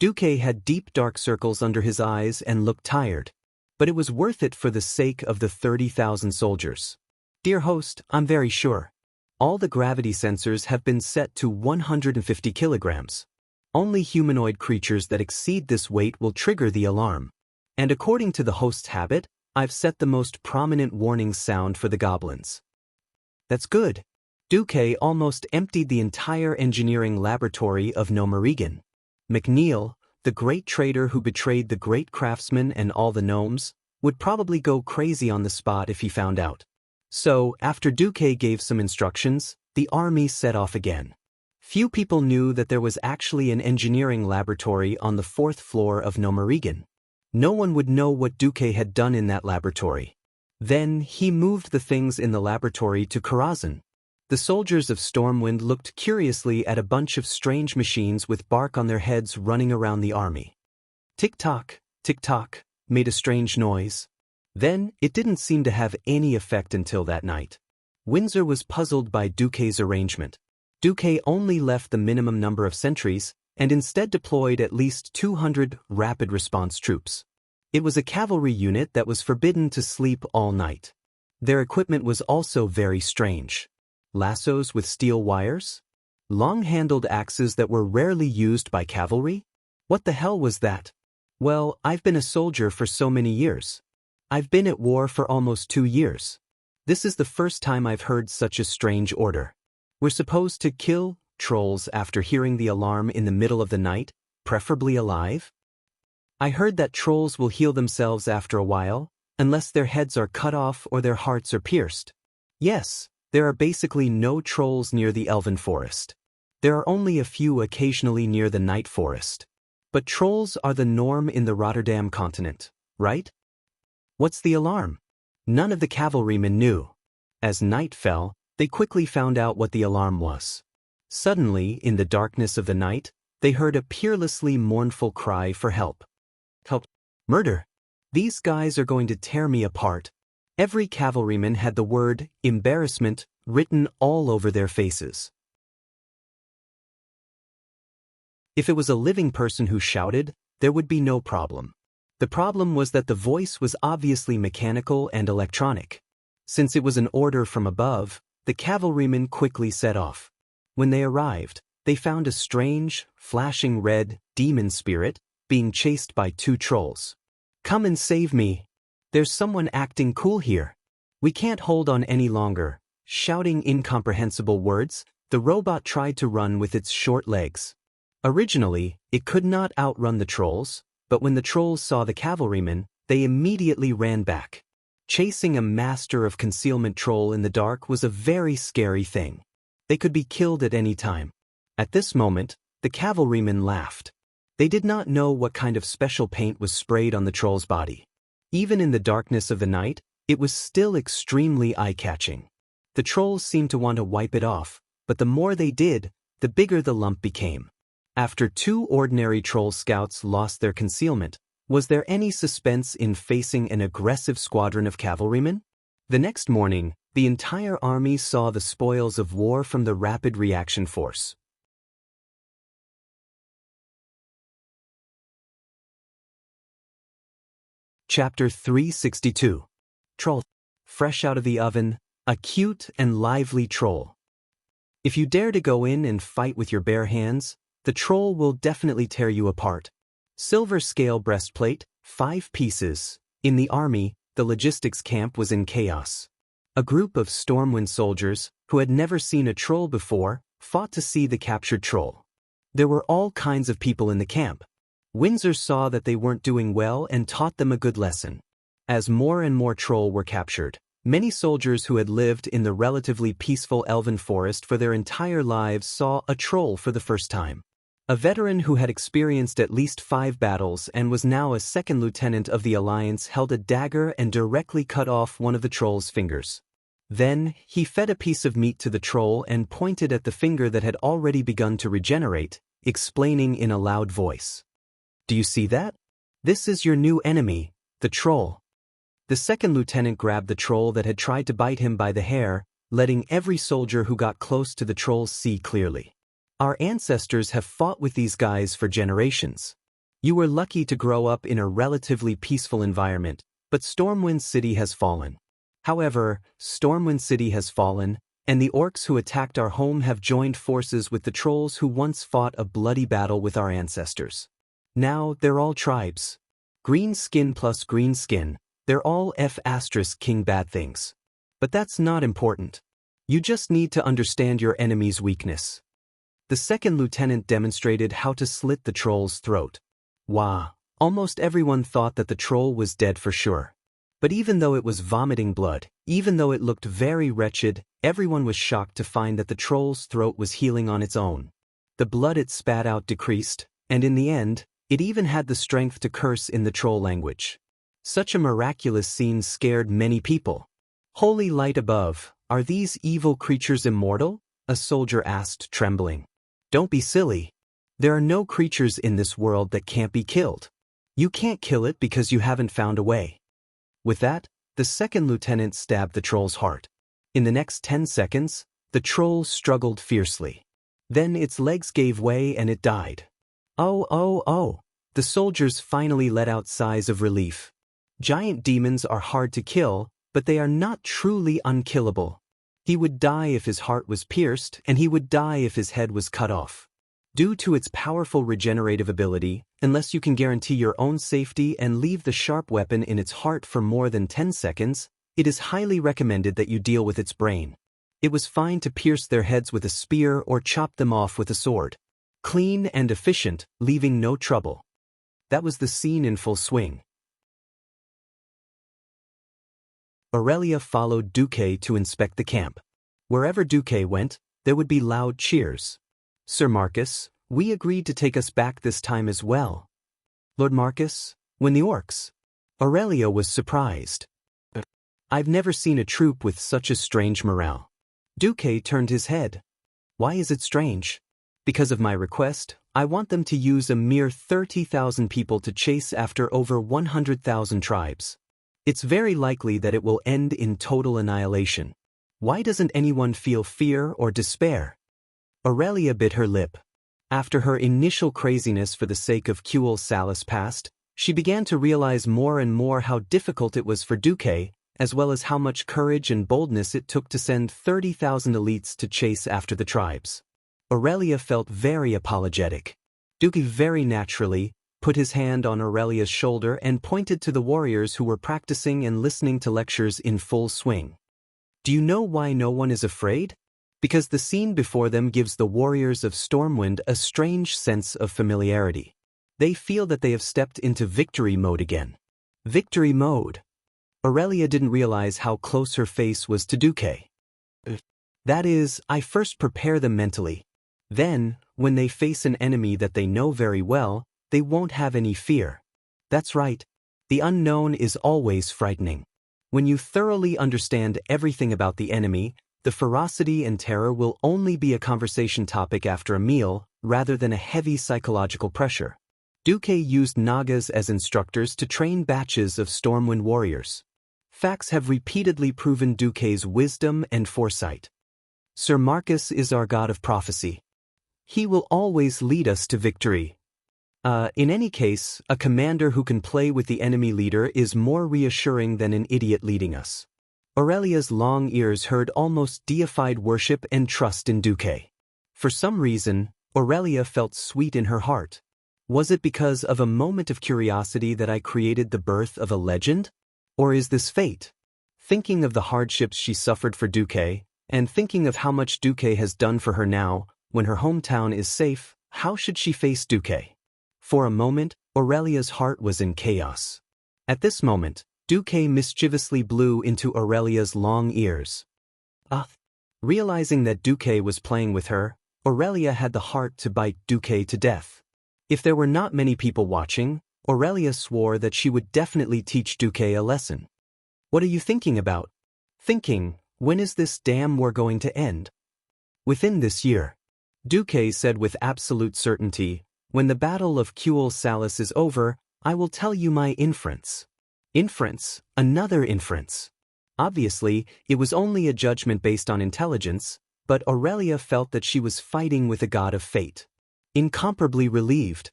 Duque had deep dark circles under his eyes and looked tired, but it was worth it for the sake of the 30,000 soldiers. Dear host, I'm very sure. All the gravity sensors have been set to 150 kilograms. Only humanoid creatures that exceed this weight will trigger the alarm. And according to the host's habit, I've set the most prominent warning sound for the goblins. That's good. Duque almost emptied the entire engineering laboratory of Gnomerigan. McNeil, the great trader who betrayed the great craftsman and all the gnomes, would probably go crazy on the spot if he found out. So, after Duque gave some instructions, the army set off again. Few people knew that there was actually an engineering laboratory on the 4th floor of Gnomerigan. No one would know what Duque had done in that laboratory. Then, he moved the things in the laboratory to Karazhan. The soldiers of Stormwind looked curiously at a bunch of strange machines with bark on their heads running around the army. Tick-tock, made a strange noise. Then, it didn't seem to have any effect until that night. Windsor was puzzled by Duque's arrangement. Duque only left the minimum number of sentries, and instead deployed at least 200 rapid response troops. It was a cavalry unit that was forbidden to sleep all night. Their equipment was also very strange. Lassos with steel wires? Long-handled axes that were rarely used by cavalry? What the hell was that? Well, I've been a soldier for so many years. I've been at war for almost 2 years. This is the first time I've heard such a strange order. We're supposed to kill trolls after hearing the alarm in the middle of the night, preferably alive? I heard that trolls will heal themselves after a while, unless their heads are cut off or their hearts are pierced. Yes, there are basically no trolls near the Elven Forest. There are only a few occasionally near the Night Forest. But trolls are the norm in the Rotterdam continent, right? What's the alarm? None of the cavalrymen knew. As night fell, they quickly found out what the alarm was. Suddenly, in the darkness of the night, they heard a peerlessly mournful cry for help. Help! Murder! These guys are going to tear me apart. Every cavalryman had the word embarrassment written all over their faces. If it was a living person who shouted, there would be no problem. The problem was that the voice was obviously mechanical and electronic. Since it was an order from above, the cavalrymen quickly set off. When they arrived, they found a strange, flashing red demon spirit being chased by 2 trolls. Come and save me! There's someone acting cool here. We can't hold on any longer. Shouting incomprehensible words, the robot tried to run with its short legs. Originally, it could not outrun the trolls, but when the trolls saw the cavalrymen, they immediately ran back. Chasing a master of concealment troll in the dark was a very scary thing. They could be killed at any time. At this moment, the cavalrymen laughed. They did not know what kind of special paint was sprayed on the troll's body. Even in the darkness of the night, it was still extremely eye-catching. The trolls seemed to want to wipe it off, but the more they did, the bigger the lump became. After 2 ordinary troll scouts lost their concealment, was there any suspense in facing an aggressive squadron of cavalrymen? The next morning, The entire army saw the spoils of war from the rapid reaction force. Chapter 362. Troll. Fresh out of the oven, a cute and lively troll. If you dare to go in and fight with your bare hands, the troll will definitely tear you apart. Silver scale breastplate, 5 pieces. In the army, the logistics camp was in chaos. A group of Stormwind soldiers, who had never seen a troll before, fought to see the captured troll. There were all kinds of people in the camp. Windsor saw that they weren't doing well and taught them a good lesson. As more and more troll were captured, many soldiers who had lived in the relatively peaceful elven forest for their entire lives saw a troll for the first time. A veteran who had experienced at least 5 battles and was now a second lieutenant of the Alliance held a dagger and directly cut off one of the troll's fingers. Then, he fed a piece of meat to the troll and pointed at the finger that had already begun to regenerate, explaining in a loud voice. "Do you see that? This is your new enemy, the troll." The second lieutenant grabbed the troll that had tried to bite him by the hair, letting every soldier who got close to the troll see clearly. "Our ancestors have fought with these guys for generations. You were lucky to grow up in a relatively peaceful environment, but Stormwind City has fallen. However, Stormwind City has fallen, and the orcs who attacked our home have joined forces with the trolls who once fought a bloody battle with our ancestors. Now, they're all tribes. Green skin plus green skin, they're all F***king bad things. But that's not important. You just need to understand your enemy's weakness." The second lieutenant demonstrated how to slit the troll's throat. Wow, almost everyone thought that the troll was dead for sure. But even though it was vomiting blood, even though it looked very wretched, everyone was shocked to find that the troll's throat was healing on its own. The blood it spat out decreased, and in the end, it even had the strength to curse in the troll language. Such a miraculous scene scared many people. "Holy light above, are these evil creatures immortal?" a soldier asked, trembling. "Don't be silly. There are no creatures in this world that can't be killed. You can't kill it because you haven't found a way." With that, the second lieutenant stabbed the troll's heart. In the next 10 seconds, the troll struggled fiercely. Then its legs gave way and it died. Oh. The soldiers finally let out sighs of relief. Giant demons are hard to kill, but they are not truly unkillable. He would die if his heart was pierced, and he would die if his head was cut off. Due to its powerful regenerative ability, unless you can guarantee your own safety and leave the sharp weapon in its heart for more than 10 seconds, it is highly recommended that you deal with its brain. It was fine to pierce their heads with a spear or chop them off with a sword. Clean and efficient, leaving no trouble. That was the scene in full swing. Aurelia followed Duque to inspect the camp. Wherever Duque went, there would be loud cheers. "Sir Marcus, we agreed to take us back this time as well." "Lord Marcus, when the orcs?" Aurelia was surprised. "I've never seen a troop with such a strange morale." Duque turned his head. "Why is it strange?" "Because of my request, I want them to use a mere 30,000 people to chase after over 100,000 tribes. It's very likely that it will end in total annihilation. Why doesn't anyone feel fear or despair?" Aurelia bit her lip. After her initial craziness for the sake of Kuel Salus passed, she began to realize more and more how difficult it was for Duque, as well as how much courage and boldness it took to send 30,000 elites to chase after the tribes. Aurelia felt very apologetic. Duque very naturally put his hand on Aurelia's shoulder and pointed to the warriors who were practicing and listening to lectures in full swing. "Do you know why no one is afraid? Because the scene before them gives the warriors of Stormwind a strange sense of familiarity. They feel that they have stepped into victory mode again." Victory mode. Aurelia didn't realize how close her face was to Duque. "That is, I first prepare them mentally. Then, when they face an enemy that they know very well, they won't have any fear." "That's right. The unknown is always frightening. When you thoroughly understand everything about the enemy, the ferocity and terror will only be a conversation topic after a meal, rather than a heavy psychological pressure." Duque used Nagas as instructors to train batches of Stormwind warriors. Facts have repeatedly proven Duque's wisdom and foresight. Sir Marcus is our god of prophecy. He will always lead us to victory. In any case, a commander who can play with the enemy leader is more reassuring than an idiot leading us. Aurelia's long ears heard almost deified worship and trust in Duque. For some reason, Aurelia felt sweet in her heart. Was it because of a moment of curiosity that I created the birth of a legend? Or is this fate? Thinking of the hardships she suffered for Duque, and thinking of how much Duque has done for her now, when her hometown is safe, how should she face Duque? For a moment, Aurelia's heart was in chaos. At this moment, Duque mischievously blew into Aurelia's long ears. Realizing that Duque was playing with her, Aurelia had the heart to bite Duque to death. If there were not many people watching, Aurelia swore that she would definitely teach Duque a lesson. What are you thinking about? Thinking, when is this damn war going to end? Within this year. Duque said with absolute certainty, when the Battle of Cuel Salis is over, I will tell you my inference. Inference, another inference. Obviously, it was only a judgment based on intelligence, but Aurelia felt that she was fighting with a god of fate. Incomparably relieved.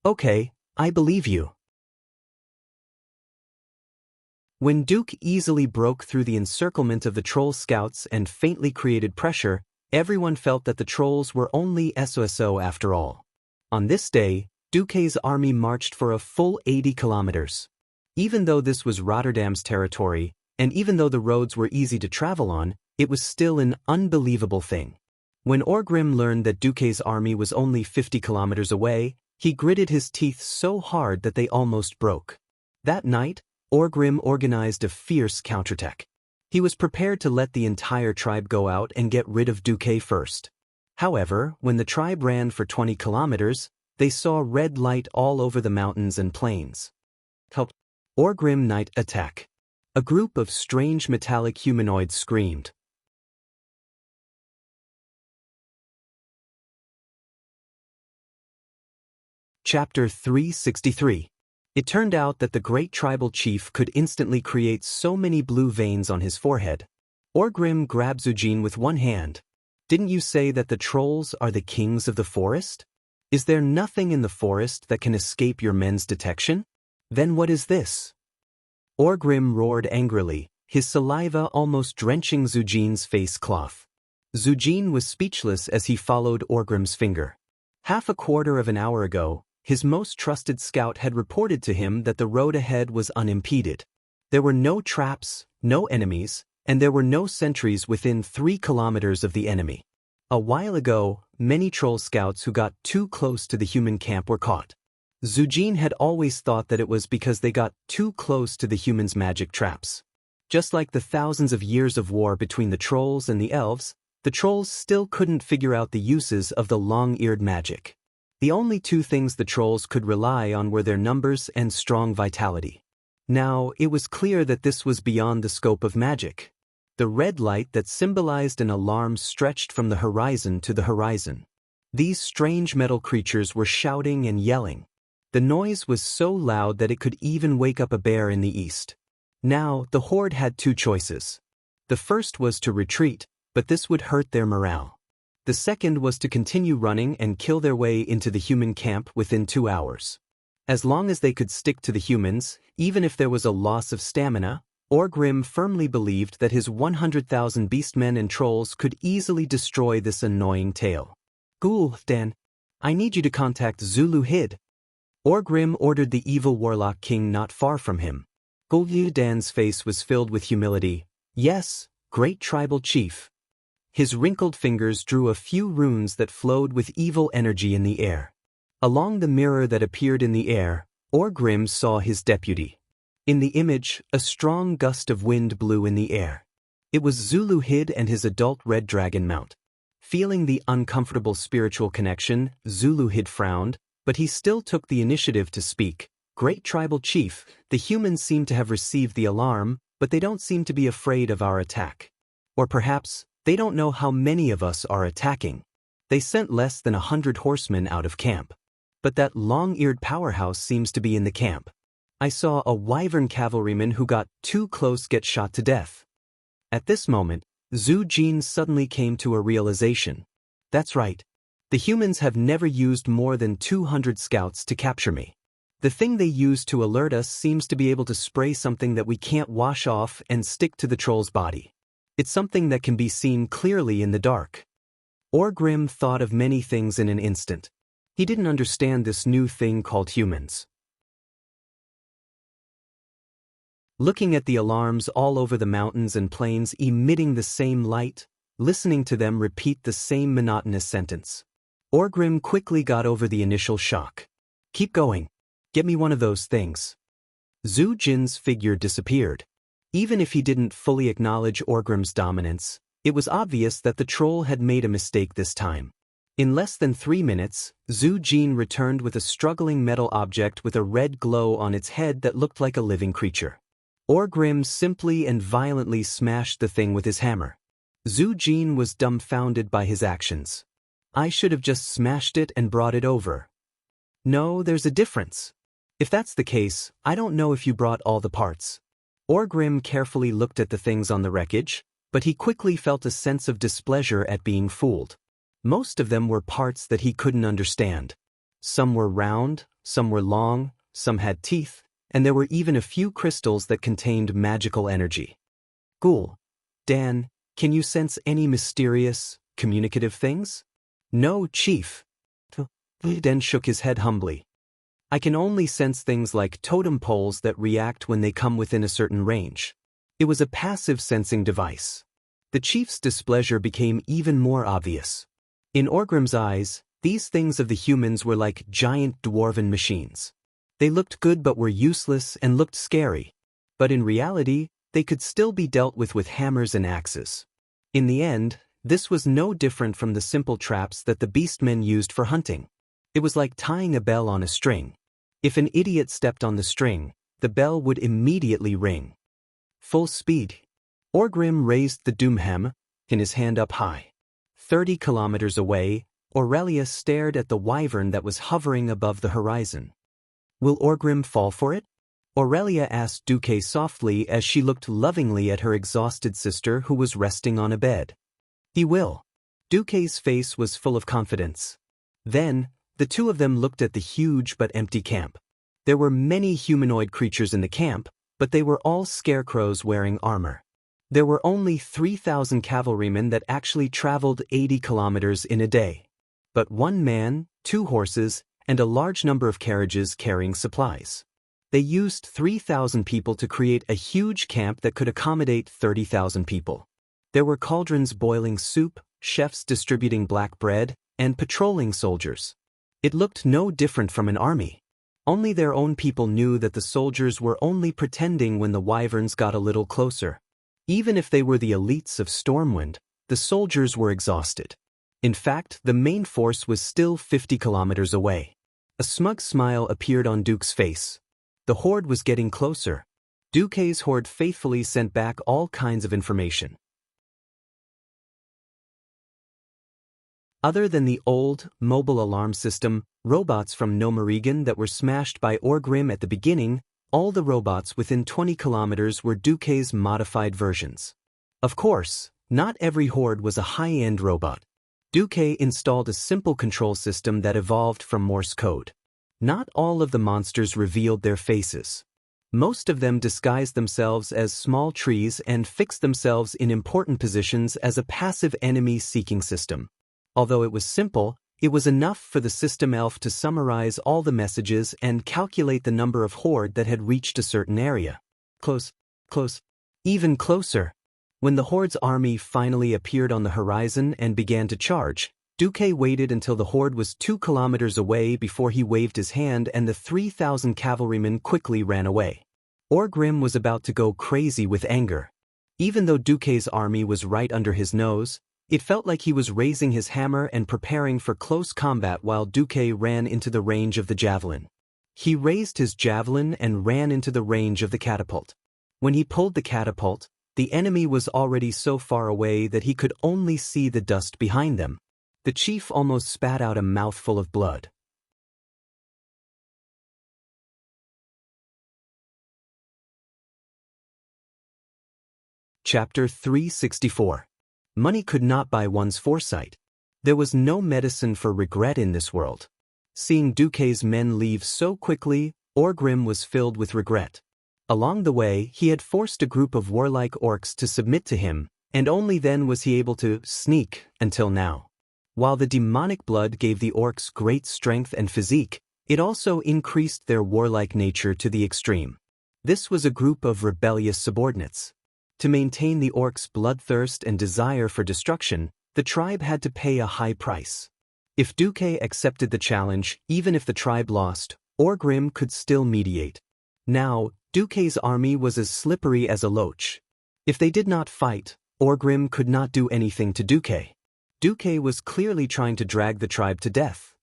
Okay, I believe you. When Duque easily broke through the encirclement of the troll scouts and faintly created pressure, everyone felt that the trolls were only SOSO after all. On this day, Duque's army marched for a full 80 kilometers. Even though this was Rotterdam's territory, and even though the roads were easy to travel on, it was still an unbelievable thing. When Orgrim learned that Duque's army was only 50 kilometers away, he gritted his teeth so hard that they almost broke. That night, Orgrim organized a fierce counterattack. He was prepared to let the entire tribe go out and get rid of Duque first. However, when the tribe ran for 20 kilometers, they saw red light all over the mountains and plains. Help! Orgrim night attack. A group of strange metallic humanoids screamed. Chapter 363. It turned out that the great tribal chief could instantly create so many blue veins on his forehead. Orgrim grabbed Zujin with one hand. Didn't you say that the trolls are the kings of the forest? Is there nothing in the forest that can escape your men's detection? Then what is this? Orgrim roared angrily, his saliva almost drenching Zujin's face cloth. Zujin was speechless as he followed Orgrim's finger. Half a quarter of an hour ago, his most trusted scout had reported to him that the road ahead was unimpeded. There were no traps, no enemies, and there were no sentries within 3 kilometers of the enemy. A while ago, many troll scouts who got too close to the human camp were caught. Zujin had always thought that it was because they got too close to the humans' magic traps. Just like the thousands of years of war between the trolls and the elves, the trolls still couldn't figure out the uses of the long-eared magic. The only two things the trolls could rely on were their numbers and strong vitality. Now, it was clear that this was beyond the scope of magic. The red light that symbolized an alarm stretched from the horizon to the horizon. These strange metal creatures were shouting and yelling. The noise was so loud that it could even wake up a bear in the east. Now, the horde had two choices. The first was to retreat, but this would hurt their morale. The second was to continue running and kill their way into the human camp within 2 hours. As long as they could stick to the humans, even if there was a loss of stamina, Orgrim firmly believed that his 100,000 beastmen and trolls could easily destroy this annoying tail. Gul'dan, I need you to contact Zulu Hid. Orgrim ordered the evil warlock king not far from him. Gul'dan's face was filled with humility. Yes, great tribal chief. His wrinkled fingers drew a few runes that flowed with evil energy in the air. Along the mirror that appeared in the air, Orgrim saw his deputy. In the image, a strong gust of wind blew in the air. It was Zulu Hid and his adult red dragon mount. Feeling the uncomfortable spiritual connection, Zulu Hid frowned, but he still took the initiative to speak. Great tribal chief, the humans seem to have received the alarm, but they don't seem to be afraid of our attack. Or perhaps, they don't know how many of us are attacking. They sent less than 100 horsemen out of camp. But that long-eared powerhouse seems to be in the camp. I saw a wyvern cavalryman who got too close get shot to death. At this moment, Zhu Jin suddenly came to a realization. That's right. The humans have never used more than 200 scouts to capture me. The thing they use to alert us seems to be able to spray something that we can't wash off and stick to the troll's body. It's something that can be seen clearly in the dark. Orgrim thought of many things in an instant. He didn't understand this new thing called humans. Looking at the alarms all over the mountains and plains emitting the same light, listening to them repeat the same monotonous sentence. Orgrim quickly got over the initial shock. Keep going. Get me one of those things. Zhu Jin's figure disappeared. Even if he didn't fully acknowledge Orgrim's dominance, it was obvious that the troll had made a mistake this time. In less than 3 minutes, Zhu Jin returned with a struggling metal object with a red glow on its head that looked like a living creature. Orgrim simply and violently smashed the thing with his hammer. Zhu Jin was dumbfounded by his actions. I should have just smashed it and brought it over. No, there's a difference. If that's the case, I don't know if you brought all the parts. Orgrim carefully looked at the things on the wreckage, but he quickly felt a sense of displeasure at being fooled. Most of them were parts that he couldn't understand. Some were round, some were long, some had teeth, and there were even a few crystals that contained magical energy. Ghoul, Dan, can you sense any mysterious, communicative things? No, Chief. Dan shook his head humbly. I can only sense things like totem poles that react when they come within a certain range. It was a passive sensing device. The chief's displeasure became even more obvious. In Orgrim's eyes, these things of the humans were like giant dwarven machines. They looked good but were useless and looked scary. But in reality, they could still be dealt with hammers and axes. In the end, this was no different from the simple traps that the beastmen used for hunting. It was like tying a bell on a string. If an idiot stepped on the string, the bell would immediately ring. Full speed. Orgrim raised the doomhammer in his hand up high. 30 kilometers away, Aurelia stared at the wyvern that was hovering above the horizon. Will Orgrim fall for it? Aurelia asked Duque softly as she looked lovingly at her exhausted sister who was resting on a bed. He will. Duque's face was full of confidence. Then, the two of them looked at the huge but empty camp. There were many humanoid creatures in the camp, but they were all scarecrows wearing armor. There were only 3,000 cavalrymen that actually traveled 80 kilometers in a day. But 1 man, 2 horses, and a large number of carriages carrying supplies. They used 3,000 people to create a huge camp that could accommodate 30,000 people. There were cauldrons boiling soup, chefs distributing black bread, and patrolling soldiers. It looked no different from an army. Only their own people knew that the soldiers were only pretending when the wyverns got a little closer. Even if they were the elites of Stormwind, the soldiers were exhausted. In fact, the main force was still 50 kilometers away. A smug smile appeared on Duke's face. The horde was getting closer. Duque's horde faithfully sent back all kinds of information. Other than the old, mobile alarm system, robots from Nomarigan that were smashed by Orgrim at the beginning, all the robots within 20 kilometers were Duque's modified versions. Of course, not every horde was a high-end robot. Duque installed a simple control system that evolved from Morse code. Not all of the monsters revealed their faces. Most of them disguised themselves as small trees and fixed themselves in important positions as a passive enemy-seeking system. Although it was simple, it was enough for the system elf to summarize all the messages and calculate the number of horde that had reached a certain area. Close, even closer. When the horde's army finally appeared on the horizon and began to charge, Duque waited until the horde was 2 kilometers away before he waved his hand and the 3,000 cavalrymen quickly ran away. Orgrim was about to go crazy with anger. Even though Duque's army was right under his nose, it felt like he was raising his hammer and preparing for close combat while Duque ran into the range of the javelin. He raised his javelin and ran into the range of the catapult. When he pulled the catapult, the enemy was already so far away that he could only see the dust behind them. The chief almost spat out a mouthful of blood. Chapter 364. Money could not buy one's foresight. There was no medicine for regret in this world. Seeing Duque's men leave so quickly, Orgrim was filled with regret. Along the way, he had forced a group of warlike orcs to submit to him, and only then was he able to sneak until now. While the demonic blood gave the orcs great strength and physique, it also increased their warlike nature to the extreme. This was a group of rebellious subordinates. To maintain the orcs' bloodthirst and desire for destruction, the tribe had to pay a high price. If Duque accepted the challenge, even if the tribe lost, Orgrim could still mediate. Now, Duque's army was as slippery as a loach. If they did not fight, Orgrim could not do anything to Duque. Duque was clearly trying to drag the tribe to death.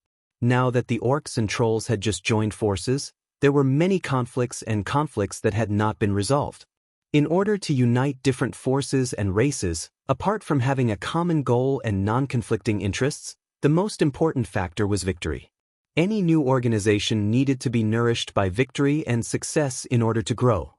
Now that the orcs and trolls had just joined forces, there were many conflicts that had not been resolved. In order to unite different forces and races, apart from having a common goal and non-conflicting interests, the most important factor was victory. Any new organization needed to be nourished by victory and success in order to grow.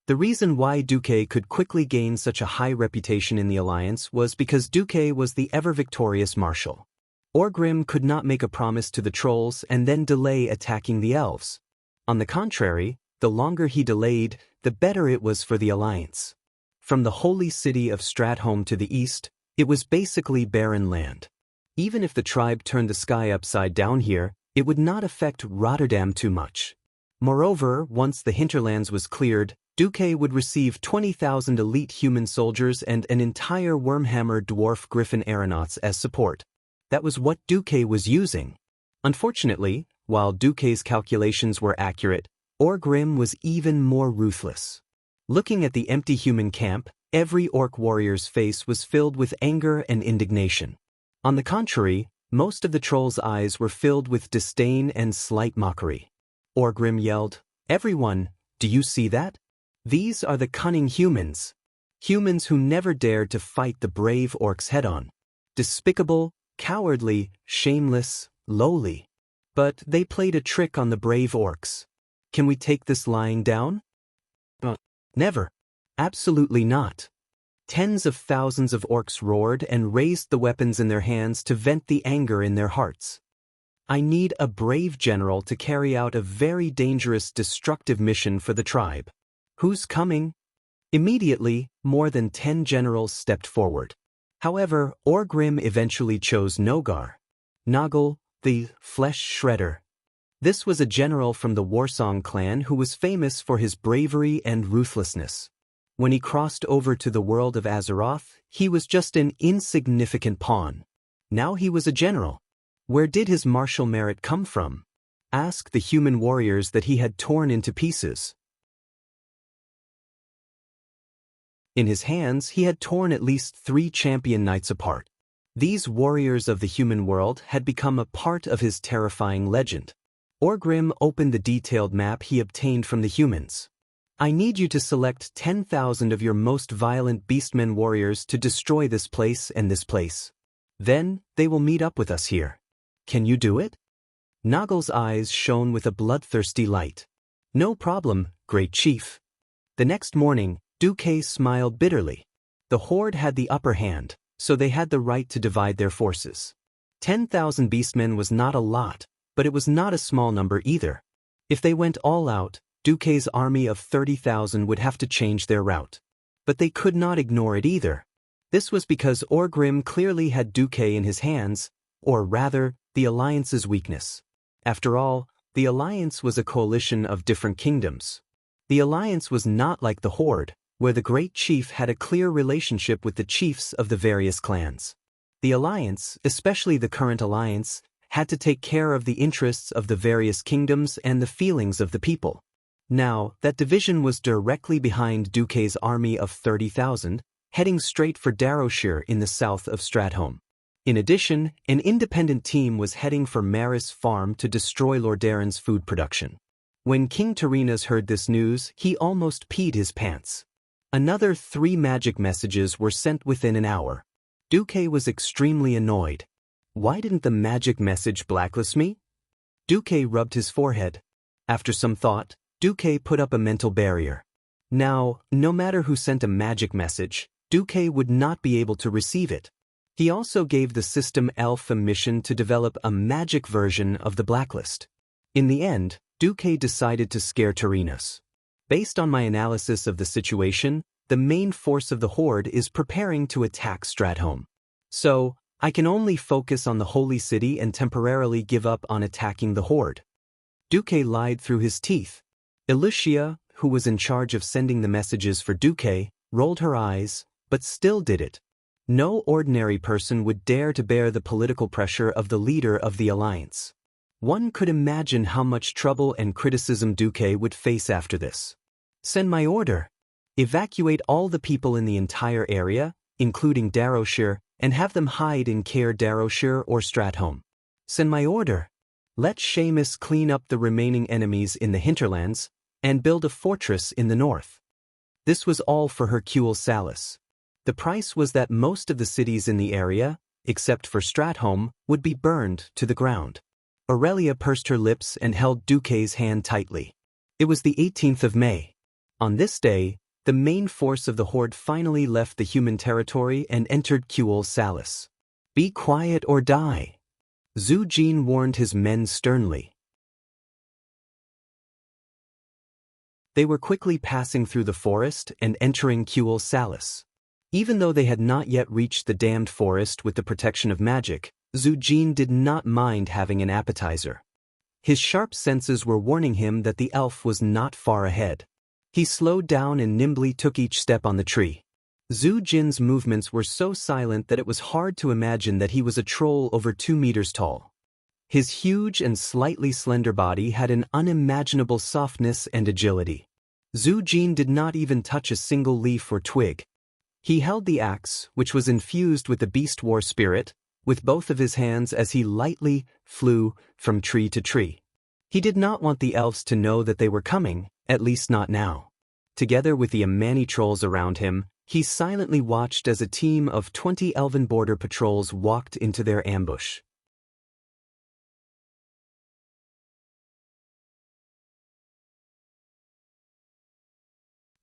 The reason why Duque could quickly gain such a high reputation in the alliance was because Duque was the ever-victorious marshal. Orgrim could not make a promise to the trolls and then delay attacking the elves. On the contrary, the longer he delayed, the better it was for the alliance. From the holy city of Stratholme to the east, it was basically barren land. Even if the tribe turned the sky upside down here, it would not affect Rotterdam too much. Moreover, once the hinterlands was cleared, Duque would receive 20,000 elite human soldiers and an entire Wormhammer dwarf griffin aeronauts as support. That was what Duque was using. Unfortunately, while Duque's calculations were accurate, Orgrim was even more ruthless. Looking at the empty human camp, every orc warrior's face was filled with anger and indignation. On the contrary, most of the trolls' eyes were filled with disdain and slight mockery. Orgrim yelled, "Everyone, do you see that? These are the cunning humans. Humans who never dared to fight the brave orcs head-on. Despicable, cowardly, shameless, lowly. But they played a trick on the brave orcs. Can we take this lying down? Never. Absolutely not." Tens of thousands of orcs roared and raised the weapons in their hands to vent the anger in their hearts. "I need a brave general to carry out a very dangerous, destructive mission for the tribe. Who's coming?" Immediately, more than 10 generals stepped forward. However, Orgrim eventually chose Nogar. Noggle, the flesh shredder. This was a general from the Warsong clan who was famous for his bravery and ruthlessness. When he crossed over to the world of Azeroth, he was just an insignificant pawn. Now he was a general. Where did his martial merit come from? Ask the human warriors that he had torn into pieces. In his hands, he had torn at least 3 champion knights apart. These warriors of the human world had become a part of his terrifying legend. Orgrim opened the detailed map he obtained from the humans. "I need you to select 10,000 of your most violent beastmen warriors to destroy this place and this place. Then, they will meet up with us here. Can you do it?" Noggle's eyes shone with a bloodthirsty light. "No problem, great chief." The next morning, Duque smiled bitterly. The Horde had the upper hand, so they had the right to divide their forces. 10,000 beastmen was not a lot, but it was not a small number either. If they went all out, Duque's army of 30,000 would have to change their route. But they could not ignore it either. This was because Orgrim clearly had Duque in his hands, or rather, the Alliance's weakness. After all, the Alliance was a coalition of different kingdoms. The Alliance was not like the Horde, where the Great Chief had a clear relationship with the chiefs of the various clans. The Alliance, especially the current Alliance, had to take care of the interests of the various kingdoms and the feelings of the people. Now, that division was directly behind Duque's army of 30,000, heading straight for Darrowshire in the south of Stratholme. In addition, an independent team was heading for Maris Farm to destroy Lordairen's food production. When King Tarinas heard this news, he almost peed his pants. Another 3 magic messages were sent within an hour. Duque was extremely annoyed. Why didn't the magic message blacklist me? Duque rubbed his forehead. After some thought, Duque put up a mental barrier. Now, no matter who sent a magic message, Duque would not be able to receive it. He also gave the system elf a mission to develop a magic version of the blacklist. In the end, Duque decided to scare Terinos. Based on my analysis of the situation, the main force of the Horde is preparing to attack Stratholme. So, I can only focus on the Holy City and temporarily give up on attacking the Horde. Duque lied through his teeth. Elucia, who was in charge of sending the messages for Duque, rolled her eyes, but still did it. No ordinary person would dare to bear the political pressure of the leader of the alliance. One could imagine how much trouble and criticism Duque would face after this. Send my order. Evacuate all the people in the entire area, including Daoist, and have them hide in Caer Daoist or Stratholme. Send my order. Let Seamus clean up the remaining enemies in the hinterlands, and build a fortress in the north. This was all for Hercule Salus. The price was that most of the cities in the area, except for Stratholme, would be burned to the ground. Aurelia pursed her lips and held Duque's hand tightly. It was the 18th of May. On this day, the main force of the Horde finally left the human territory and entered Cultivate Salus. Be quiet or die. Zhu Jin warned his men sternly. They were quickly passing through the forest and entering Cultivate Salus. Even though they had not yet reached the damned forest with the protection of magic, Zhu Jin did not mind having an appetizer. His sharp senses were warning him that the elf was not far ahead. He slowed down and nimbly took each step on the tree. Zhu Jin's movements were so silent that it was hard to imagine that he was a troll over 2 meters tall. His huge and slightly slender body had an unimaginable softness and agility. Zhu Jin did not even touch a single leaf or twig. He held the axe, which was infused with the beast war spirit, with both of his hands as he lightly flew from tree to tree. He did not want the elves to know that they were coming, at least not now. Together with the Amani trolls around him, he silently watched as a team of 20 elven border patrols walked into their ambush.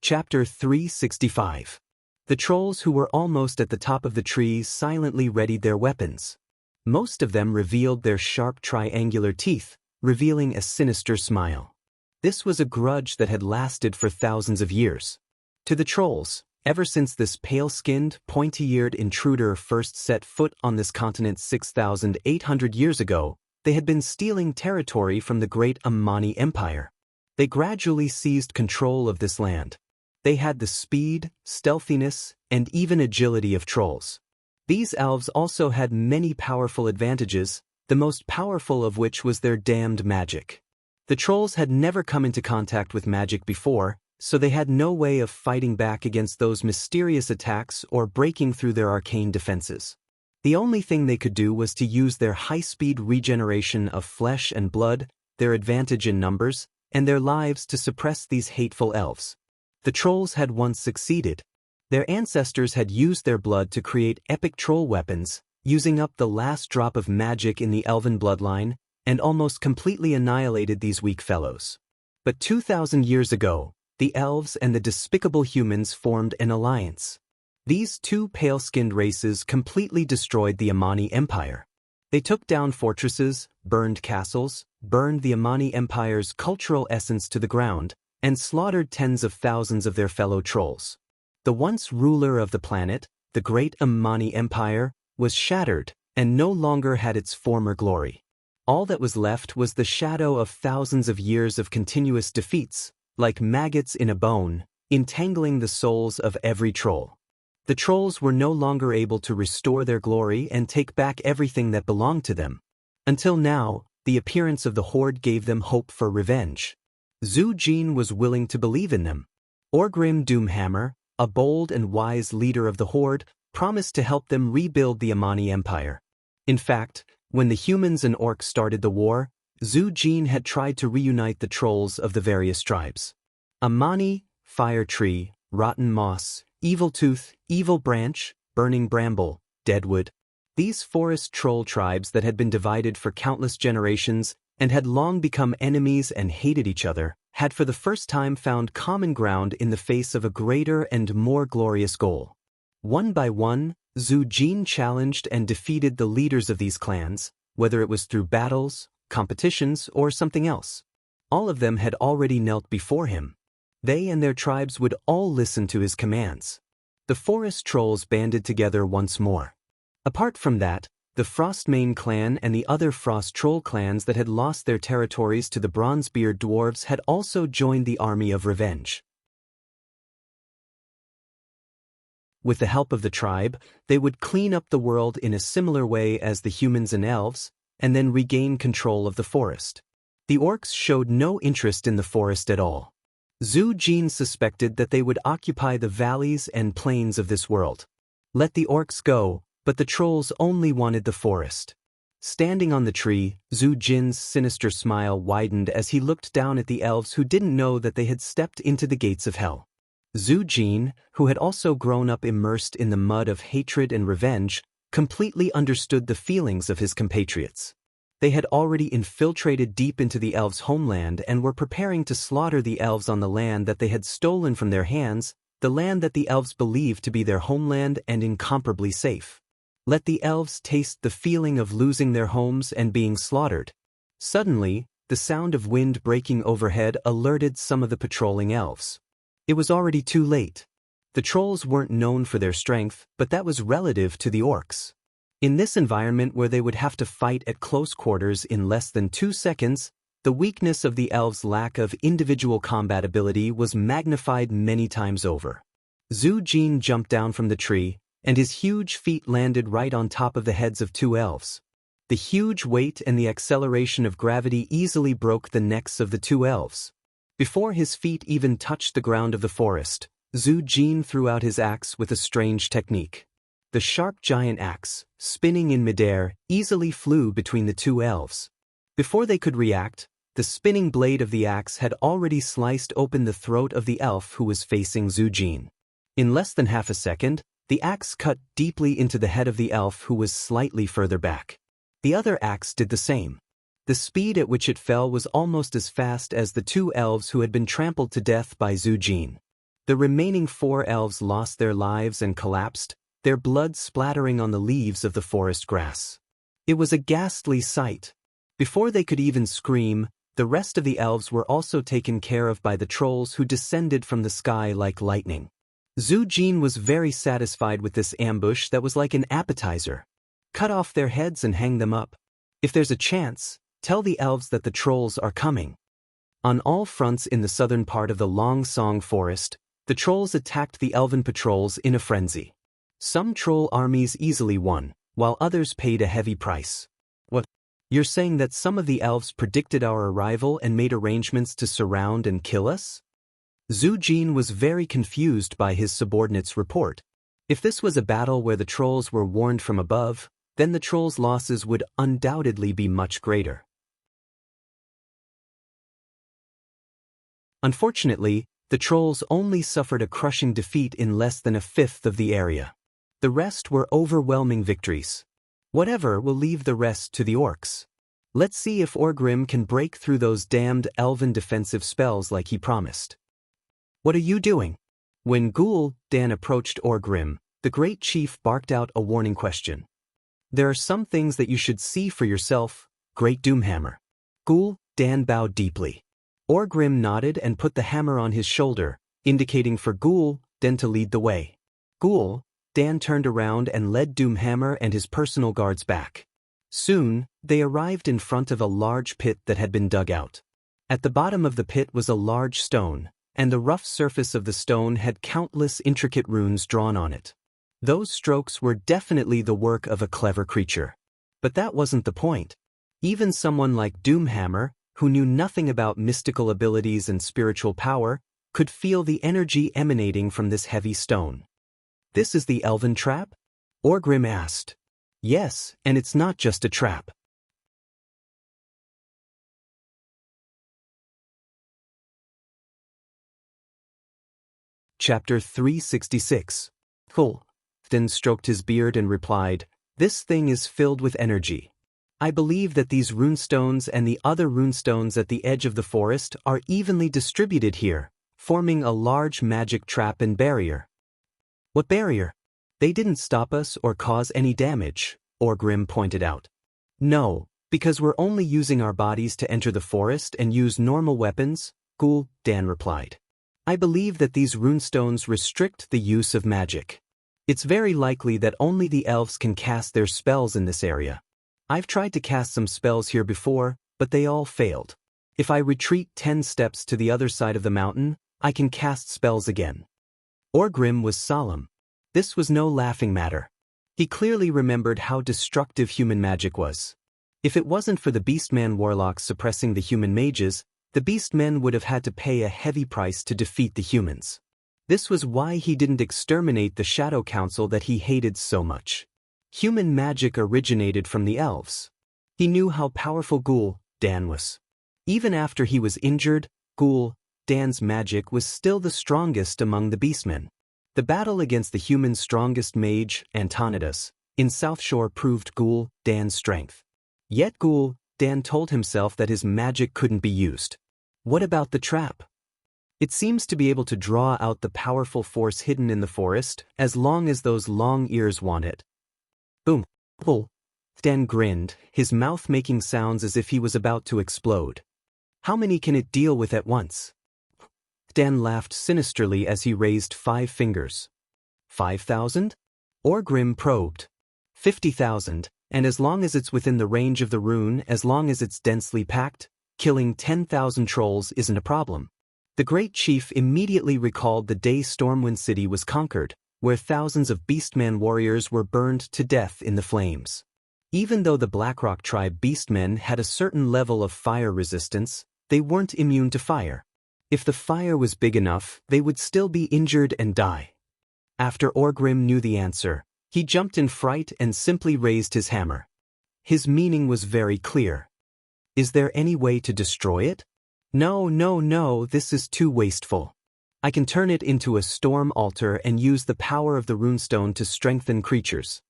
Chapter 365. The trolls who were almost at the top of the trees silently readied their weapons. Most of them revealed their sharp triangular teeth, revealing a sinister smile. This was a grudge that had lasted for thousands of years. To the trolls, ever since this pale-skinned, pointy-eared intruder first set foot on this continent 6,800 years ago, they had been stealing territory from the great Amani Empire. They gradually seized control of this land. They had the speed, stealthiness, and even agility of trolls. These elves also had many powerful advantages, the most powerful of which was their damned magic. The trolls had never come into contact with magic before, so they had no way of fighting back against those mysterious attacks or breaking through their arcane defenses. The only thing they could do was to use their high-speed regeneration of flesh and blood, their advantage in numbers, and their lives to suppress these hateful elves. The trolls had once succeeded. Their ancestors had used their blood to create epic troll weapons, using up the last drop of magic in the elven bloodline, and almost completely annihilated these weak fellows. But 2,000 years ago, the elves and the despicable humans formed an alliance. These two pale-skinned races completely destroyed the Amani Empire. They took down fortresses, burned castles, burned the Amani Empire's cultural essence to the ground, and slaughtered tens of thousands of their fellow trolls. The once ruler of the planet, the great Amani Empire, was shattered and no longer had its former glory. All that was left was the shadow of thousands of years of continuous defeats, like maggots in a bone, entangling the souls of every troll. The trolls were no longer able to restore their glory and take back everything that belonged to them. Until now, the appearance of the Horde gave them hope for revenge. Zhu Jin was willing to believe in them. Orgrim Doomhammer, a bold and wise leader of the Horde, promised to help them rebuild the Amani Empire. In fact, when the humans and orcs started the war, Zhu Jin had tried to reunite the trolls of the various tribes. Amani, Fire Tree, Rotten Moss, Evil Tooth, Evil Branch, Burning Bramble, Deadwood. These forest troll tribes that had been divided for countless generations and had long become enemies and hated each other, had for the first time found common ground in the face of a greater and more glorious goal. One by one, Zhu Jin challenged and defeated the leaders of these clans, whether it was through battles, competitions, or something else. All of them had already knelt before him. They and their tribes would all listen to his commands. The forest trolls banded together once more. Apart from that, the Frostmane clan and the other Frost Troll clans that had lost their territories to the Bronzebeard dwarves had also joined the army of revenge. With the help of the tribe, they would clean up the world in a similar way as the humans and elves, and then regain control of the forest. The orcs showed no interest in the forest at all. Zhu Jin suspected that they would occupy the valleys and plains of this world. Let the orcs go, but the trolls only wanted the forest. Standing on the tree, Zhu Jin's sinister smile widened as he looked down at the elves who didn't know that they had stepped into the gates of hell. Zhu Jin, who had also grown up immersed in the mud of hatred and revenge, completely understood the feelings of his compatriots. They had already infiltrated deep into the elves' homeland and were preparing to slaughter the elves on the land that they had stolen from their hands, the land that the elves believed to be their homeland and incomparably safe. Let the elves taste the feeling of losing their homes and being slaughtered. Suddenly, the sound of wind breaking overhead alerted some of the patrolling elves. It was already too late. The trolls weren't known for their strength, but that was relative to the orcs. In this environment where they would have to fight at close quarters in less than 2 seconds, the weakness of the elves' lack of individual combat ability was magnified many times over. Zhu Jin jumped down from the tree, and his huge feet landed right on top of the heads of 2 elves. The huge weight and the acceleration of gravity easily broke the necks of the 2 elves. Before his feet even touched the ground of the forest, Zhu Jin threw out his axe with a strange technique. The sharp giant axe, spinning in midair, easily flew between the 2 elves. Before they could react, the spinning blade of the axe had already sliced open the throat of the elf who was facing Zhu Jin. In less than half a second, the axe cut deeply into the head of the elf who was slightly further back. The other axe did the same. The speed at which it fell was almost as fast as the 2 elves who had been trampled to death by Zhu Jin. The remaining 4 elves lost their lives and collapsed, their blood splattering on the leaves of the forest grass. It was a ghastly sight. Before they could even scream, the rest of the elves were also taken care of by the trolls who descended from the sky like lightning. Zhu Jin was very satisfied with this ambush that was like an appetizer. Cut off their heads and hang them up. If there's a chance, tell the elves that the trolls are coming. On all fronts in the southern part of the Long Song forest, the trolls attacked the elven patrols in a frenzy. Some troll armies easily won, while others paid a heavy price. What? You're saying that some of the elves predicted our arrival and made arrangements to surround and kill us? Zhu Jin was very confused by his subordinate's report. If this was a battle where the trolls were warned from above, then the trolls' losses would undoubtedly be much greater. Unfortunately, the trolls only suffered a crushing defeat in less than 1/5 of the area. The rest were overwhelming victories. Whatever will leave the rest to the orcs. Let's see if Orgrim can break through those damned elven defensive spells like he promised. What are you doing? When Dan approached Orgrim, the great chief barked out a warning question. There are some things that you should see for yourself, Great Doomhammer. Dan bowed deeply. Orgrim nodded and put the hammer on his shoulder, indicating for Dan to lead the way. Dan turned around and led Doomhammer and his personal guards back. Soon, they arrived in front of a large pit that had been dug out. At the bottom of the pit was a large stone, and the rough surface of the stone had countless intricate runes drawn on it. Those strokes were definitely the work of a clever creature. But that wasn't the point. Even someone like Doomhammer, who knew nothing about mystical abilities and spiritual power, could feel the energy emanating from this heavy stone. This is the elven trap? Orgrim asked. Yes, and it's not just a trap. Chapter 366. Dan stroked his beard and replied, "This thing is filled with energy. I believe that these runestones and the other runestones at the edge of the forest are evenly distributed here, forming a large magic trap and barrier." What barrier? They didn't stop us or cause any damage, Orgrim pointed out. No, because we're only using our bodies to enter the forest and use normal weapons, Dan replied. I believe that these runestones restrict the use of magic. It's very likely that only the elves can cast their spells in this area. I've tried to cast some spells here before, but they all failed. If I retreat 10 steps to the other side of the mountain, I can cast spells again. Orgrim was solemn. This was no laughing matter. He clearly remembered how destructive human magic was. If it wasn't for the Beastman warlocks suppressing the human mages, the Beastmen would have had to pay a heavy price to defeat the humans. This was why he didn't exterminate the Shadow Council that he hated so much. Human magic originated from the elves. He knew how powerful Dan was. Even after he was injured, Dan's magic was still the strongest among the Beastmen. The battle against the human's strongest mage, Antonidas, in South Shore proved Dan's strength. Yet Dan told himself that his magic couldn't be used. What about the trap? It seems to be able to draw out the powerful force hidden in the forest, as long as those long ears want it. Boom. Dan grinned, his mouth making sounds as if he was about to explode. How many can it deal with at once? Dan laughed sinisterly as he raised 5 fingers. 5,000? Orgrim probed. 50,000, and as long as it's within the range of the rune, as long as it's densely packed, killing 10,000 trolls isn't a problem. The great chief immediately recalled the day Stormwind City was conquered, where thousands of Beastman warriors were burned to death in the flames. Even though the Blackrock tribe Beastmen had a certain level of fire resistance, they weren't immune to fire. If the fire was big enough, they would still be injured and die. After Orgrim knew the answer, he jumped in fright and simply raised his hammer. His meaning was very clear. Is there any way to destroy it? No, this is too wasteful. I can turn it into a storm altar and use the power of the runestone to strengthen creatures.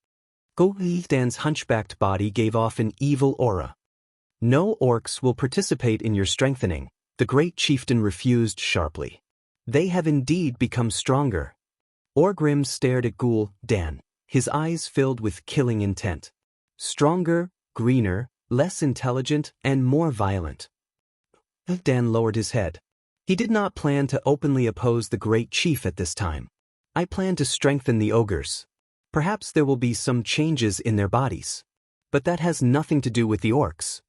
Dan's hunchbacked body gave off an evil aura. No orcs will participate in your strengthening, the great chieftain refused sharply. They have indeed become stronger. Orgrim stared at Dan, his eyes filled with killing intent. Stronger, greener, less intelligent, and more violent. Dan lowered his head. He did not plan to openly oppose the great chief at this time. I plan to strengthen the ogres. Perhaps there will be some changes in their bodies. But that has nothing to do with the orcs.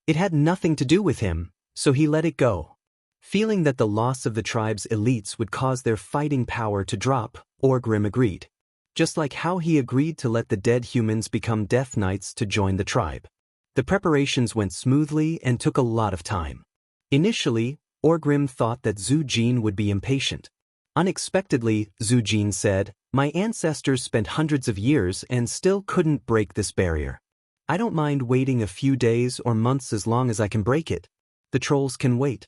It had nothing to do with him, so he let it go. Feeling that the loss of the tribe's elites would cause their fighting power to drop, Orgrim agreed. Just like how he agreed to let the dead humans become Death Knights to join the tribe. The preparations went smoothly and took a lot of time. Initially, Orgrim thought that Zhu Jin would be impatient. Unexpectedly, Zhu Jin said, "My ancestors spent hundreds of years and still couldn't break this barrier. I don't mind waiting a few days or months as long as I can break it. The trolls can wait."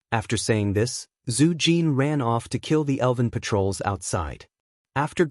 After saying this, Zhu Jin ran off to kill the elven patrols outside. After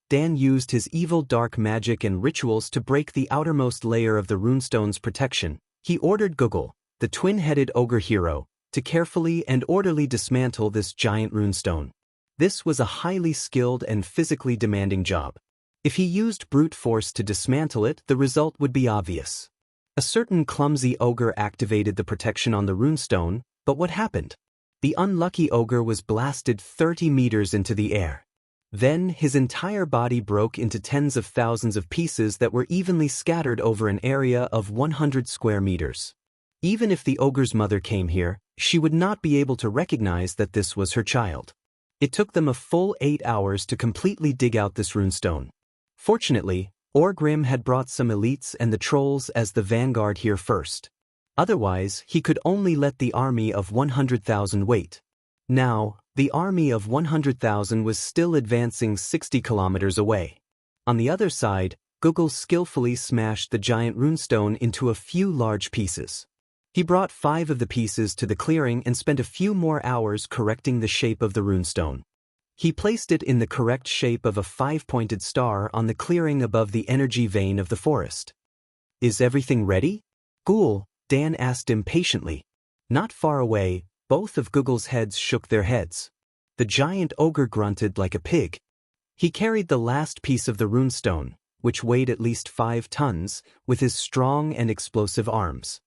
Dan used his evil dark magic and rituals to break the outermost layer of the runestone's protection. He ordered the twin-headed ogre hero, to carefully and orderly dismantle this giant runestone. This was a highly skilled and physically demanding job. If he used brute force to dismantle it, the result would be obvious. A certain clumsy ogre activated the protection on the runestone, but what happened? The unlucky ogre was blasted 30 meters into the air. Then his entire body broke into tens of thousands of pieces that were evenly scattered over an area of 100 square meters. Even if the ogre's mother came here, she would not be able to recognize that this was her child. It took them a full 8 hours to completely dig out this runestone. Fortunately, Orgrim had brought some elites and the trolls as the vanguard here first. Otherwise, he could only let the army of 100,000 wait. Now, the army of 100,000 was still advancing 60 kilometers away. On the other side, Google skillfully smashed the giant runestone into a few large pieces. He brought 5 of the pieces to the clearing and spent a few more hours correcting the shape of the runestone. He placed it in the correct shape of a 5-pointed star on the clearing above the energy vein of the forest. "Is everything ready?" Dan asked impatiently. Not far away, both of Google's heads shook their heads. The giant ogre grunted like a pig. He carried the last piece of the runestone, which weighed at least 5 tons, with his strong and explosive arms.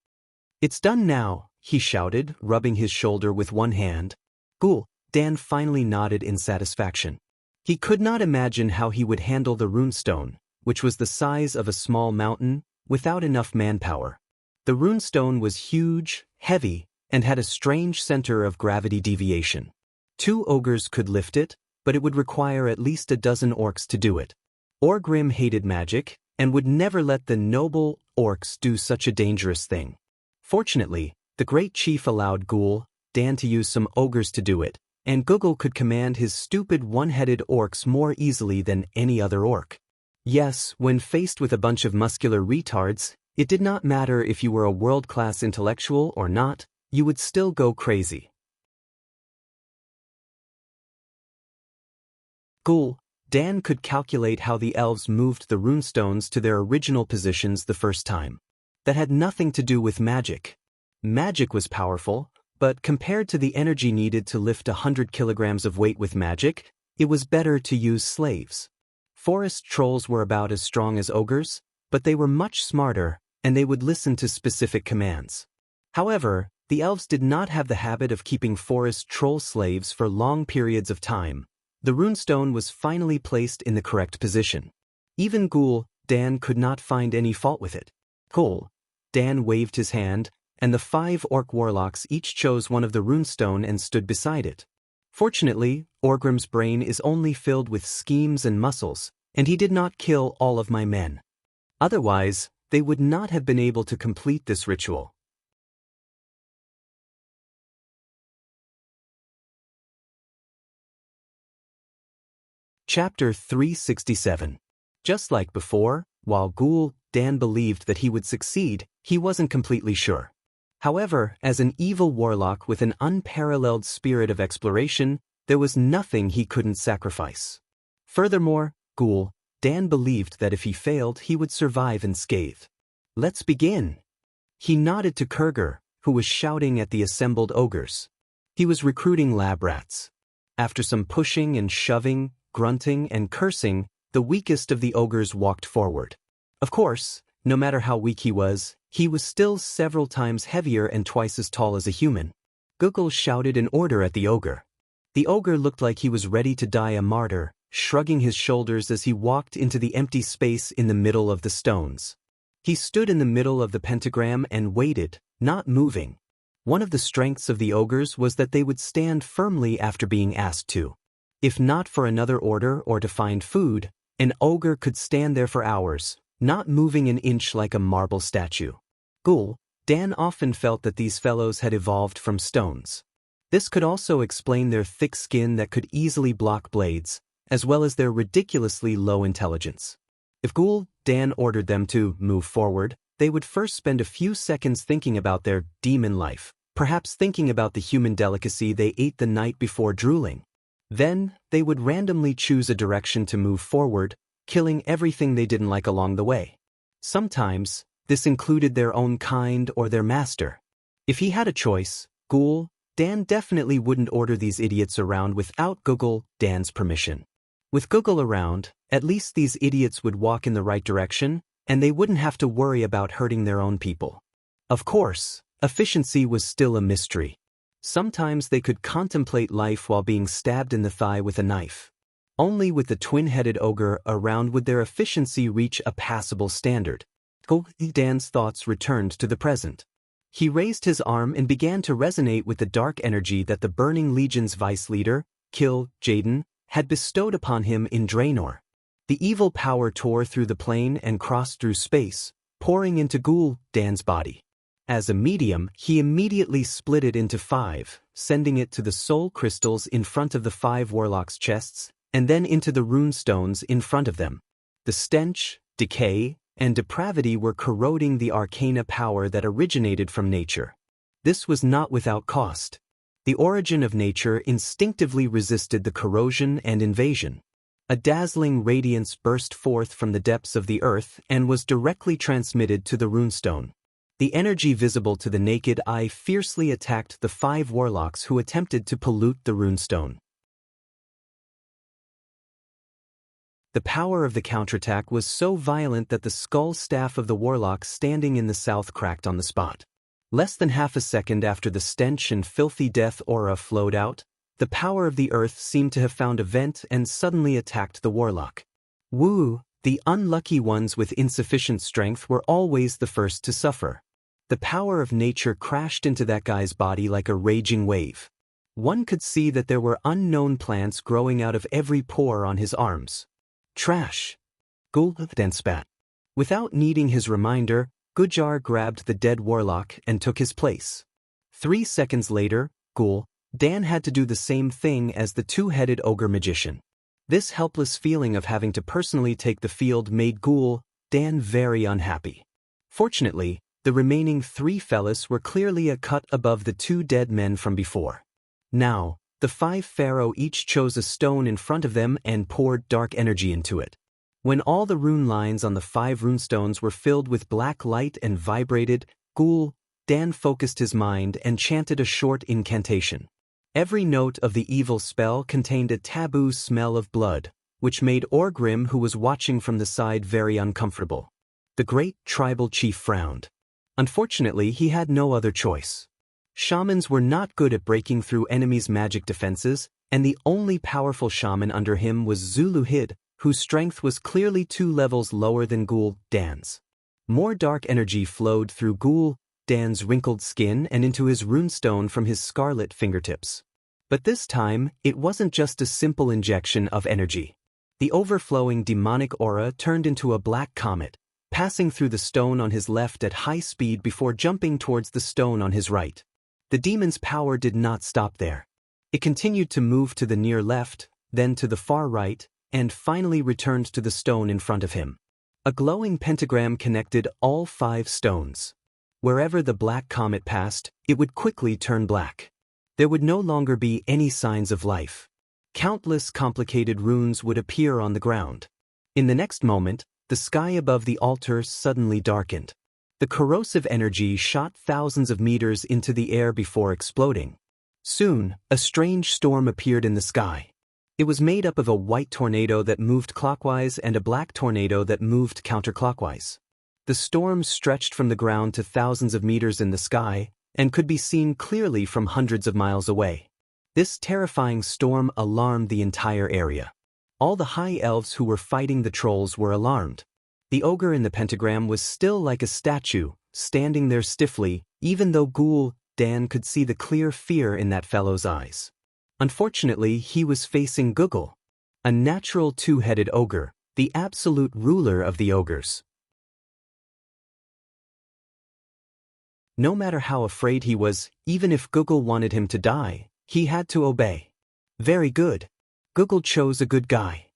"It's done now," he shouted, rubbing his shoulder with one hand. "Cool," Dan finally nodded in satisfaction. He could not imagine how he would handle the runestone, which was the size of a small mountain, without enough manpower. The runestone was huge, heavy, and had a strange center of gravity deviation. 2 ogres could lift it, but it would require at least a dozen orcs to do it. Orgrim hated magic, and would never let the noble orcs do such a dangerous thing. Fortunately, the great chief allowed Ghoul, Dan to use some ogres to do it, and Google could command his stupid one-headed orcs more easily than any other orc. Yes, when faced with a bunch of muscular retards, it did not matter if you were a world-class intellectual or not, you would still go crazy. Ghoul, Dan could calculate how the elves moved the runestones to their original positions the first time. That had nothing to do with magic. Magic was powerful, but compared to the energy needed to lift 100 kilograms of weight with magic, it was better to use slaves. Forest trolls were about as strong as ogres, but they were much smarter, and they would listen to specific commands. However, the elves did not have the habit of keeping forest troll slaves for long periods of time. The runestone was finally placed in the correct position. Even Ghoul, Dan could not find any fault with it. Cool. Dan waved his hand, and the 5 orc warlocks each chose one of the runestone and stood beside it. Fortunately, Orgrim's brain is only filled with schemes and muscles, and he did not kill all of my men. Otherwise, they would not have been able to complete this ritual. Chapter 367. Just like before, while Ghoul, Dan believed that he would succeed, he wasn't completely sure. However, as an evil warlock with an unparalleled spirit of exploration, there was nothing he couldn't sacrifice. Furthermore, Ghoul, Dan believed that if he failed, he would survive unscathed. "Let's begin." He nodded to Kurger, who was shouting at the assembled ogres. He was recruiting lab rats. After some pushing and shoving, grunting and cursing, the weakest of the ogres walked forward. Of course, no matter how weak he was still several times heavier and twice as tall as a human. Google shouted an order at the ogre. The ogre looked like he was ready to die a martyr, shrugging his shoulders as he walked into the empty space in the middle of the stones. He stood in the middle of the pentagram and waited, not moving. One of the strengths of the ogres was that they would stand firmly after being asked to. If not for another order or to find food, an ogre could stand there for hours, not moving an inch like a marble statue. Ghoul, Dan often felt that these fellows had evolved from stones. This could also explain their thick skin that could easily block blades, as well as their ridiculously low intelligence. If Ghoul, Dan ordered them to move forward, they would first spend a few seconds thinking about their demon life, perhaps thinking about the human delicacy they ate the night before drooling. Then, they would randomly choose a direction to move forward, killing everything they didn't like along the way. Sometimes, this included their own kind or their master. If he had a choice, Ghoul, Dan definitely wouldn't order these idiots around without Google, Dan's permission. With Google around, at least these idiots would walk in the right direction, and they wouldn't have to worry about hurting their own people. Of course, efficiency was still a mystery. Sometimes they could contemplate life while being stabbed in the thigh with a knife. Only with the twin-headed ogre around would their efficiency reach a passable standard. Dan's thoughts returned to the present. He raised his arm and began to resonate with the dark energy that the Burning Legion's vice leader, Kill Jaden, had bestowed upon him in Draenor. The evil power tore through the plane and crossed through space, pouring into Ghoul, Dan's body. As a medium, he immediately split it into 5, sending it to the soul crystals in front of the 5 warlocks' chests, and then into the rune stones in front of them. The stench, decay, and depravity were corroding the arcana power that originated from nature. This was not without cost. The origin of nature instinctively resisted the corrosion and invasion. A dazzling radiance burst forth from the depths of the earth and was directly transmitted to the runestone. The energy visible to the naked eye fiercely attacked the 5 warlocks who attempted to pollute the runestone. The power of the counterattack was so violent that the skull staff of the warlock standing in the south cracked on the spot. Less than half a second after the stench and filthy death aura flowed out, the power of the earth seemed to have found a vent and suddenly attacked the warlock. Woo, the unlucky ones with insufficient strength were always the first to suffer. The power of nature crashed into that guy's body like a raging wave. One could see that there were unknown plants growing out of every pore on his arms. Trash. Gul then spat. Without needing his reminder, Gujar grabbed the dead warlock and took his place. 3 seconds later, Gul Dan had to do the same thing as the two-headed ogre magician. This helpless feeling of having to personally take the field made Gul Dan very unhappy. Fortunately, the remaining 3 fellas were clearly a cut above the 2 dead men from before. Now, the 5 pharaoh each chose a stone in front of them and poured dark energy into it. When all the rune lines on the 5 runestones were filled with black light and vibrated, Gul Dan focused his mind and chanted a short incantation. Every note of the evil spell contained a taboo smell of blood, which made Orgrim, who was watching from the side, very uncomfortable. The great tribal chief frowned. Unfortunately, he had no other choice. Shamans were not good at breaking through enemies' magic defenses, and the only powerful shaman under him was Zuluhid, whose strength was clearly 2 levels lower than Gul Dan's. More dark energy flowed through Gul Dan's wrinkled skin and into his runestone from his scarlet fingertips. But this time, it wasn't just a simple injection of energy. The overflowing demonic aura turned into a black comet, passing through the stone on his left at high speed before jumping towards the stone on his right. The demon's power did not stop there. It continued to move to the near left, then to the far right, and finally returned to the stone in front of him. A glowing pentagram connected all 5 stones. Wherever the black comet passed, it would quickly turn black. There would no longer be any signs of life. Countless complicated runes would appear on the ground. In the next moment, the sky above the altar suddenly darkened. The corrosive energy shot thousands of meters into the air before exploding. Soon, a strange storm appeared in the sky. It was made up of a white tornado that moved clockwise and a black tornado that moved counterclockwise. The storm stretched from the ground to thousands of meters in the sky and could be seen clearly from hundreds of miles away. This terrifying storm alarmed the entire area. All the high elves who were fighting the trolls were alarmed. The ogre in the pentagram was still like a statue, standing there stiffly, even though Gul Dan could see the clear fear in that fellow's eyes. Unfortunately, he was facing Guggle, a natural 2-headed ogre, the absolute ruler of the ogres. No matter how afraid he was, even if Guggle wanted him to die, he had to obey. Very good. Guggle chose a good guy.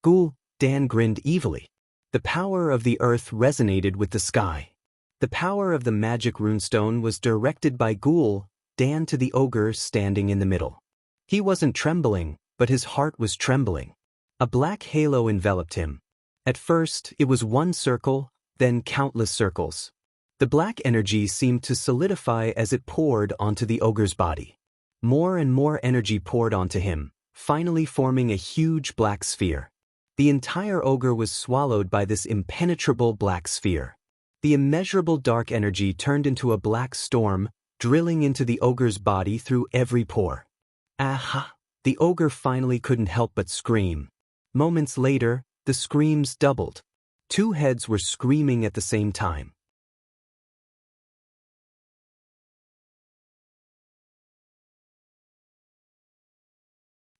Gul Dan grinned evilly. The power of the earth resonated with the sky. The power of the magic runestone was directed by Gul Dan to the ogre standing in the middle. He wasn't trembling, but his heart was trembling. A black halo enveloped him. At first, it was one circle, then countless circles. The black energy seemed to solidify as it poured onto the ogre's body. More and more energy poured onto him, finally forming a huge black sphere. The entire ogre was swallowed by this impenetrable black sphere. The immeasurable dark energy turned into a black storm, drilling into the ogre's body through every pore. Aha! The ogre finally couldn't help but scream. Moments later, the screams doubled. 2 heads were screaming at the same time.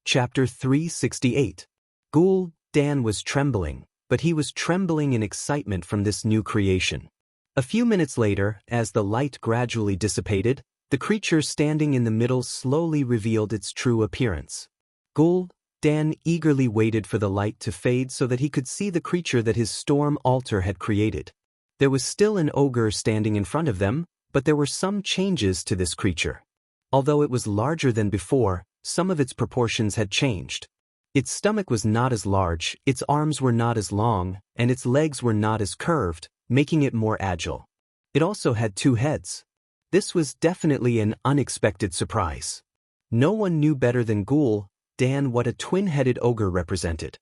Chapter 368. Gul Dan was trembling, but he was trembling in excitement from this new creation. A few minutes later, as the light gradually dissipated, the creature standing in the middle slowly revealed its true appearance. Gul Dan eagerly waited for the light to fade so that he could see the creature that his storm altar had created. There was still an ogre standing in front of them, but there were some changes to this creature. Although it was larger than before, some of its proportions had changed. Its stomach was not as large, its arms were not as long, and its legs were not as curved, making it more agile. It also had 2 heads. This was definitely an unexpected surprise. No one knew better than Gul Dan what a twin-headed ogre represented.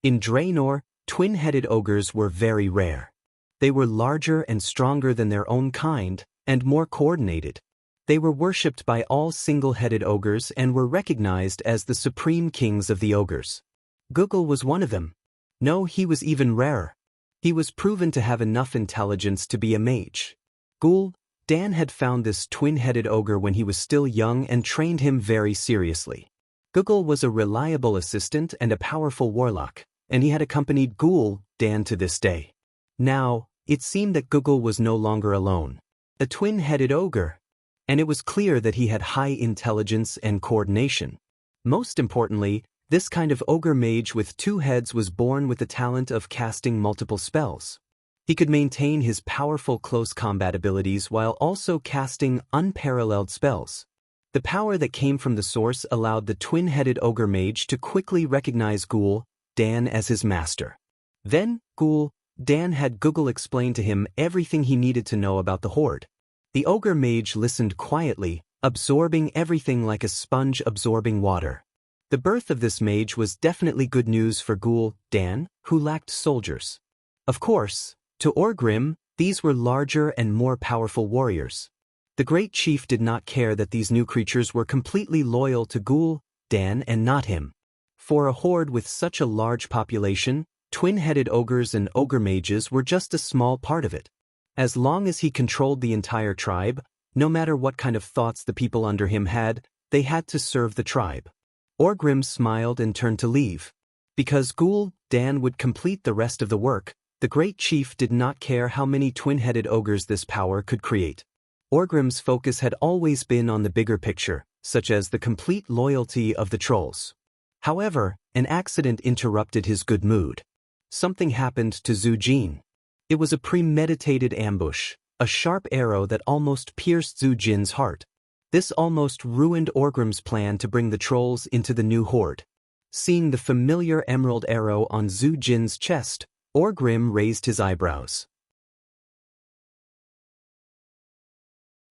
In Draenor, twin-headed ogres were very rare. They were larger and stronger than their own kind, and more coordinated. They were worshipped by all single-headed ogres and were recognized as the supreme kings of the ogres. Google was one of them. No, he was even rarer. He was proven to have enough intelligence to be a mage. Dan had found this twin-headed ogre when he was still young and trained him very seriously. Google was a reliable assistant and a powerful warlock, and he had accompanied Dan to this day. Now, it seemed that Google was no longer alone. A twin-headed ogre. And it was clear that he had high intelligence and coordination. Most importantly, this kind of ogre mage with two heads was born with the talent of casting multiple spells. He could maintain his powerful close combat abilities while also casting unparalleled spells. The power that came from the source allowed the twin-headed ogre mage to quickly recognize Dan as his master. Then, Dan had Google explain to him everything he needed to know about the horde. The ogre mage listened quietly, absorbing everything like a sponge absorbing water. The birth of this mage was definitely good news for Dan, who lacked soldiers. Of course, to Orgrim, these were larger and more powerful warriors. The great chief did not care that these new creatures were completely loyal to Dan and not him. For a horde with such a large population, twin-headed ogres and ogre mages were just a small part of it. As long as he controlled the entire tribe, no matter what kind of thoughts the people under him had, they had to serve the tribe. Orgrim smiled and turned to leave. Because Dan would complete the rest of the work, the great chief did not care how many twin-headed ogres this power could create. Orgrim's focus had always been on the bigger picture, such as the complete loyalty of the trolls. However, an accident interrupted his good mood. Something happened to Zhu Jin. It was a premeditated ambush, a sharp arrow that almost pierced Zhu Jin's heart. This almost ruined Orgrim's plan to bring the trolls into the new horde. Seeing the familiar emerald arrow on Zhu Jin's chest, Orgrim raised his eyebrows.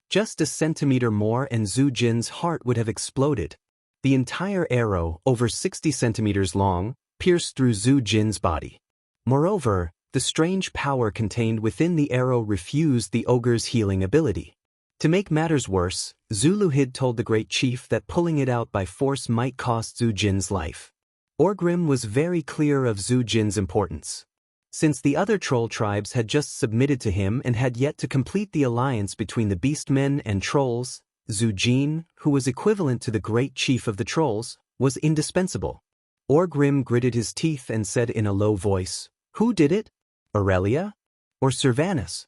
Just a centimeter more and Zhu Jin's heart would have exploded. The entire arrow, over 60 centimeters long, pierced through Zhu Jin's body. Moreover, the strange power contained within the arrow refused the ogre's healing ability. To make matters worse, Zuluhid told the great chief that pulling it out by force might cost Zhu Jin's life. Orgrim was very clear of Zhu Jin's importance. Since the other troll tribes had just submitted to him and had yet to complete the alliance between the beastmen and trolls, Zhu Jin, who was equivalent to the great chief of the trolls, was indispensable. Orgrim gritted his teeth and said in a low voice, "Who did it? Aurelia? Or Servanus?"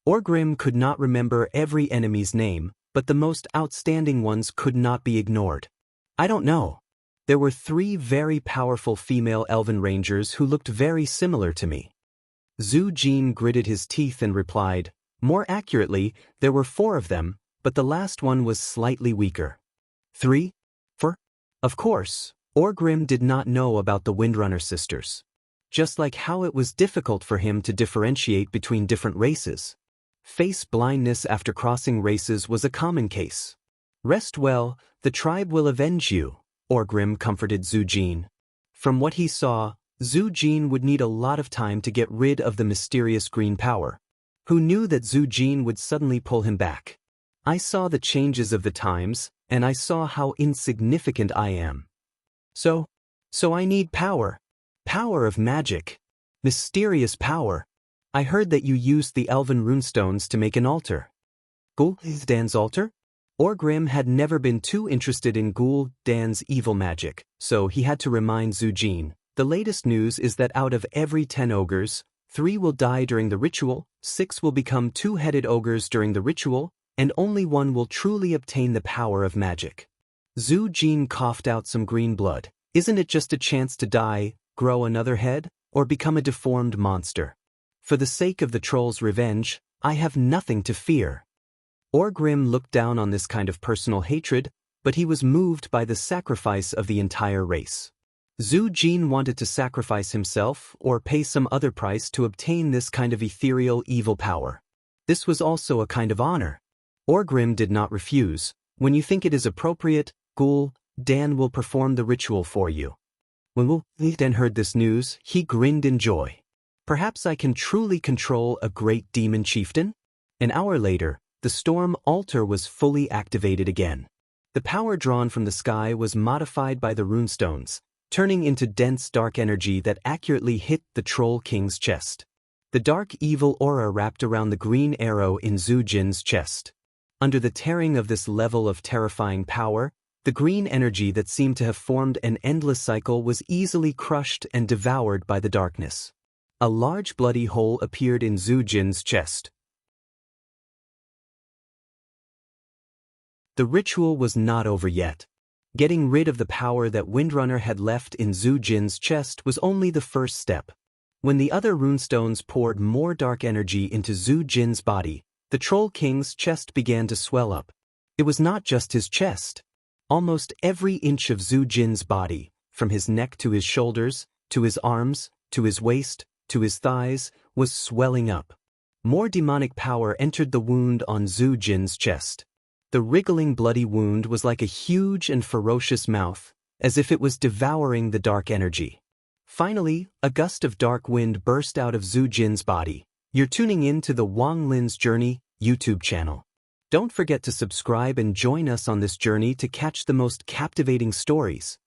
Orgrim could not remember every enemy's name, but the most outstanding ones could not be ignored. "I don't know. There were 3 very powerful female elven rangers who looked very similar to me." Zhu Jin gritted his teeth and replied, "More accurately, there were 4 of them, but the last one was slightly weaker." 3? 4? Of course, Orgrim did not know about the Windrunner sisters. Just like how it was difficult for him to differentiate between different races. Face blindness after crossing races was a common case. "Rest well, the tribe will avenge you," Orgrim comforted Zhu Jin. From what he saw, Zhu Jin would need a lot of time to get rid of the mysterious green power. Who knew that Zhu Jin would suddenly pull him back? "I saw the changes of the times, and I saw how insignificant I am. So I need power. Power of magic. Mysterious power. I heard that you used the elven runestones to make an altar." Dan's altar? Orgrim had never been too interested in Dan's evil magic, so he had to remind Zhu Jin. "The latest news is that out of every 10 ogres, 3 will die during the ritual, 6 will become 2-headed ogres during the ritual, and only 1 will truly obtain the power of magic." Zhu Jin coughed out some green blood. "Isn't it just a chance to die, grow another head, or become a deformed monster? For the sake of the troll's revenge, I have nothing to fear." Orgrim looked down on this kind of personal hatred, but he was moved by the sacrifice of the entire race. Zhu Jin wanted to sacrifice himself or pay some other price to obtain this kind of ethereal evil power. This was also a kind of honor. Orgrim did not refuse. "When you think it is appropriate, Dan will perform the ritual for you." When Wu Lin heard this news, he grinned in joy. Perhaps I can truly control a great demon chieftain? An hour later, the storm altar was fully activated again. The power drawn from the sky was modified by the runestones, turning into dense dark energy that accurately hit the Troll King's chest. The dark evil aura wrapped around the green arrow in Zhu Jin's chest. Under the tearing of this level of terrifying power, the green energy that seemed to have formed an endless cycle was easily crushed and devoured by the darkness. A large bloody hole appeared in Zhu Jin's chest. The ritual was not over yet. Getting rid of the power that Windrunner had left in Zhu Jin's chest was only the first step. When the other runestones poured more dark energy into Zhu Jin's body, the Troll King's chest began to swell up. It was not just his chest. Almost every inch of Zhu Jin's body, from his neck to his shoulders, to his arms, to his waist, to his thighs, was swelling up. More demonic power entered the wound on Zhu Jin's chest. The wriggling bloody wound was like a huge and ferocious mouth, as if it was devouring the dark energy. Finally, a gust of dark wind burst out of Zhu Jin's body. You're tuning in to the Wang Lin's Journey YouTube channel. Don't forget to subscribe and join us on this journey to catch the most captivating stories.